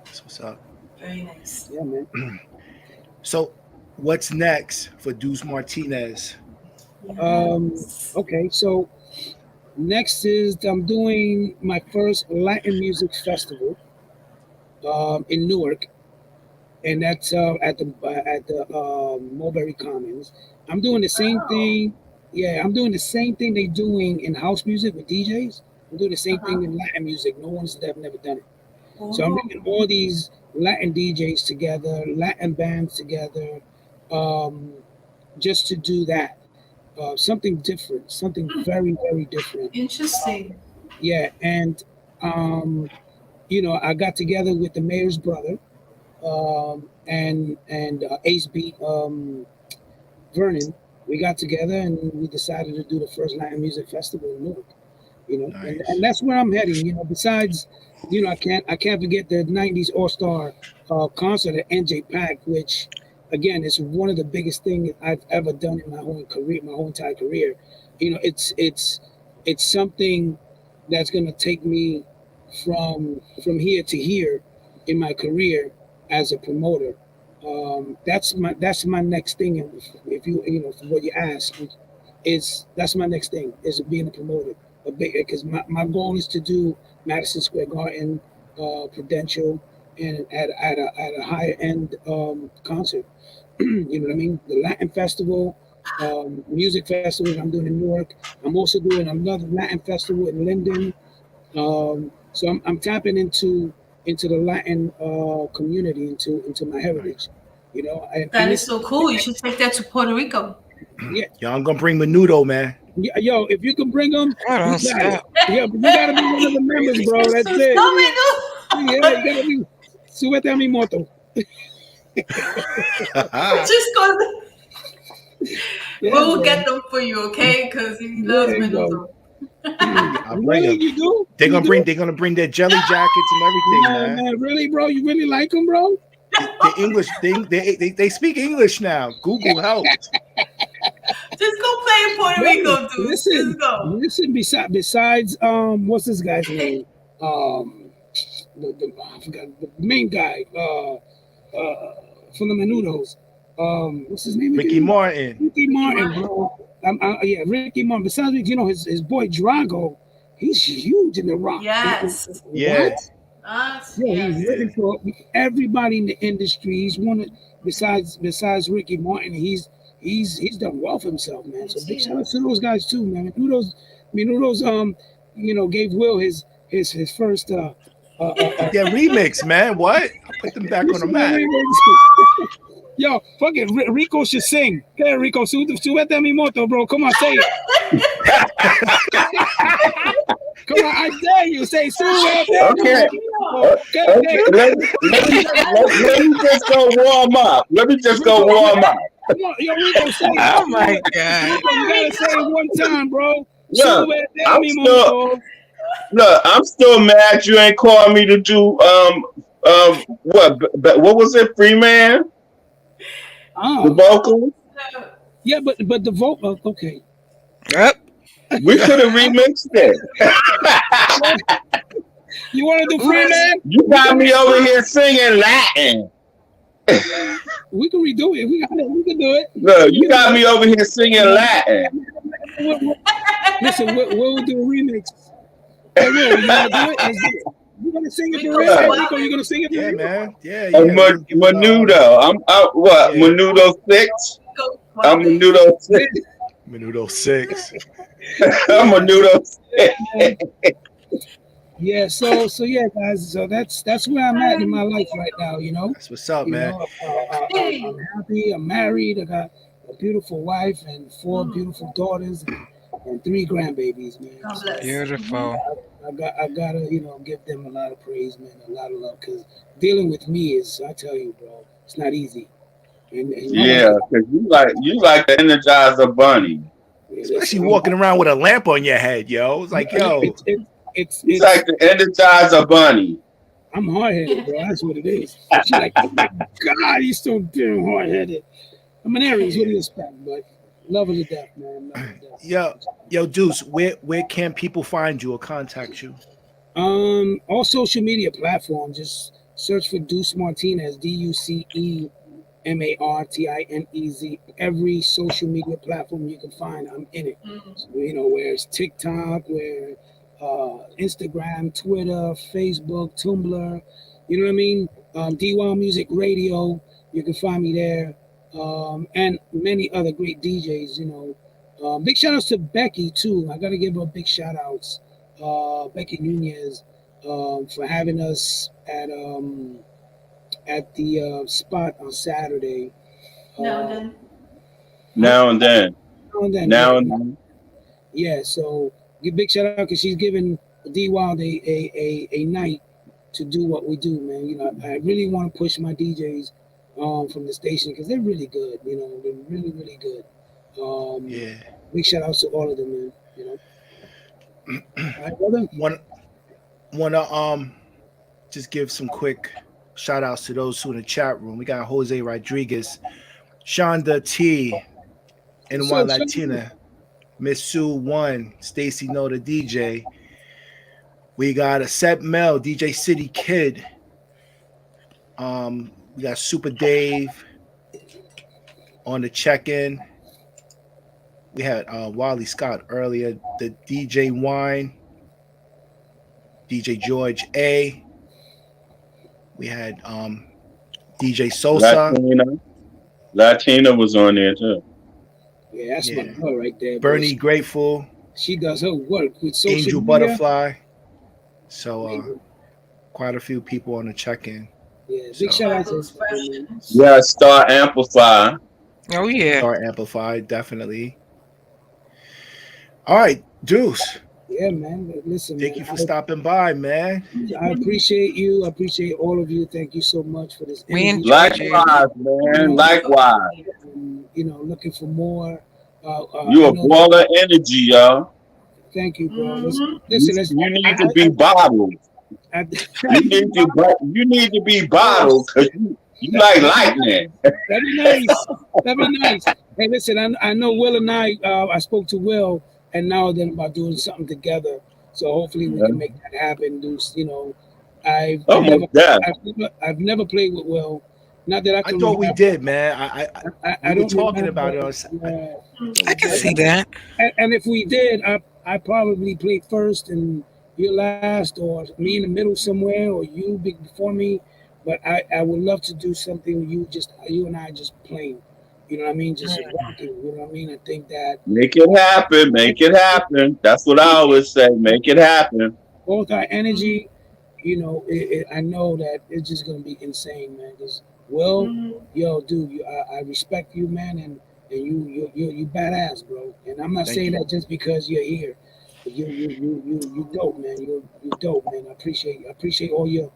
That's what's up. Very nice. Yeah, man. So, what's next for Duce Martinez? Okay, so next is I'm doing my first Latin music festival in Newark, and that's at the Mulberry Commons. I'm doing the same thing. Yeah, I'm doing the same thing they're doing in house music with DJs. I'm doing the same thing in Latin music. No one's never done it. So I'm bringing all these Latin DJs together, Latin bands together, just to do that. Something different, something very, very different. Interesting. Yeah, and I got together with the mayor's brother and Ace Beat Vernon. We got together and we decided to do the first Latin music festival in Newark. Nice. And that's where I'm heading. Besides, I can't forget the '90s All-Star concert at NJ Pack, which again is one of the biggest things I've ever done in my whole entire career. It's something that's gonna take me from here to here, in my career as a promoter. That's my next thing. If for what you ask, is that's my next thing is being a promoter. Because my goal is to do Madison Square Garden, Prudential, and at a higher end concert. You know what I mean? The Latin Festival, music festival that I'm doing in Newark. I'm also doing another Latin festival in Linden. So I'm tapping into the Latin community, into my heritage. You know, That is so cool. You should take that to Puerto Rico. Yeah, Yo, I'm gonna bring Menudo, man. yeah, yo, if you can bring them, I don't you got it. stop. Yeah, but you gotta be one of the members, bro. That's it. Yeah, you gotta be. Súbete a mi moto. Just go. Yeah, We'll bro. get them for you, okay? Because he loves There you go. Menudo. I'll bring Really, them. you do? They're You gonna do? bring. They're gonna bring their jelly jackets and everything, Man, man. man, really, bro? You really like them, bro? The English thing. They speak English now. Google helped. Just go play in Puerto Rico, dude. Listen, Just go. listen. Besides, what's this guy's name? I forgot the main guy. From the Menudos. What's his name? Ricky again? Martin. Ricky Martin, bro. Yeah, Ricky Martin. Besides, his boy Drago, he's huge in the rock. Yes. Yeah. What? Yeah, he's looking for everybody in the industry. He's one of, besides Ricky Martin, he's done well for himself, man. So big shout out to those guys too, man. Menudo's gave Will his first Their remix, man. What? I put them back on the map. Yo, fuck it. Rico should sing. Okay, Rico, súbete a mi moto, bro. Come on, say it. Come on, I dare you. Say súbete. Okay. Okay. Let me just go warm up. Come on, yo, Rico, say it. Oh my God. Rico, you gotta say it one time, bro. Look, Súbete a mi I'm moto. Look, I'm still mad you ain't called me to do what was it, Freeman? The vocal? Yeah, but the vote. Okay. Yep. We could have remixed it. You want to do free man? You got me over here singing Latin. We can redo it. We can do it. Look, you got me over here singing Latin. Listen, we'll do a remix. Hey, Will, you want to do it? Let's do it. You gonna sing it for real? Hey, Rico, you gonna sing it for Yeah, real? man. Yeah. Menudo. I'm what? Yeah. Menudo 6? I'm Menudo 6. Menudo 6. I'm Menudo 6. Yeah, so yeah, guys. So that's where I'm at in my life right now. You know. That's what's up, man. I'm happy. I'm married. I got a beautiful wife and 4 beautiful daughters and 3 grandbabies, man. God bless. Beautiful. I gotta give them a lot of praise, man, a lot of love, because dealing with me is, I tell you, bro, it's not easy. And Yeah, because you like the Energizer Bunny. Especially walking around with a lamp on your head, yo. It's like, yo. It's like the Energizer Bunny. I'm hard-headed, bro. That's what it is. She's like, oh my God, he's so damn hard-headed. I'm an Aries, what do you expect? But love her to death, man. Love her to death. Yo, Duce, where can people find you or contact you? All social media platforms. Just search for Duce Martinez, DuceMartinez. Every social media platform you can find, I'm in it. So, where it's TikTok, where Instagram, Twitter, Facebook, Tumblr. You know what I mean? D-Wild Music Radio. You can find me there. And many other great DJs, big shout outs to Becky too. I gotta give her big shout outs. Becky Nunez for having us at the spot on Saturday. Now and then. Yeah, so give big shout out because she's giving D-Wild a night to do what we do, man. I really want to push my DJs from the station because they're really good. They're really, really good. Yeah. Big shout outs to all of them, man. All right, brother. Wanna just give some quick shout outs to those who in the chat room. We got Jose Rodriguez, Shonda T, NY Latina, Miss Sue 1, Stacy No the DJ. We got a Sep Mel, DJ City Kid, We got Super Dave on the check-in. We had Wally Scott earlier. The DJ Wine, DJ George A. We had DJ Sosa. Latina was on there too. Yeah, that's my girl right there. Bernie Grateful. She does her work with social Angel media. Butterfly. So quite a few people on the check-in. Yeah, big shout out to Yeah, Star Amplify. Oh yeah. Star Amplify, definitely. All right, Duce. Yeah, man. Listen, Thank you for stopping by, man. I appreciate you. I appreciate all of you. Thank you so much for this We interview. Likewise, man. Likewise. You know, looking for more. You a ball of energy, y'all. Thank you, bro. Listen, You need to be bottled. You need to be bottled because you like lightning. That'd be nice. That'd be nice. Hey, listen, I know Will and I spoke to Will and now then about doing something together. So hopefully we can make that happen. You know, I've never played with Will. Not that I can. I thought we did, man. I were talking about it. I can see that. And if we did, I probably played first and you last, or me in the middle somewhere, or you before me. But I would love to do something with you and I just playing. You know what I mean? Just rocking. You know what I mean? I think that make it happen. Make it happen. That's what I always say. Make it happen. Both our energy, you know, I know that it's just gonna be insane, man. Because yo, dude, I respect you, man, and you badass, bro. And I'm not saying that just because you're here. But you dope, man. You dope, man. I appreciate all your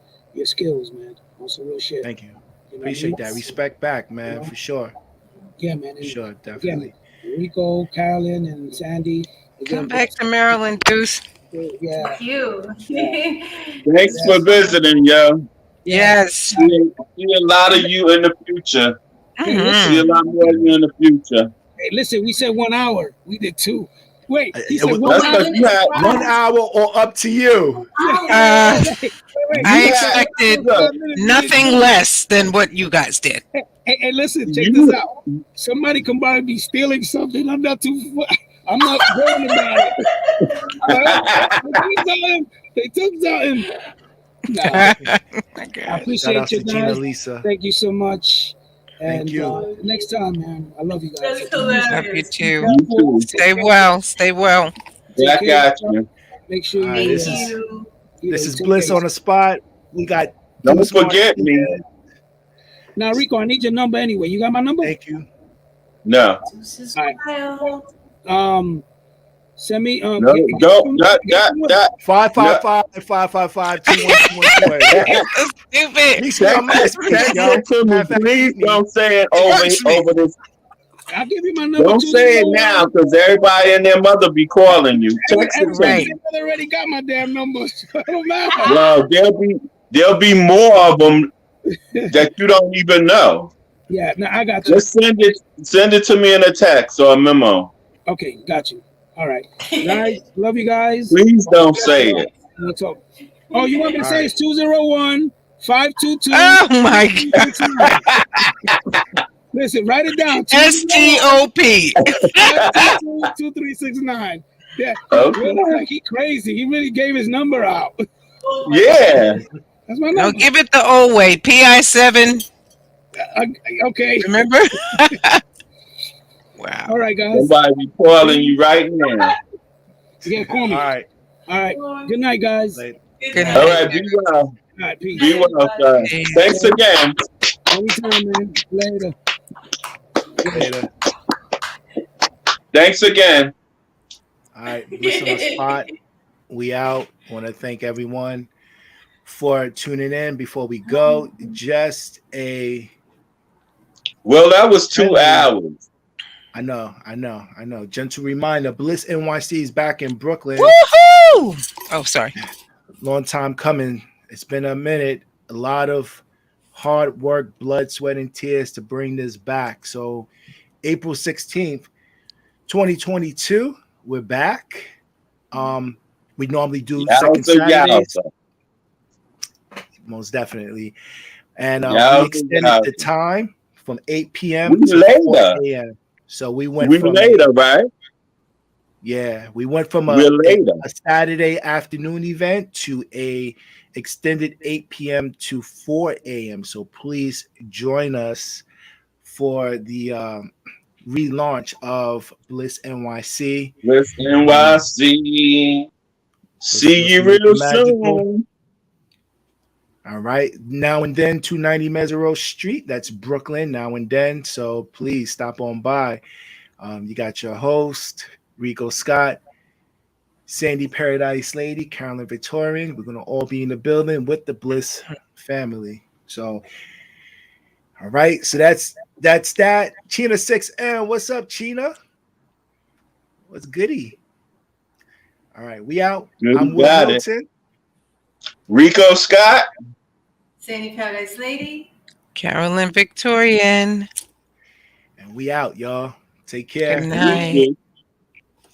skills, man. On some real shit. Thank you. Appreciate that. Respect back, man, for sure. Yeah, man. For sure, definitely. Again, Ricoh, Carolyn, and Sandy. Again, come back to Maryland, Duce. Yeah. Thank you. Thanks for visiting, yo. Yes. See a lot of you in the future. See a lot more of you in the future. Hey, listen, we said 1 hour. We did 2. Wait, he said 1 hour. 1 hour or up to you. I expected nothing less than what you guys did. Hey, listen, check this out. Somebody come by and be stealing something. I'm not worried about it. They took something. Nah. I appreciate you guys. Lisa. Thank you so much. And thank you. Next time, man. I love you guys. Love you too. Stay well. Stay well. Yeah, I got you. Make sure you. This is Bliss on the spot. We got. Don't forget me. Now, Ricoh, I need your number anyway. You got my number? Thank you. No. All right. Send me. No, that 555-555-2121. Stupid. Please don't say it over this. I'll give you my number. Don't say it now, because everybody and their mother be calling you. Text it to me. I already got my damn number. So it don't matter. Well, there'll be more of them that you don't even know. Yeah, no, I got you. Just send it to me in a text or a memo. Okay, got you. All right, guys, love you guys. Please don't say it. We'll talk. Oh, you want me to say it's 201-522. Oh my God. Listen, write it down. STOP. 2369. Yeah. Okay. Like he crazy. He really gave his number out. Yeah. That's my number. No, give it the old way. PI7. Okay. Remember? Wow. All right, guys. Somebody be calling you right now. Yeah, call me. All right. All right. Good night, guys. Good night. All right. Be well. All right, peace. Be well, sir. Thanks again. Anytime, man. Later. Later. Thanks again. All right. Bliss on the spot. We out. Want to thank everyone for tuning in. Before we go, just a. Well, that was 2 hours. I know. Gentle reminder, Bliss NYC is back in Brooklyn. Woohoo! Oh, sorry. Long time coming. It's been a minute. A lot of hard work, blood, sweat, and tears to bring this back. So April 16th, 2022, we're back. We normally do second Saturdays. Most definitely. And Yeah, we extended the time from 8 p.m. we to 4 later. a.m. So we went We from later, right? we went from We're later. a Saturday afternoon event to a extended 8 p.m. to 4 a.m. So please join us for the relaunch of Bliss NYC. Let's NYC. See you make it real magical. soon. All right. Now and then, 290 Mesereau Street. That's Brooklyn, now and then. So please stop on by. You got your host, Ricoh Scott, Sandy Paradiselady, Carolyn Victorian. We're going to all be in the building with the Bliss family. So, all right. So that's that. China 6M. What's up, China? What's goody? All right. We out. Good, I'm Will Milton. Ricoh Scott. Sandy Paradiselady. Carolyn Victorian. And we out, y'all. Take care. Good night.